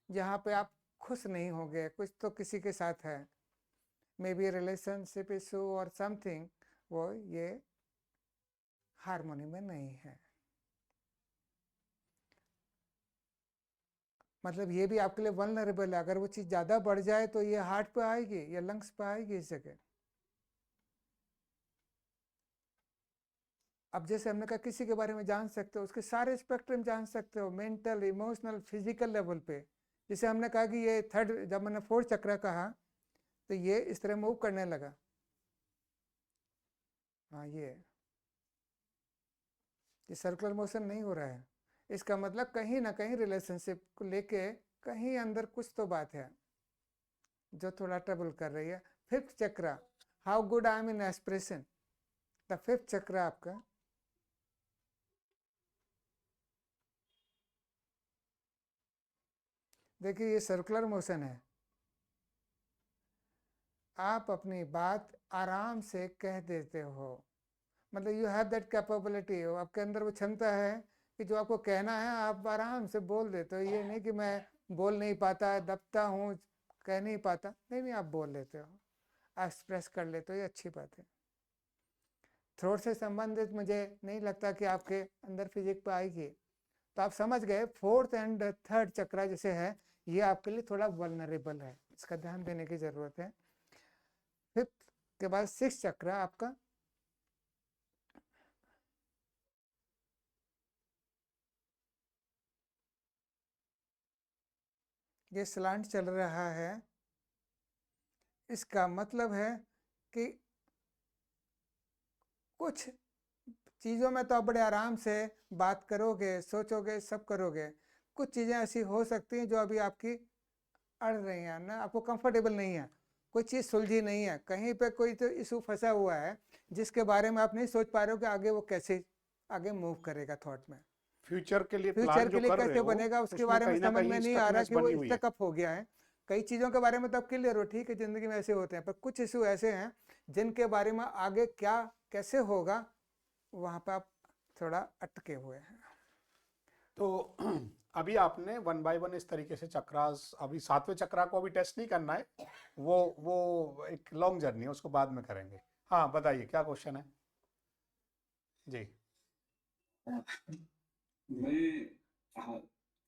जहाँ पे आप खुश नहीं होंगे, कुछ तो किसी के साथ है, मे बी रिलेशनशिप इशू और समथिंग, वो ये हार्मोनी में नहीं है। मतलब ये भी आपके लिए वल्नरेबल है। अगर वो चीज़ ज़्यादा बढ़ जाए तो ये हार्ट पे आएगी या लंग्स पे आएगी इस जगह। अब जैसे हमने कहा किसी के बारे में जान सकते हो, उसके सारे स्पेक्ट्रम जान सकते हो, मेंटल, इमोशनल, फिजिकल लेवल पे। जैसे हमने कहा कि ये थर्ड, जब मैंने फोर्थ चक्र कहा तो ये इस तरह मूव करने लगा। हाँ, ये सर्कुलर मोशन नहीं हो रहा है। इसका मतलब कहीं ना कहीं रिलेशनशिप को लेके कहीं अंदर कुछ तो बात है जो थोड़ा ट्रबल कर रही है। फिफ्थ चक्र, how good I am in expression, the fifth चक्र आपका देखिए ये सर्कुलर मोशन है। आप अपनी बात आराम से कह देते हो, मतलब यू हैव दैट कैपेबिलिटी, आपके अंदर वो क्षमता है कि जो आपको कहना है आप आराम से बोल देते हो। ये नहीं कि मैं बोल नहीं पाता, दबता हूँ, कह नहीं पाता, नहीं, आप बोल लेते हो, एक्सप्रेस कर लेते हो, ये अच्छी बात है। थ्रोट से संबंधित मुझे नहीं लगता कि आपके अंदर फिजिक पे आएगी। तो आप समझ गए फोर्थ एंड थर्ड चक्र जैसे है, ये आपके लिए थोड़ा वल्नरेबल है, इसका ध्यान देने की जरूरत है। फिफ्थ के बाद सिक्स चक्र आपका ये स्लांट चल रहा है। इसका मतलब है कि कुछ चीज़ों में तो आप बड़े आराम से बात करोगे, सोचोगे, सब करोगे। कुछ चीज़ें ऐसी हो सकती हैं जो अभी आपकी अड़ रही हैं ना, आपको कंफर्टेबल नहीं है, कोई चीज़ सुलझी नहीं है, कहीं पे कोई तो इशू फंसा हुआ है जिसके बारे में आप नहीं सोच पा रहे हो कि आगे वो कैसे आगे मूव करेगा थॉट में। फ्यूचर के लिए फ्यूचर प्लान के जो लिए कर रहे कैसे हो बनेगा उसके उसमें बारे में कहीं ना समझ कहीं में नहीं आ रहा स्टकनेस कि वो बनी हुई है। स्टक अप हो गया है। कई चीज़ों के बारे में तो आप क्लियर हो, ठीक है, ज़िंदगी में ऐसे होते हैं, पर कुछ इशू ऐसे हैं जिनके बारे में आगे क्या कैसे होगा वहाँ पर आप थोड़ा अटके हुए हैं। तो अभी आपने वन बाय वन इस तरीके से चक्रास, अभी सातवें चक्रा को अभी टेस्ट नहीं करना है, वो एक लॉन्ग जर्नी है, उसको बाद में करेंगे। हाँ बताइए क्या क्वेश्चन है जी। मैं, हाँ,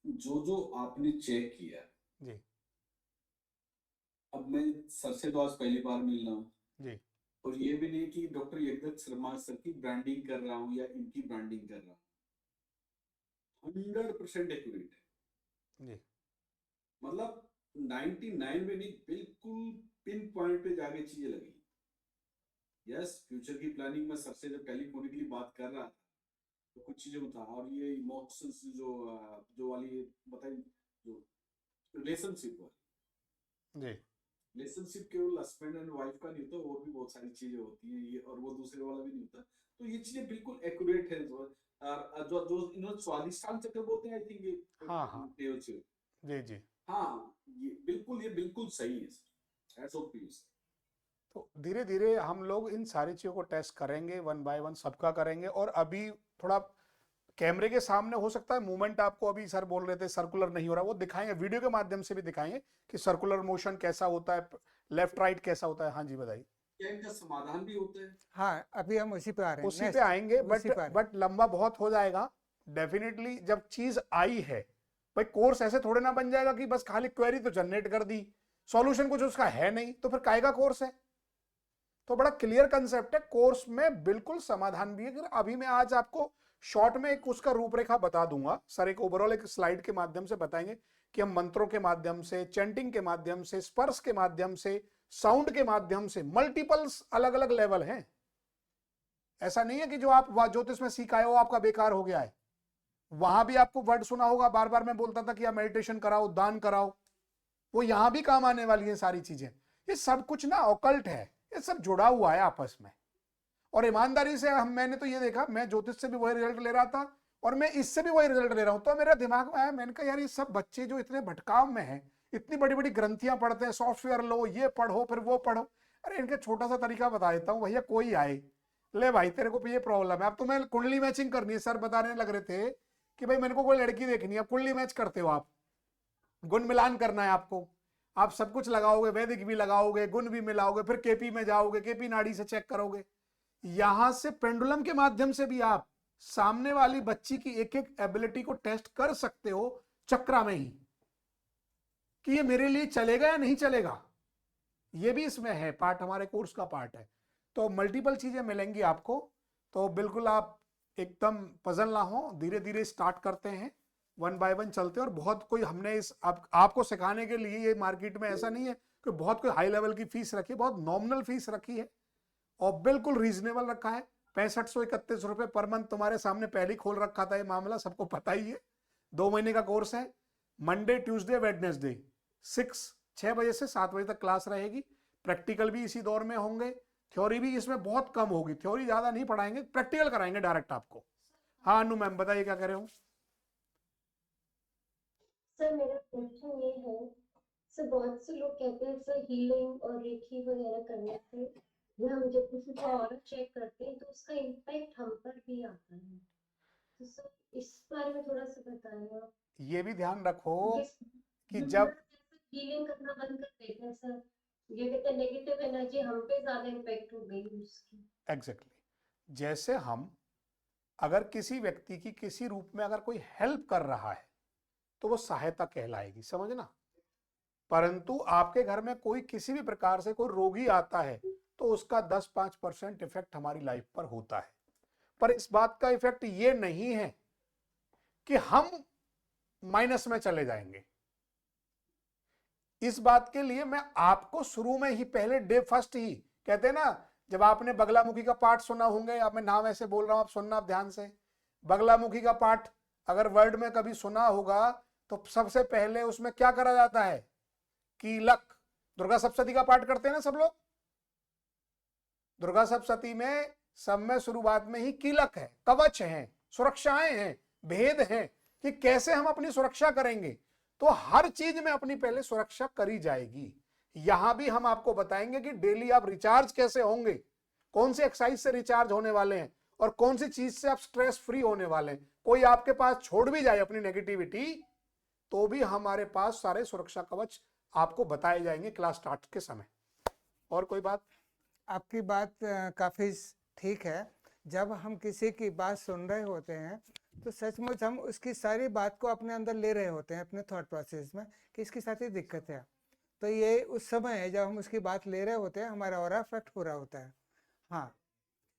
जो आपने चेक किया, जी अब मैं सर से तो आज पहली बार मिल रहा हूँ, जी और ये भी नहीं कि डॉक्टर यज्ञदत्त शर्मा सर की ब्रांडिंग कर रहा हूँ या इनकी ब्रांडिंग कर रहा हूँ, 100% एक्यूरेट है। जी मतलब 99 में नहीं, बिल्कुल पिन पॉइंट पे जाके चीजें लगी। यस, फ्यूचर की प्लानिंग में सबसे जब टेलीफोनिकली बात कर रहा था तो कुछ चीजें बता, और ये इमोशंस जो वाली बताई, जो रिलेशनशिप वाली, जी रिलेशनशिप केवल हस्बैंड एंड वाइफ का नहीं होता, और भी बहुत सारी चीजें होती हैं, ये और वो दूसरे वाला भी नहीं होता। तो ये चीजें बिल्कुल एक्यूरेट है। जो जो इन्होंने स्वादिष्टान चक्र बोलते हैं, आई थिंक ये हाँ हाँ देव से, जी जी। हाँ, ये बिल्कुल सही है सर, एज ऑफ पीस। तो धीरे धीरे हम लोग इन सारी चीज़ों को टेस्ट करेंगे, वन बाय वन सबका करेंगे। और अभी थोड़ा कैमरे के सामने हो सकता है मूवमेंट आपको, अभी सर बोल रहे थे सर्कुलर नहीं हो रहा, वो दिखाएंगे, वीडियो के माध्यम से भी दिखाएंगे कि सर्कुलर मोशन कैसा होता है, लेफ्ट राइट कैसा होता है। हाँ जी बताइए। क्या इनका समाधान भी होता है? हाँ, अभी हम उसी पे आ रहे हैं, उसी पे नेक्स्ट आएंगे, उसी पे आ रहे हैं। बट लंबा बहुत हो जाएगा डेफिनेटली। जब चीज आई है भाई, कोर्स ऐसे थोड़े ना बन जाएगा कि बस खाली क्वेरी तो जनरेट कर दी, सॉल्यूशन कुछ उसका है नहीं, तो फिर काहे का कोर्स है। तो बड़ा क्लियर कंसेप्ट है कोर्स में, बिल्कुल समाधान भी है। अभी मैं आज आपको शॉर्ट में एक उसका रूपरेखा बता दूंगा सर, एक ओवरऑल एक स्लाइड के माध्यम से बताएंगे कि हम मंत्रों के माध्यम से, चैंटिंग के माध्यम से, स्पर्श के माध्यम से, साउंड के माध्यम से, मल्टीपल्स अलग अलग लेवल हैं। ऐसा नहीं है कि जो आप ज्योतिष में सीखा है वो आपका बेकार हो गया है। वहां भी आपको वर्ड सुना होगा, बार बार मैं बोलता था कि आप मेडिटेशन कराओ, दान कराओ, वो यहां भी काम आने वाली है सारी चीजें। ये सब कुछ ना ऑकल्ट है, ये सब जुड़ा हुआ है आपस में। और ईमानदारी से मैंने तो ये देखा, मैं ज्योतिष से भी वही रिजल्ट ले रहा था और मैं इससे भी वही रिजल्ट ले रहा हूँ। तो मेरे दिमाग में आया, मैंने कहा यार ये सब बच्चे जो इतने भटकाव में हैं, इतनी बड़ी बड़ी ग्रंथियां पढ़ते हैं, सॉफ्टवेयर लो, ये पढ़ो, फिर वो पढ़ो, अरे इनका छोटा सा तरीका बता देता हूँ। भैया कोई आए, ले भाई तेरे को ये प्रॉब्लम है, अब तुम्हें कुंडली मैचिंग करनी है। सर बताने लग रहे थे कि भाई मेरे को कोई लड़की देखनी है, कुंडली मैच करते हो आप, गुण मिलान करना है आपको, आप सब कुछ लगाओगे, वैदिक भी लगाओगे, गुण भी मिलाओगे, फिर केपी में जाओगे, केपी नाड़ी से चेक करोगे। यहां से पेंडुलम के माध्यम से भी आप सामने वाली बच्ची की एक एक एबिलिटी को टेस्ट कर सकते हो चक्रा में ही, कि ये मेरे लिए चलेगा या नहीं चलेगा। ये भी इसमें है पार्ट, हमारे कोर्स का पार्ट है। तो मल्टीपल चीजें मिलेंगी आपको, तो बिल्कुल आप एकदम पजल ना हो, धीरे धीरे स्टार्ट करते हैं, वन बाय वन चलते हैं। और बहुत कोई हमने इस आपको सिखाने के लिए, ये मार्केट में ऐसा नहीं है कि बहुत कोई हाई लेवल की फीस रखी है, बहुत नॉमिनल फीस रखी है और बिल्कुल रीजनेबल रखा है। 6531 रुपए पर मंथ, तुम्हारे सामने पहले ही खोल रखा था ये मामला, सबको पता ही है। 2 महीने का कोर्स है, मंडे ट्यूसडे वेडनेसडे 6 बजे से 7 बजे तक क्लास रहेगी। प्रैक्टिकल भी इसी दौर में होंगे, थ्योरी भी इसमें बहुत कम होगी, थ्योरी ज्यादा नहीं पढ़ाएंगे, प्रैक्टिकल कराएंगे डायरेक्ट आपको। हाँ अनु मैम बताइए क्या कह रहे हो। सर मेरा क्वेश्चन ये है, सर बहुत से लोग कहते हैं सर हीलिंग और रेकी वगैरह करने से या हम जब किसी का ऑरा चेक करते हैं तो उसका इम्पैक्ट हम पर भी आता है, तो सर इस बारे में थोड़ा सा बताएं आप। ये भी ध्यान रखो कि जो जब हीलिंग करना बंद कर देते हैं सर, ये कहते हैं नेगेटिव एनर्जी हम पे ज्यादा इम्पैक्ट हो गई उसकी। एग्जैक्टली जैसे हम अगर किसी व्यक्ति की किसी रूप में अगर कोई हेल्प कर रहा है तो वो सहायता कहलाएगी, समझना। परंतु आपके घर में कोई किसी भी प्रकार से कोई रोगी आता है तो उसका 10-5% इफेक्ट हमारी लाइफ पर होता है, पर इस बात का इफेक्ट ये नहीं है कि हम माइनस में चले जाएंगे। इस बात के लिए मैं आपको शुरू में ही, पहले डे फर्स्ट ही, कहते हैं ना, जब आपने बगलामुखी का पाठ सुना होंगे, अब मैं नाम ऐसे बोल रहा हूं, आप सुनना आप ध्यान से। बगलामुखी का पाठ अगर वर्ड में कभी सुना होगा तो सबसे पहले उसमें क्या करा जाता है, कीलक। दुर्गा सप्तशती का पाठ करते हैं ना सब लोग, दुर्गा सप्तशती में सब में शुरुआत में ही कीलक है, कवच है, सुरक्षाएं हैं, भेद हैं कि कैसे हम अपनी सुरक्षा करेंगे। तो हर चीज में अपनी पहले सुरक्षा करी जाएगी। यहां भी हम आपको बताएंगे कि डेली आप रिचार्ज कैसे होंगे, कौन सी एक्सरसाइज से रिचार्ज होने वाले हैं और कौन सी चीज से आप स्ट्रेस फ्री होने वाले हैं। कोई आपके पास छोड़ भी जाए अपनी नेगेटिविटी तो भी हमारे पास सारे सुरक्षा कवच आपको बताए जाएंगे क्लास स्टार्ट के समय। और कोई बात? आपकी बात काफ़ी ठीक है। जब हम किसी की बात सुन रहे होते हैं तो सचमुच हम उसकी सारी बात को अपने अंदर ले रहे होते हैं, अपने थॉट प्रोसेस में, कि इसके साथ ये दिक्कत है। तो ये उस समय है जब हम उसकी बात ले रहे होते हैं, हमारा ऑरा अफेक्ट हो रहा होता है। हाँ,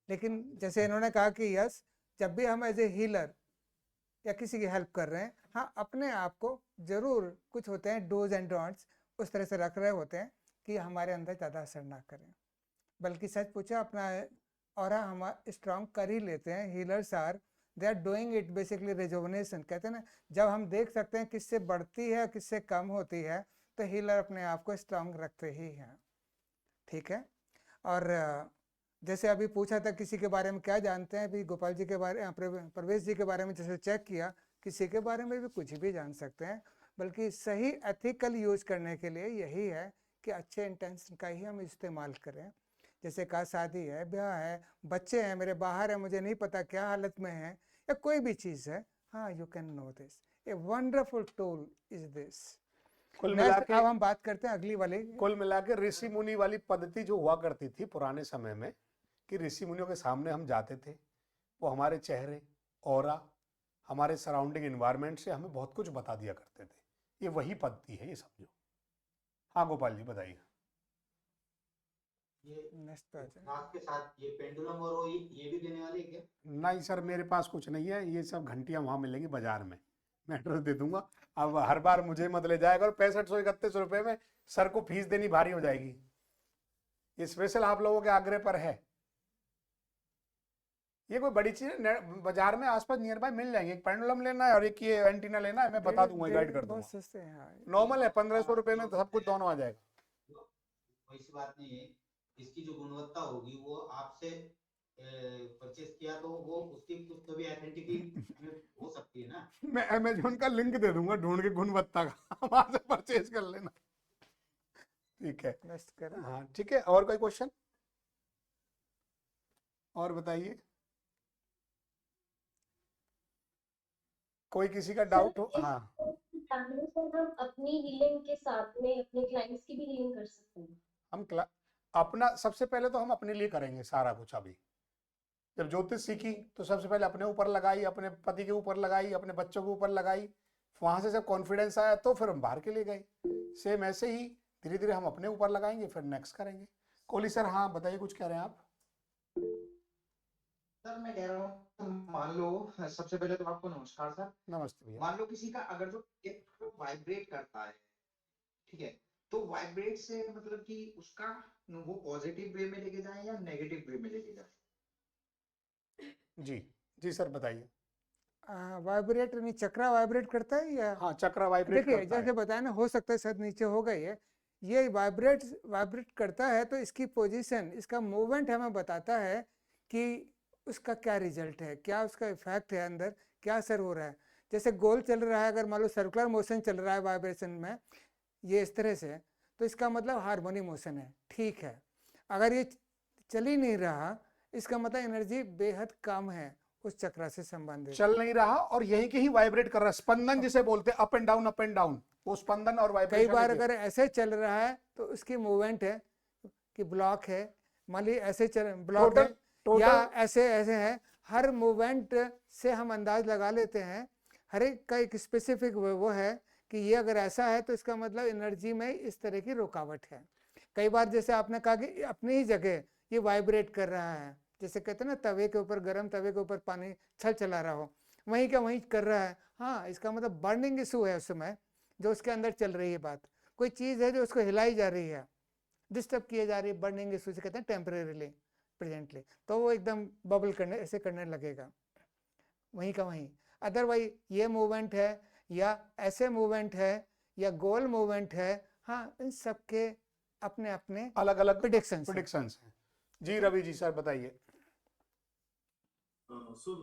लेकिन जैसे इन्होंने कहा कि यस, जब भी हम एज ए हीलर या किसी की हेल्प कर रहे हैं, हाँ अपने आप को ज़रूर, कुछ होते हैं डोज एंड डोंट्स, उस तरह से रख रहे होते हैं कि हमारे अंदर ज़्यादा असर ना करें। बल्कि सच पूछा, अपना ऑरा हम स्ट्रॉन्ग कर ही लेते हैं। Healers are, they are doing it basically rejuvenation. कहते हैं ना, जब हम देख सकते हैं किससे बढ़ती है किससे कम होती है, तो हीलर अपने आप को स्ट्रॉन्ग रखते ही हैं। ठीक है। और जैसे अभी पूछा था किसी के बारे में क्या जानते हैं, अभी गोपाल जी के बारे, प्रवेश जी के बारे में जैसे चेक किया, किसी के बारे में भी कुछ भी जान सकते हैं। बल्कि सही एथिकल यूज करने के लिए यही है कि अच्छे इंटेंशन का ही हम इस्तेमाल करें। जैसे कहा, शादी है, ब्याह है, बच्चे हैं मेरे बाहर है, मुझे नहीं पता क्या हालत में है, या कोई भी चीज़ है, हाँ you can know this, a wonderful tool is this. कुल मिला के अब हम बात करते हैं अगली वाली। कुल मिला के ऋषि मुनि वाली पद्धति जो हुआ करती थी पुराने समय में, कि ऋषि मुनियों के सामने हम जाते थे, वो हमारे चेहरे, ऑरा, हमारे सराउंडिंग एनवायरनमेंट से हमें बहुत कुछ बता दिया करते थे। ये वही पद्धति है, ये समझो। हाँ गोपाल जी बताइए। ये नेक्स्ट पे आ जाए। रात के साथ ये पेंडुलम और वो ये भी देने वाले हैं क्या? नहीं सर, मेरे पास कुछ नहीं है, ये सब घंटियां वहां मिलेंगी बाजार में, मैं एड्रेस दे दूंगा। अब हर बार मुझे मत ले जाएगा और 6531 रुपए में सर को फीस देनी भारी हो जाएगी। ये स्पेशल आप लोगों के आग्रह पर है। ये कोई बड़ी चीज बाजार में आसपास नियर बाय मिल जाएंगे। एक पेंडुलम लेना है और एक ये एंटीना लेना है, मैं बता दूंगा, गाइड कर दूंगा। बहुत सस्ते हैं। हाँ, नॉर्मल है, 1500 रुपए में तो सब कुछ दोनों आ जाएगा। वैसी बात नहीं है, इसकी जो गुणवत्ता होगी वो आपसे परचेज किया तो वो उसकी कुछ तो भी आइडेंटिटी हो सकती है ना। मैं अमेजोन का लिंक दे दूंगा ढूंढ के गुणवत्ता का, वहां से परचेज कर लेना। ठीक है, नेक्स्ट करें। हाँ ठीक है। और कोई क्वेश्चन और बताइए, कोई किसी का डाउट हो? हाँ जानने से हम अपनी हीलिंग के साथ में अपने क्लाइंट्स की भी हीलिंग कर सकते हैं। हम अपना सबसे पहले तो हम अपने लिए करेंगे सारा कुछ। अभी जब ज्योतिष सीखी तो सबसे पहले अपने ऊपर लगाई, अपने पति के ऊपर लगाई, अपने बच्चों के ऊपर लगाई, वहां से जब कॉन्फिडेंस आया तो फिर हम बाहर के लिए गए। सेम ऐसे ही धीरे धीरे हम अपने ऊपर लगाएंगे, फिर नेक्स्ट करेंगे। कोहली सर, हाँ बताइए, कुछ कह रहे हैं आप? सर मैं कह रहा हूँ, मान लो, सबसे पहले तो आपको नमस्कार सर। नमस्ते भैया। मान लो किसी का अगर जो वाइब्रेट करता है, ठीक है, तो वाइब्रेट से मतलब कि उसका वो पॉजिटिव वे में लेके जाए या नेगेटिव वे में लेके जाए? जी जी सर बताइए। वाइब्रेट नहीं, चक्रा वाइब्रेट करता है या? हाँ चक्र वाइब्रेट देखिए करता जैसे है। बताया ना, हो सकता है शायद नीचे हो गई है। ये वाइब्रेट करता है तो इसकी पोजीशन, इसका मूवमेंट हमें बताता है कि उसका क्या रिजल्ट है, क्या उसका इफेक्ट है, अंदर क्या असर हो रहा है। जैसे गोल चल रहा है, अगर मान लो सर्कुलर मोशन चल रहा है वाइब्रेशन में, ये इस तरह से, तो इसका मतलब हार्मोनी मोशन है, ठीक है। अगर ये चल ही नहीं रहा, इसका मतलब एनर्जी बेहद कम है उस चक्र से संबंधित। चल नहीं रहा और यहीं के ही वाइब्रेट कर रहा है, स्पंदन जिसे बोलते हैं, up and down up and down, वो स्पंदन और कई वाइब्रेशन। बार अगर ऐसे चल रहा है तो उसकी मूवमेंट है कि ब्लॉक है, मान ली ऐसे चल ब्लॉक है या ऐसे ऐसे है। हर मूवमेंट से हम अंदाज लगा लेते हैं, हर एक का एक स्पेसिफिक वो है कि ये अगर ऐसा है तो इसका मतलब एनर्जी में इस तरह की रुकावट है। कई बार जैसे आपने कहा कि अपनी ही जगह ये वाइब्रेट कर रहा है, जैसे कहते हैं ना तवे के ऊपर, गर्म तवे के ऊपर पानी छल चला रहा हो, वहीं का वहीं कर रहा है। हाँ, इसका मतलब बर्निंग इशू है उस समय, जो उसके अंदर चल रही है बात। कोई चीज़ है जो उसको हिलाई जा रही है, डिस्टर्ब किए जा रही है, बर्निंग इशू से कहते हैं टेम्परेरीली, प्रेजेंटली, तो वो एकदम बबल करने ऐसे करने लगेगा वहीं का वहीं। अदरवाइज ये मूवमेंट है या ऐसे मूवमेंट है या गोल मूवमेंट है, हाँ, इन सब के अपने अपने अलग अलग प्रेडिक्शंस हैं। जी रवि जी सर बताइए। सर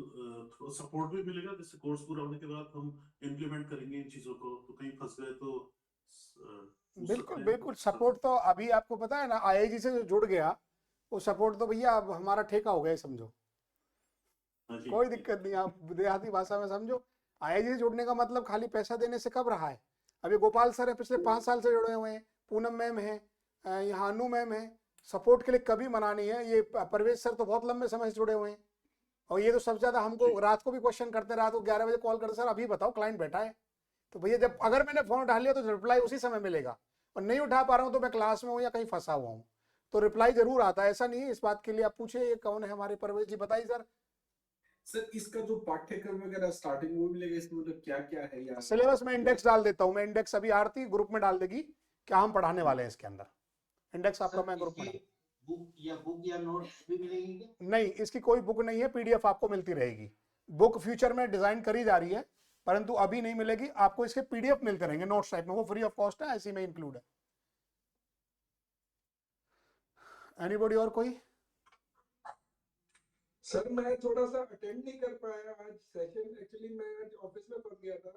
थोड़ा सपोर्ट भी मिलेगा, जैसे कोर्स पूरा होने के बाद हम इम्प्लीमेंट करेंगे इन चीजों को, तो कहीं फंस गए तो पूछ सकते बिल्कुल हैं। बिल्कुल, सपोर्ट तो अभी आपको पता है ना, आईआईजी से जो जुड़ गया वो सपोर्ट तो भैया अब हमारा ठेका हो गया, समझो। हाँ जी, कोई दिक्कत नहीं, आप देहाती भाषा में समझो। आईआईजी से जुड़ने का मतलब खाली पैसा देने से कब रहा है। अभी गोपाल सर है, पिछले 5 साल से जुड़े हुए हैं, पूनम मैम है, यहाँ अनु मैम है, सपोर्ट के लिए कभी मना नहीं है। ये परवेज सर तो बहुत लंबे समय से जुड़े हुए हैं, और ये तो सबसे ज्यादा हमको रात को भी क्वेश्चन करते हैं, रात को 11 बजे कॉल करते, सर अभी बताओ क्लाइंट बैठा है। तो भैया जब अगर मैंने फोन उठा लिया तो रिप्लाई उसी समय मिलेगा, और नहीं उठा पा रहा हूँ तो मैं क्लास में हूँ या कहीं फंसा हुआ हूँ, तो रिप्लाई जरूर आता है, ऐसा नहीं है। इस बात के लिए आप पूछिए ये कौन है हमारे परवेज जी, बताइए सर। सर इसका जो पाठ्यक्रम वगैरह स्टार्टिंग वो मिलेगा, इसमें मतलब क्या क्या है या सिलेबस में इंडेक्स डाल देता हूँ मैं, इंडेक्स अभी आरती ग्रुप में डाल देगी क्या हम पढ़ाने वाले हैं इसके अंदर, इंडेक्स आपका मैं ग्रुप में बुक या नोट्स भी मिलेगी क्या? नहीं, इसकी कोई बुक नहीं है, पीडीएफ आपको मिलती रहेगी। बुक फ्यूचर में डिजाइन करी जा रही है, परंतु अभी नहीं मिलेगी आपको, इसके पीडीएफ मिलते रहेंगे नोट्स टाइप में, वो फ्री ऑफ कॉस्ट है, ऐसी में इंक्लूड है। एनीबॉडी और कोई? सर मैं थोड़ा सा अटेंड नहीं कर पाया आज सेशन, एक्चुअली मैं आज ऑफिस में फंस गया था,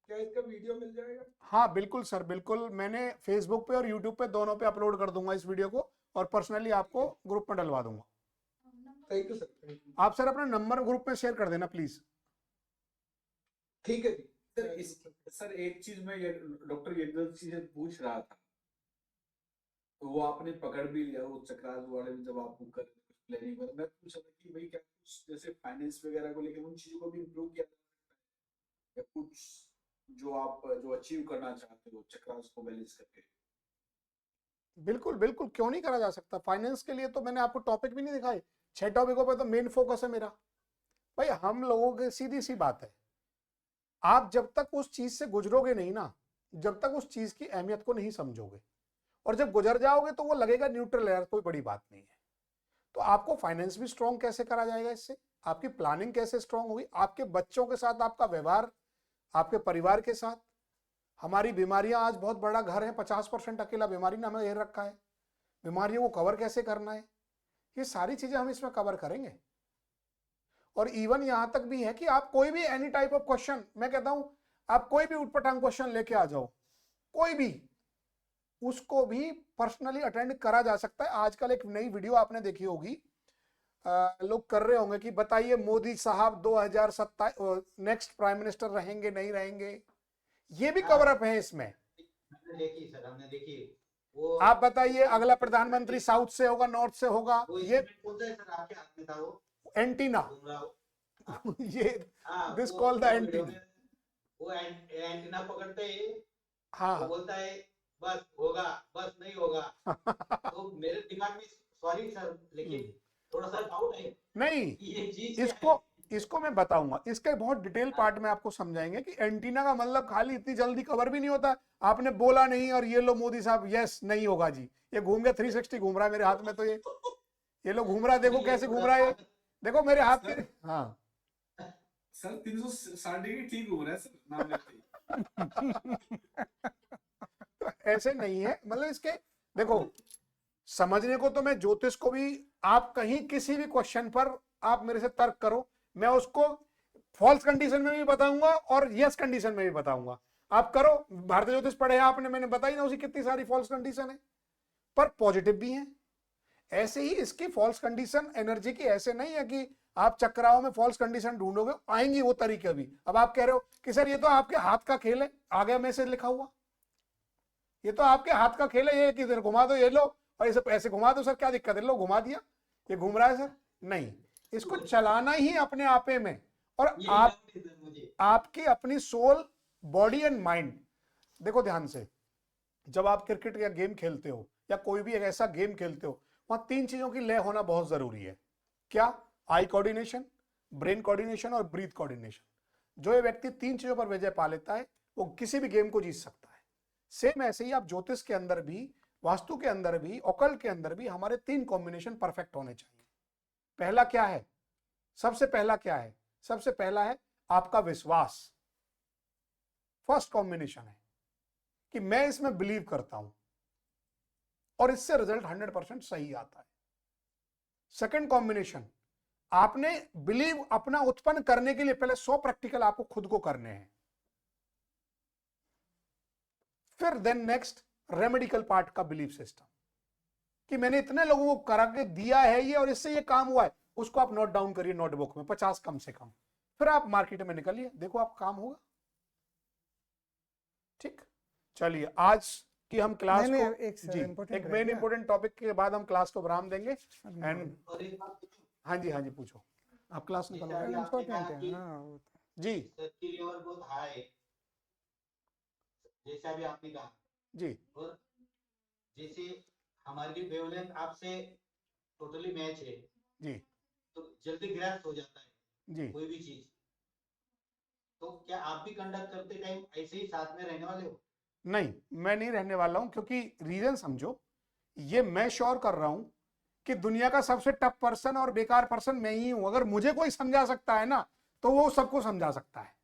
क्या इसका वीडियो मिल जाएगा? हाँ बिल्कुल सर, बिल्कुल, मैंने फेसबुक पे और यूट्यूब पे दोनों पे अपलोड कर दूंगा इस वीडियो को, और पर्सनली आपको ग्रुप में डलवा दूंगा। Thank you sir, thank you. आप सर अपना नंबर ग्रुप में शेयर कर देना प्लीज। ठीक है जी सर एक चीज मैं डॉक्टर यज्ञ जी से पूछ रहा था, तो वो आपने पकड़ भी लिया वो चक्रास वाले में, जब आप कर प्लानिंग कर, मैं पूछ रहा था कि भाई क्या कुछ जैसे फाइनेंस वगैरह को लेकर उन चीजों को भी इम्प्रूव किया या कुछ जो आप जो अचीव करना चाहते हो चक्रास को बैलेंस करके? बिल्कुल बिल्कुल, क्यों नहीं करा जा सकता। फाइनेंस के लिए तो मैंने आपको टॉपिक भी नहीं दिखाए, 6 टॉपिकों पर तो मेन फोकस है मेरा। भाई हम लोगों की सीधी सी बात है, आप जब तक उस चीज से गुजरोगे नहीं ना, जब तक उस चीज की अहमियत को नहीं समझोगे, और जब गुजर जाओगे तो वो लगेगा न्यूट्रल है, कोई बड़ी बात नहीं है। तो आपको फाइनेंस भी स्ट्रॉन्ग कैसे करा जाएगा इससे, आपकी प्लानिंग कैसे स्ट्रॉन्ग होगी, आपके बच्चों के साथ आपका व्यवहार, आपके परिवार के साथ। हमारी बीमारियां आज बहुत बड़ा घर है, 50% अकेला बीमारी ने हमें घेर रखा है, बीमारियों को कवर कैसे करना है, ये सारी चीजें हम इसमें कवर करेंगे। और इवन यहां तक भी है कि आप कोई भी एनी टाइप ऑफ क्वेश्चन, मैं कहता हूं आप कोई भी उटपटांग क्वेश्चन लेके आ जाओ, कोई भी, उसको भी पर्सनली अटेंड करा जा सकता है। आजकल एक नई वीडियो आपने देखी होगी, लोग कर रहे होंगे कि बताइए मोदी साहब 2027 नेक्स्ट प्राइम मिनिस्टर रहेंगे नहीं रहेंगे, ये भी कवर अप है इसमें। हमने देखी सर, हमने देखी वो। आप बताइए अगला प्रधानमंत्री साउथ से होगा नॉर्थ से होगा, वो ये इंस्ट्रूमेंट बोलते हैं सर, आपके हाथ में था वो एंटीना, घूम रहा हो। ये हाँ, दिस वो कॉल द वो वीडियो एंटीना। में वो एंटीना पकड़ते ही वो हाँ बोलता है बस होगा, बस नहीं होगा। तो मेरे दिमाग में, सॉरी सर, लेकिन थोड़ा सा डाउट है नहीं, कि ये चीज क्या इसको है। इसको मैं बताऊंगा, इसका बहुत डिटेल पार्ट में आपको समझाएंगे कि एंटीना का मतलब खाली इतनी जल्दी कवर भी नहीं होता, आपने बोला नहीं और ये लो मोदी साहब यस नहीं होगा जी, ये घूम गया 360 घूम रहा है मेरे हाथ में, तो ये लो घूम रहा है, देखो ये कैसे थोड़ा घूम रहा है, ये सा- देखो मेरे हाथ के। सर हाँ सर 360 डिग्री ठीक घूम रहा है सर, नाम लेते ही। तो ऐसे नहीं है, मतलब इसके देखो समझने को तो मैं ज्योतिष को भी, आप कहीं किसी भी क्वेश्चन पर आप मेरे से तर्क करो, मैं उसको फॉल्स कंडीशन में भी बताऊंगा और यस कंडीशन में भी बताऊंगा। आप करो, भारतीय ज्योतिष पढ़े हैं आपने, मैंने बताई ना, उसी कितनी सारी फॉल्स कंडीशन है, पर पॉजिटिव भी है। ऐसे ही इसकी फॉल्स कंडीशन एनर्जी की ऐसे नहीं है कि आप चक्राओं में फॉल्स कंडीशन ढूंढोगे, आएंगी वो तरीके भी। अब आप कह रहे हो कि सर ये तो आपके हाथ का खेल है, आ गया मैसेज लिखा हुआ, ये तो आपके हाथ का खेल है, ये किधर घुमा दो, ये लो और ये सब ऐसे घुमा दो, सर क्या दिक्कत है, लो घुमा दिया, ये घूम रहा है सर। नहीं, इसको चलाना ही अपने आपे में, और यही आप डाउट है सर मुझे। आपकी अपनी सोल, बॉडी एंड माइंड। देखो ध्यान से, जब आप क्रिकेट या गेम खेलते हो या कोई भी एक ऐसा गेम खेलते हो, वहां 3 चीजों की लय होना बहुत जरूरी है। क्या? आई कोऑर्डिनेशन, ब्रेन कोऑर्डिनेशन और ब्रीथ कोऑर्डिनेशन। जो ये व्यक्ति 3 चीजों पर विजय पा लेता है वो किसी भी गेम को जीत सकता है। सेम ऐसे ही आप ज्योतिष के अंदर भी, वास्तु के अंदर भी, ऑकल्ट के अंदर भी हमारे 3 कॉम्बिनेशन परफेक्ट होने चाहिए। पहला क्या है? सबसे पहला क्या है? सबसे पहला है आपका विश्वास। फर्स्ट कॉम्बिनेशन है कि मैं इसमें बिलीव करता हूं और इससे रिजल्ट 100% सही आता है। सेकंड कॉम्बिनेशन, आपने बिलीव अपना उत्पन्न करने के लिए पहले 100 प्रैक्टिकल आपको खुद को करने हैं, फिर देन नेक्स्ट रेमेडिकल पार्ट का बिलीफ सिस्टम, कि मैंने इतने लोगों को करा के दिया है ये और इससे ये काम हुआ है, उसको आप नोट डाउन करिए नोटबुक में 50 कम से कम, फिर आप मार्केट में निकलिए, देखो आप काम होगा। ठीक, चलिए आज की हम क्लास नहीं, को एक जी important एक रह मेन गया। इंपोर्टेंट टॉपिक के बाद हम क्लास को विराम देंगे। एंड और एक बात पूछूं, हाँ जी पूछो, आप क्लास जैसे निकलवा अभी रहे हैं। आपने इम्पोर्टेंट कहा है, कि हाँ वो तो। जी सर की लेवल बहुत हाई है, जैसे अभी आपने कहा, जी और जैसे हमारी वेवलेंथ आपसे टोटली मैच है, जी तो जल्दी ग्रैस्प हो जाता है जी कोई भी चीज। तो क्या आप भी कंडक्ट करते टाइम ऐसे ही साथ में रहने वाले हो? नहीं, मैं नहीं रहने वाला हूं, क्योंकि रीजन समझो, ये मैं श्योर कर रहा हूं कि दुनिया का सबसे टफ पर्सन और बेकार पर्सन मैं ही हूं। अगर मुझे कोई समझा सकता है ना, तो वो सबको समझा सकता है।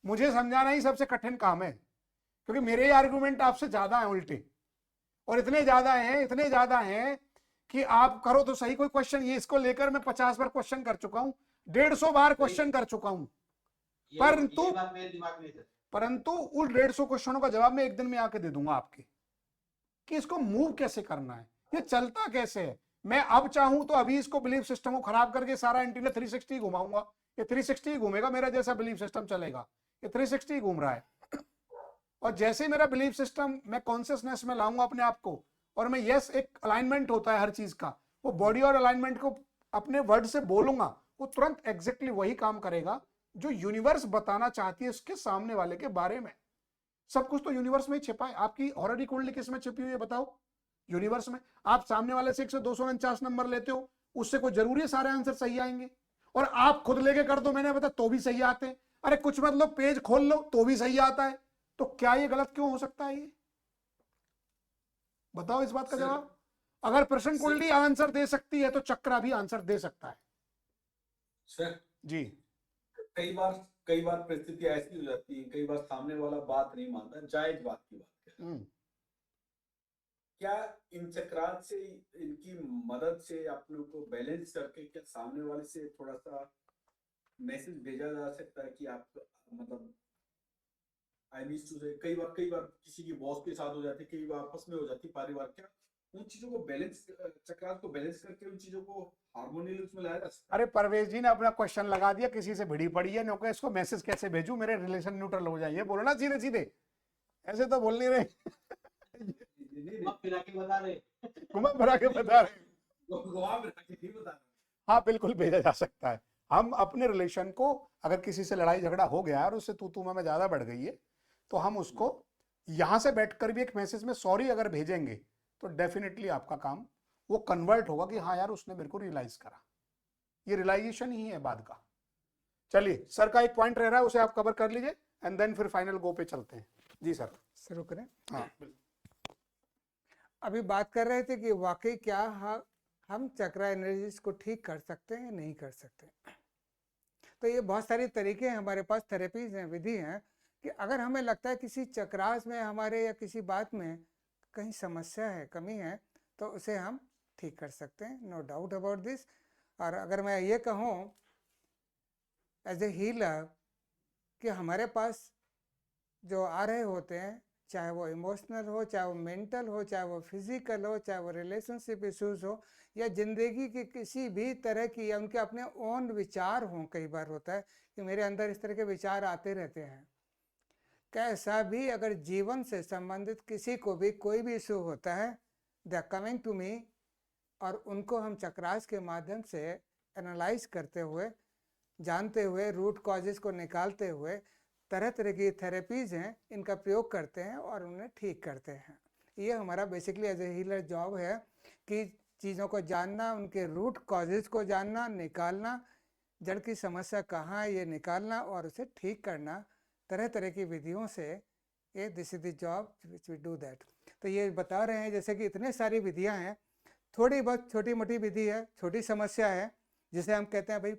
मुझे समझाना ही सबसे कठिन काम है, क्योंकि मेरे आर्गुमेंट आपसे ज्यादा हैं उल्टे, और इतने ज्यादा हैं कि आप करो तो सही कोई क्वेश्चन, ये इसको लेकर मैं 50 बार क्वेश्चन कर चुका हूं, 150 बार क्वेश्चन कर चुका हूं, यही बात मेरे दिमाग में है सर। परंतु उन 150 क्वेश्चनों का जवाब मैं एक दिन में आके दे दूंगा आपके, कि इसको मूव कैसे करना है, ये चलता कैसे है। मैं अब चाहूं तो अभी इसको बिलीफ सिस्टम को खराब करके सारा एंटीना 360 घुमाऊंगा, ये 360 ही घूमेगा, मेरा जैसा बिलीफ सिस्टम चलेगा, ये 360 ही घूम रहा है। और जैसे ही मेरा बिलीफ सिस्टम मैं कॉन्शियसनेस में लाऊंगा अपने आप को, और मैं यस, एक अलाइनमेंट होता है हर चीज का, वो बॉडी और अलाइनमेंट को अपने वर्ड से बोलूंगा, वो तुरंत एग्जैक्टली वही काम करेगा जो यूनिवर्स बताना चाहती है उसके सामने वाले के बारे में। सब कुछ तो यूनिवर्स में ही छिपा है। आपकी ऑलरेडी कुंडली किस में छिपी हुई है बताओ? यूनिवर्स में। आप सामने वाले से 100-249 नंबर लेते हो, उससे कोई जरूरी है सारे आंसर सही आएंगे? और आप खुद लेके कर दो, मैंने बता, तो भी सही आते हैं। अरे कुछ मतलब पेज खोल लो तो भी सही आता है, तो क्या ये गलत क्यों हो सकता है? ये बताओ इस बात का जवाब। अगर प्रश्न कुंडली आंसर दे सकती है तो चक्रा भी आंसर दे सकता है। सर जी, कई बार परिस्थिति ऐसी हो जाती है, कई बार सामने वाला बात नहीं मानता, जायज बात की बात है। क्या इन चक्रात से, इनकी मदद से अपने को बैलेंस करके क्या सामने वाले से थोड़ा सा मैसेज भेजा जा सकता है कि आप मतलब आई मीन टू से कई बार किसी की बॉस के साथ हो जाती है, कई बार आपस में हो जाती है पारिवार क्या, उन चीजों को बैलेंस चक्रात को बैलेंस करके उन चीजों को हार्मोनियल उसमें लाया जा सकता है। अरे परवेज जी ने अपना क्वेश्चन लगा दिया, किसी से भिड़ी पड़ी है नौकर, इसको मैसेज कैसे भेजूं, मेरे रिलेशन न्यूट्रल हो जाए, ये बोलो ना सीधे सीधे, ऐसे तो बोल नहीं रहे। नहीं, आप फिरा के बता रहे। घुमा फिरा के बता रहे। गोवा में नहीं बता रहा। हाँ बिल्कुल भेजा जा सकता है। हम अपने रिलेशन को, अगर किसी से लड़ाई झगड़ा हो गया है और उससे तू मैं ज्यादा बढ़ गई है, तो हम उसको यहां से बैठकर भी एक मैसेज में सॉरी अगर भेजेंगे तो डेफिनेटली आपका काम वो कन्वर्ट होगा कि हाँ यार उसने मेरे को रियलाइज करा। ये रियलाइजेशन ही है बाद का। चलिए सर का एक पॉइंट रह रहा है, उसे आप कवर कर लीजिए एंड देन फिर फाइनल गो पे चलते हैं। जी सर। शुरू करें। हाँ अभी बात कर रहे थे कि वाकई क्या हम चक्रा एनर्जीज को ठीक कर सकते हैं या नहीं कर सकते। तो ये बहुत सारे तरीके हैं हमारे पास, थेरेपीज हैं, विधि हैं कि अगर हमें लगता है किसी चक्रास में हमारे या किसी बात में कहीं समस्या है, कमी है, तो उसे हम ठीक कर सकते हैं, नो डाउट अबाउट दिस। और अगर मैं ये कहूँ एज ए हीलर कि हमारे पास जो आ रहे होते हैं, चाहे वो इमोशनल हो, चाहे वो मेंटल हो, चाहे वो फिजिकल हो, चाहे वो रिलेशनशिप इश्यूज हो, या ज़िंदगी की किसी भी तरह की, या उनके अपने ओन विचार हों, कई बार होता है कि मेरे अंदर इस तरह के विचार आते रहते हैं। कैसा भी अगर जीवन से संबंधित किसी को भी कोई भी इशू होता है, they are coming to me, और उनको हम चक्रास के माध्यम से एनालाइज करते हुए, जानते हुए, रूट कॉजेज को निकालते हुए तरह तरह की थेरेपीज हैं, इनका प्रयोग करते हैं और उन्हें ठीक करते हैं। ये हमारा basically as a healer job है कि चीज़ों को जानना, उनके रूट कॉजेज को जानना, निकालना, जड़ की समस्या कहाँ है ये निकालना और उसे ठीक करना तरह तरह की विधियों से। ये this is the job which we do that. तो ये बता रहे हैं जैसे कि इतने सारी विधियाँ हैं, थोड़ी बहुत छोटी मोटी विधि है, छोटी समस्या है जिसे हम कहते हैं भाई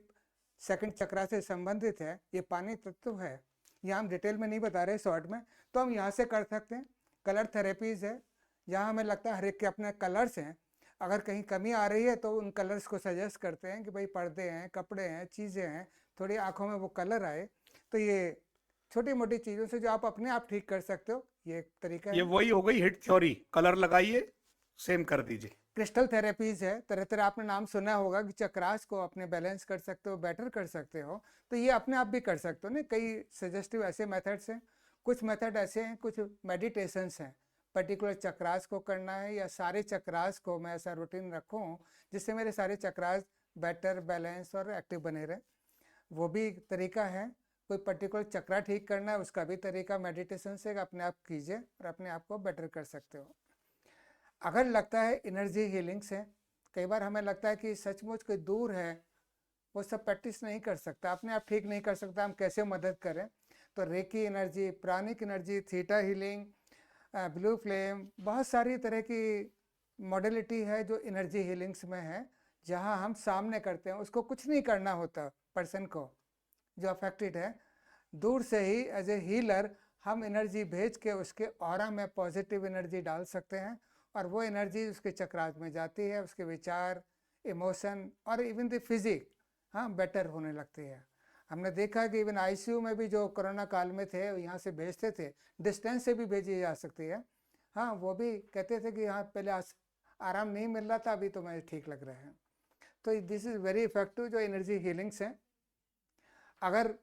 सेकंड चक्रा से संबंधित है, ये पानी तत्व है, यहाँ हम डिटेल में नहीं बता रहे शॉर्ट में, तो हम यहाँ से कर सकते हैं। कलर थेरेपीज है, जहाँ हमें लगता है हर एक के अपने कलर्स हैं, अगर कहीं कमी आ रही है तो उन कलर्स को सजेस्ट करते हैं कि भाई पर्दे हैं, कपड़े हैं, चीज़ें हैं, थोड़ी आँखों में वो कलर आए। तो ये छोटी मोटी चीज़ों से जो आप अपने आप ठीक कर सकते हो, ये एक तरीका ये है। वही हो गई हिट थ्योरी, कलर लगाइए सेम कर दीजिए। क्रिस्टल थेरेपीज है, तरह तरह आपने नाम सुना होगा कि चक्रास को अपने बैलेंस कर सकते हो, बेटर कर सकते हो, तो ये अपने आप भी कर सकते हो ना। कई सजेस्टिव ऐसे मेथड्स हैं, कुछ मेथड ऐसे हैं, कुछ मेडिटेशंस हैं, पर्टिकुलर चक्रास को करना है या सारे चक्रास को मैं ऐसा रूटीन रखूं जिससे मेरे सारे चक्रास बेटर, बैलेंस और एक्टिव बने रहे, वो भी एक तरीका है। कोई पर्टिकुलर चक्रा ठीक करना है, उसका भी तरीका मेडिटेशन से अपने आप कीजिए और अपने आप को बेटर कर सकते हो। अगर लगता है एनर्जी हीलिंग से, कई बार हमें लगता है कि सचमुच कोई दूर है, वो सब प्रैक्टिस नहीं कर सकता, अपने आप ठीक नहीं कर सकता, हम कैसे मदद करें। तो reiki energy, pranic energy, theta healing, blue flame, बहुत सारी तरह की मॉडलिटी है जो एनर्जी हीलिंग्स में है, जहां हम सामने करते हैं, उसको कुछ नहीं करना होता पर्सन को जो अफेक्टेड है, दूर से ही एज ए हीलर हम एनर्जी भेज के उसके ऑरा में पॉजिटिव एनर्जी डाल सकते हैं और वो एनर्जी उसके चक्रास में जाती है, उसके विचार, इमोशन और इवन द फिजिक बेटर होने लगती है। हमने देखा कि इवन आईसीयू में भी जो कोरोना काल में थे, यहाँ से भेजते थे, डिस्टेंस से भी भेजी जा सकती है। वो भी कहते थे कि पहले आराम नहीं मिल रहा था, अभी तो मुझे ठीक लग रहा है। तो दिस इज़ वेरी इफेक्टिव जो एनर्जी हीलिंग्स हैं। अगर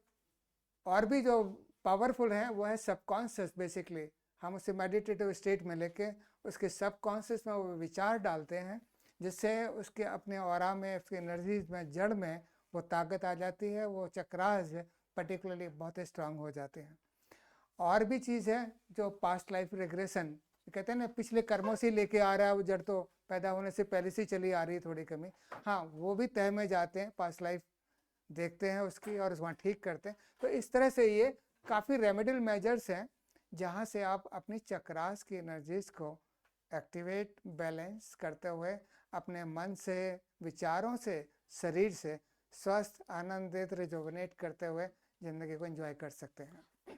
और भी जो पावरफुल है वो है सबकॉन्शियस। बेसिकली हम उसे मेडिटेटिव स्टेट में लेके उसके सबकॉन्शियस में वो विचार डालते हैं, जिससे उसके अपने ऑरा में, उसकी एनर्जीज में, जड़ में वो ताकत आ जाती है, वो चक्रास पर्टिकुलरली बहुत स्ट्रांग हो जाते हैं। और भी चीज़ है जो पास्ट लाइफ रिग्रेशन कहते हैं ना, पिछले कर्मों से लेके आ रहा है, वो जड़ तो पैदा होने से पहले से चली आ रही है थोड़ी कमी, वो भी तय में जाते हैं, पास्ट लाइफ देखते हैं उसकी और वहाँ ठीक करते हैं। तो इस तरह से ये काफ़ी रेमेडियल मेजर्स हैं जहाँ से आप अपनी चक्रास की एनर्जीज को एक्टिवेट, बैलेंस करते हुए अपने मन से, विचारों से, शरीर से स्वस्थ, आनंदित, रिजुविनेट करते हुए ज़िंदगी को एंजॉय कर सकते हैं।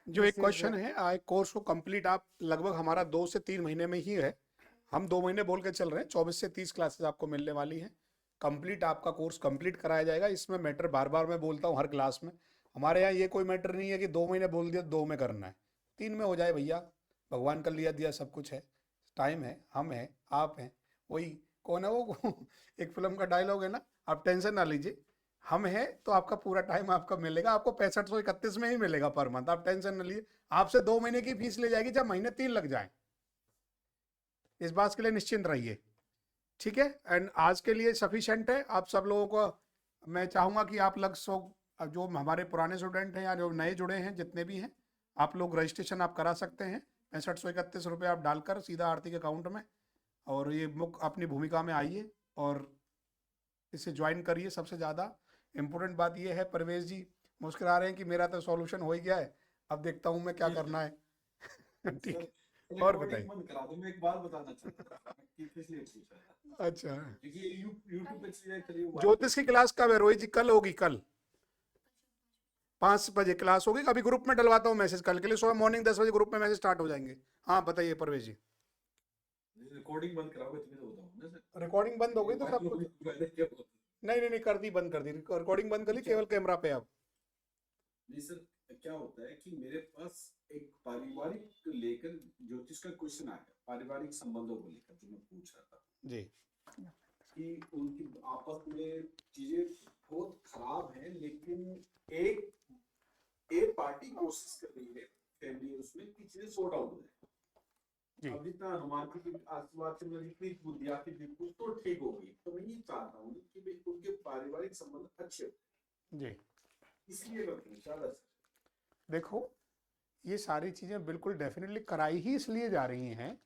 जो एक क्वेश्चन है, कोर्स को कंप्लीट आप लगभग हमारा 2 से 3 महीने में ही है, हम 2 महीने बोल के चल रहे हैं, 24 से 30 क्लासेस आपको मिलने वाली हैं। कंप्लीट आपका कोर्स कंप्लीट कराया जाएगा। इसमें मैटर बार बार मैं बोलता हूँ हर क्लास में, हमारे यहाँ ये कोई मैटर नहीं है कि 2 महीने बोल दिया 2 में करना है, 3 में हो जाए भैया, भगवान का लिया दिया सब कुछ है, टाइम है, हम हैं, आप हैं, वही कौन है वो एक फिल्म का डायलॉग है ना, आप टेंशन ना लीजिए, हम हैं तो आपका पूरा टाइम आपका मिलेगा, आपको 6531 में ही मिलेगा पर मंथ, आप टेंशन ना लीजिए। आपसे 2 महीने की फीस ले जाएगी जब महीने 3 लग जाए, इस बात के लिए निश्चिंत रहिए, ठीक है। एंड आज के लिए सफिशेंट है। आप सब लोगों को मैं चाहूँगा कि आप जो हमारे पुराने स्टूडेंट हैं या जो नए जुड़े हैं जितने भी हैं, आप लोग रजिस्ट्रेशन आप करा सकते हैं, 6531 रुपये आप डालकर सीधा आरती के अकाउंट में, और ये मुख्य अपनी भूमिका में आइए और इसे ज्वाइन करिए। सबसे ज़्यादा इम्पोर्टेंट बात ये है, परवेज जी मुस्कुरा रहे हैं कि मेरा तो सॉल्यूशन हो ही गया है, अब देखता हूँ मैं क्या करना है ठीक है, और बताइए। बंद करा दो, मैं एक बात बताना चाहता था कि इसलिए पूछा, अच्छा, क्योंकि यूट्यूब पे चीजें चली हुई ज्योतिष की क्लास कब है रोहित जी? कल होगी, कल 5 बजे क्लास होगी। अभी ग्रुप में डलवाता हूँ मैसेज कल के लिए, सुबह मॉर्निंग 10 बजे ग्रुप में मैसेज स्टार्ट हो जाएंगे। हाँ बताइए परवेज जी। रिकॉर्डिंग बंद कराओगे तुम्हें तो बताऊं ना सर। रिकॉर्डिंग बंद हो गई तो सब कुछ नहीं कर दी, बंद कर दी रिकॉर्डिंग, बंद कर ली, केवल कैमरा पे अब। नहीं सर, क्या होता है कि मेरे पास एक पारिवारिक लेकर ज्योतिष का क्वेश्चन आया, पारिवारिक संबंधों को लेकर जो मैं पूछ रहा था जी, कि उनकी आपस में चीजें बहुत खराब है, लेकिन एक पार्टी कोशिश कर रही है फैमिली उसमें कि चीजें सॉर्ट आउट हो जाए। अब जितना हनुमान की आशीर्वाद से मेरी जितनी बुद्धि आती थी कुछ तो ठीक हो गई, तो मैं ये चाहता हूँ कि भाई उनके पारिवारिक संबंध अच्छे हो जी। इसलिए मैं पूछा था सर। देखो ये सारी चीज़ें बिल्कुल डेफिनेटली कराई ही इसलिए जा रही हैं,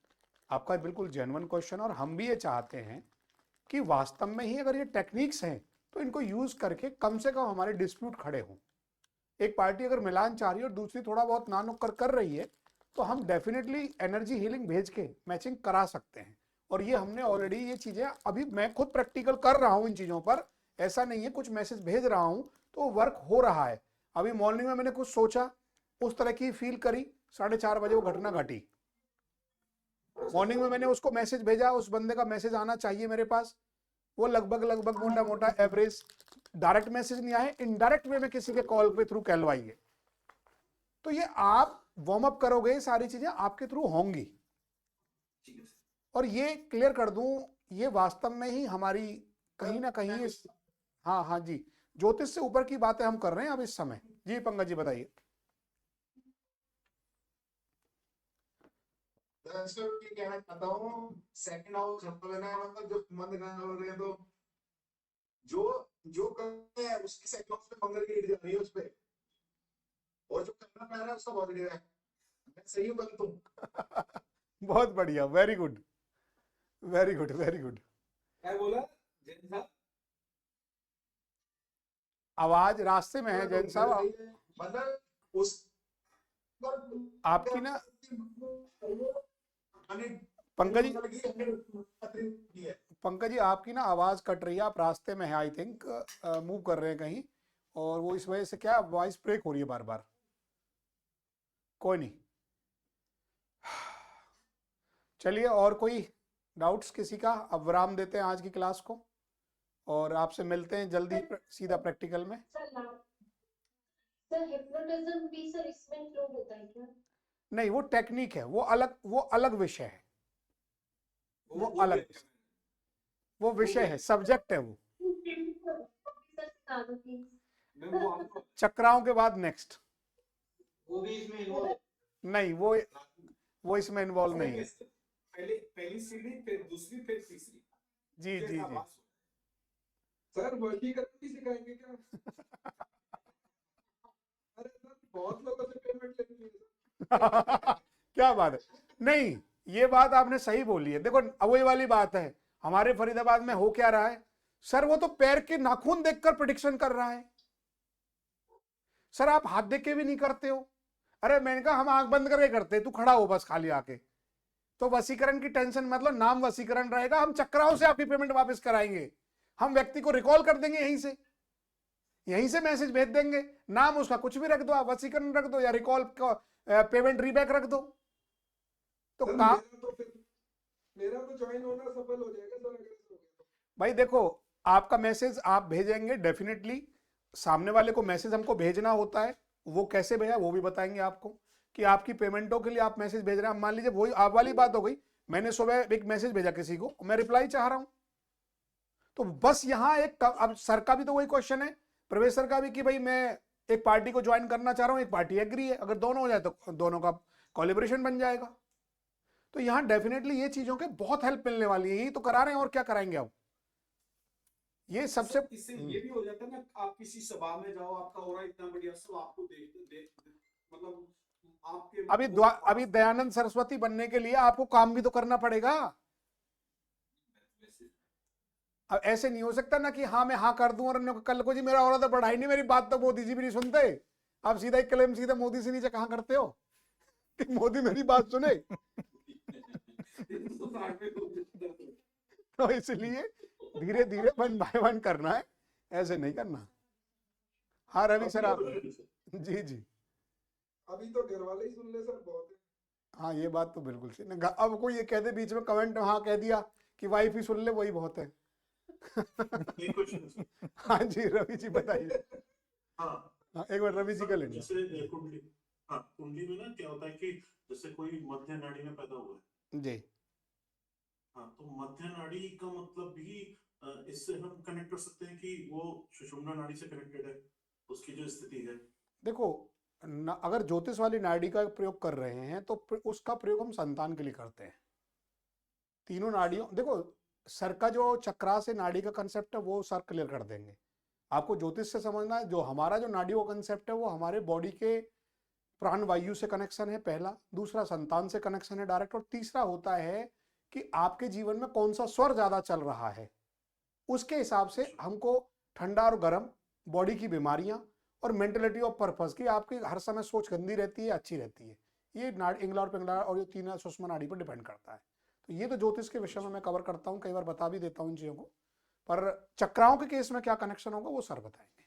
आपका बिल्कुल जेन्युइन क्वेश्चन, और हम भी ये चाहते हैं कि वास्तव में ही अगर ये टेक्निक्स हैं तो इनको यूज़ करके कम से कम हमारे डिस्प्यूट खड़े हों। एक पार्टी अगर मिलान चाह रही है और दूसरी थोड़ा बहुत ना नुक्कर कर रही है, तो हम डेफिनेटली एनर्जी हीलिंग भेज के मैचिंग करा सकते हैं। और ये हमने ऑलरेडी ये चीज़ें, अभी मैं खुद प्रैक्टिकल कर रहा हूँ इन चीज़ों पर, ऐसा नहीं है कुछ मैसेज भेज रहा हूँ तो वर्क हो रहा है। अभी मॉर्निंग में मैंने कुछ सोचा, उस तरह की फील करी, 4:30 बजे वो घटना घटी। मॉर्निंग में मैंने उसको मैसेज भेजा, उस बंदे का मैसेज आना चाहिए मेरे पास, वो लगभग मोटा मोटा एवरेज डायरेक्ट मैसेज नहीं आए, इनडायरेक्ट वे में किसी के कॉल पे थ्रू कहलवाइए। तो ये आप वार्म अप करोगे, सारी चीजें आपके थ्रू होंगी। और ये क्लियर कर दूं, ये वास्तव में ही हमारी कहीं ना कहीं हाँ जी, ज्योतिष से ऊपर की बातें हम कर रहे हैं अब इस समय। जी पंकज जी बताइए। कहना चाहता हूँ, सेकंड हाउस लेना है, मतलब जो मंद हो रहे हैं, तो जो करते हैं उसकी सेकंड हाउस में मंगल की हिट जा रही है उस पे, और जो करना पड़ रहा है उसका पॉजिटिव है। मैं सही हूँ तुम बहुत बढ़िया, very good very good very good. क्या बोला जैन साहब? आवाज रास्ते में है जैन साहब, मतलब उस आपकी ना पंकज जी आपकी ना आवाज कट रही है, आप रास्ते में है, आई थिंक मूव कर रहे हैं कहीं, और वो इस वजह से क्या वॉइस ब्रेक हो रही है बार बार। कोई नहीं, चलिए, और कोई डाउट्स किसी का? अब विराम देते हैं आज की क्लास को और आपसे मिलते हैं जल्दी सीधा प्रैक्टिकल में। सर हिप्नोटिज्म भी सर इसमें इंक्लूड होता है क्या? नहीं, वो टेक्निक है, वो अलग विषय है, वो विषय है, सब्जेक्ट है वो। चक्राओं के बाद नेक्स्ट, वो भी इसमें इन्वॉल्व नहीं वो इसमें इन्वॉल्व नहीं है। पहली सीढ़ी, फिर दूसरी, फिर तीसरी। जी जी जी। सर वशीकरण भी सिखाएंगे क्या? अरे सर बहुत लोगों से पेमेंट लेनी है। क्या बात है, नहीं ये बात आपने सही बोली है। देखो वही वाली बात है, हमारे फरीदाबाद में हो क्या रहा है सर, वो तो पैर के नाखून देखकर प्रेडिक्शन कर रहा है। सर आप हाथ देख के भी नहीं करते हो। अरे मैंने कहा हम आंख बंद करके करते, तू खड़ा हो बस खाली आके। तो वसीकरण की टेंशन, मतलब नाम वसीकरण रहेगा, हम चक्राओं से आपकी पेमेंट वापस कराएंगे। हम व्यक्ति को रिकॉल कर देंगे, यहीं से मैसेज भेज देंगे, नाम उसका कुछ भी रख दो, आप वसीकरण रख दो या रिकॉल पेमेंट रीबैक रख दो। तो काम मेरा तो ज्वाइन होना सफल हो जाएगा सर अगर ऐसा हो गया तो। भाई देखो, आपका मैसेज आप भेजेंगे डेफिनेटली, सामने वाले को मैसेज हमको भेजना होता है, वो कैसे भेजा वो भी बताएंगे आपको, कि आपकी पेमेंटों के लिए आप मैसेज भेज रहे हैं। मान लीजिए वही आप वाली बात हो गई, मैंने सुबह एक मैसेज भेजा किसी को, मैं रिप्लाई चाह रहा हूं, तो बस यहाँ एक, अब सर का भी तो वही क्वेश्चन है, प्रवेश सर का भी, कि भाई मैं एक पार्टी को ज्वाइन करना चाह रहा हूं, एक पार्टी एग्री है, अगर दोनों हो जाए तो दोनों का कोलैबोरेशन बन जाएगा। तो यहाँ डेफिनेटली ये चीजों के बहुत हेल्प मिलने वाली है, यही तो करा रहे हैं और क्या कराएंगे अब। ये सबसे सर, इससे ये भी हो जाता है ना, आप किसी सभा में जाओ, आपका हो रहा है इतना बढ़िया, सब आपको देख मतलब आपके अभी दयानंद सरस्वती बनने के लिए आपको काम भी तो करना पड़ेगा। अब ऐसे नहीं हो सकता ना कि हाँ मैं हाँ कर दूं और कल को जी मेरा हो रहा था बढ़ाई नहीं, मेरी बात तो मोदी जी भी नहीं सुनते। आप सीधा एक क्लेम सीधा मोदी से नीचे कहाँ करते हो कि मोदी मेरी बात सुने। तो इसलिए धीरे धीरे वन बाय वन करना है, ऐसे नहीं करना। हाँ रवि सर आप जी जी। अभी तो घर वाले ही सुन ले सर, बहुत है। हाँ ये बात तो बिल्कुल सही ना, अब कोई ये कह दे बीच में कमेंट हाँ कह दिया कि वाइफ ही सुन ले, वही बहुत है। हाँ जी रवि जी बताइए। हाँ एक बार रवि जी का लेंगे। जैसे कुंडली, हाँ कुंडली में ना क्या होता है कि जैसे कोई मध्य नाड़ी में पैदा हुआ है जी, हाँ, तो मध्य नाड़ी का मतलब भी इससे हम कनेक्ट कर सकते हैं कि वो सुषुम्ना नाड़ी से कनेक्टेड है, उसकी जो स्थिति है। देखो अगर ज्योतिष वाली नाड़ी का प्रयोग कर रहे हैं तो उसका प्रयोग हम संतान के लिए करते हैं। तीनों नाड़ियों, देखो सर का जो चक्रा से नाड़ी का कंसेप्ट है वो सर क्लियर कर देंगे। आपको ज्योतिष से समझना है, जो हमारा जो नाड़ियों का कंसेप्ट है वो हमारे बॉडी के प्राण वायु से कनेक्शन है पहला, दूसरा संतान से कनेक्शन है डायरेक्ट, और तीसरा होता है कि आपके जीवन में कौन सा स्वर ज्यादा चल रहा है, उसके हिसाब से हमको ठंडा और गर्म, बॉडी की बीमारियां और मेंटलिटी ऑफ पर्पस की आपकी हर समय सोच गंदी रहती है अच्छी रहती है, ये इंगला और पिंगला और ये तीन सुषमा नाड़ी पर डिपेंड करता है। तो ये तो ज्योतिष के विषय में मैं कवर करता हूँ, कई बार बता भी देता हूँ इन चीजों को, पर चक्राओं के केस में क्या कनेक्शन होगा वो सर बताएंगे।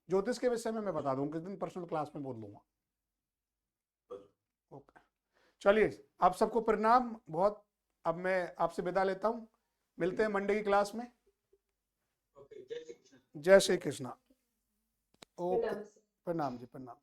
ज्योतिष के विषय में मैं बता दूंगा किस दिन पर्सनल क्लास में बोल दूंगा। ओके चलिए, आप सबको प्रणाम बहुत। अब मैं आपसे विदा लेता हूँ, मिलते हैं मंडे की क्लास में। ओके, जय श्री कृष्ण। जय श्री कृष्णा। ओके प्रणाम सर। प्रणाम जी प्रणाम।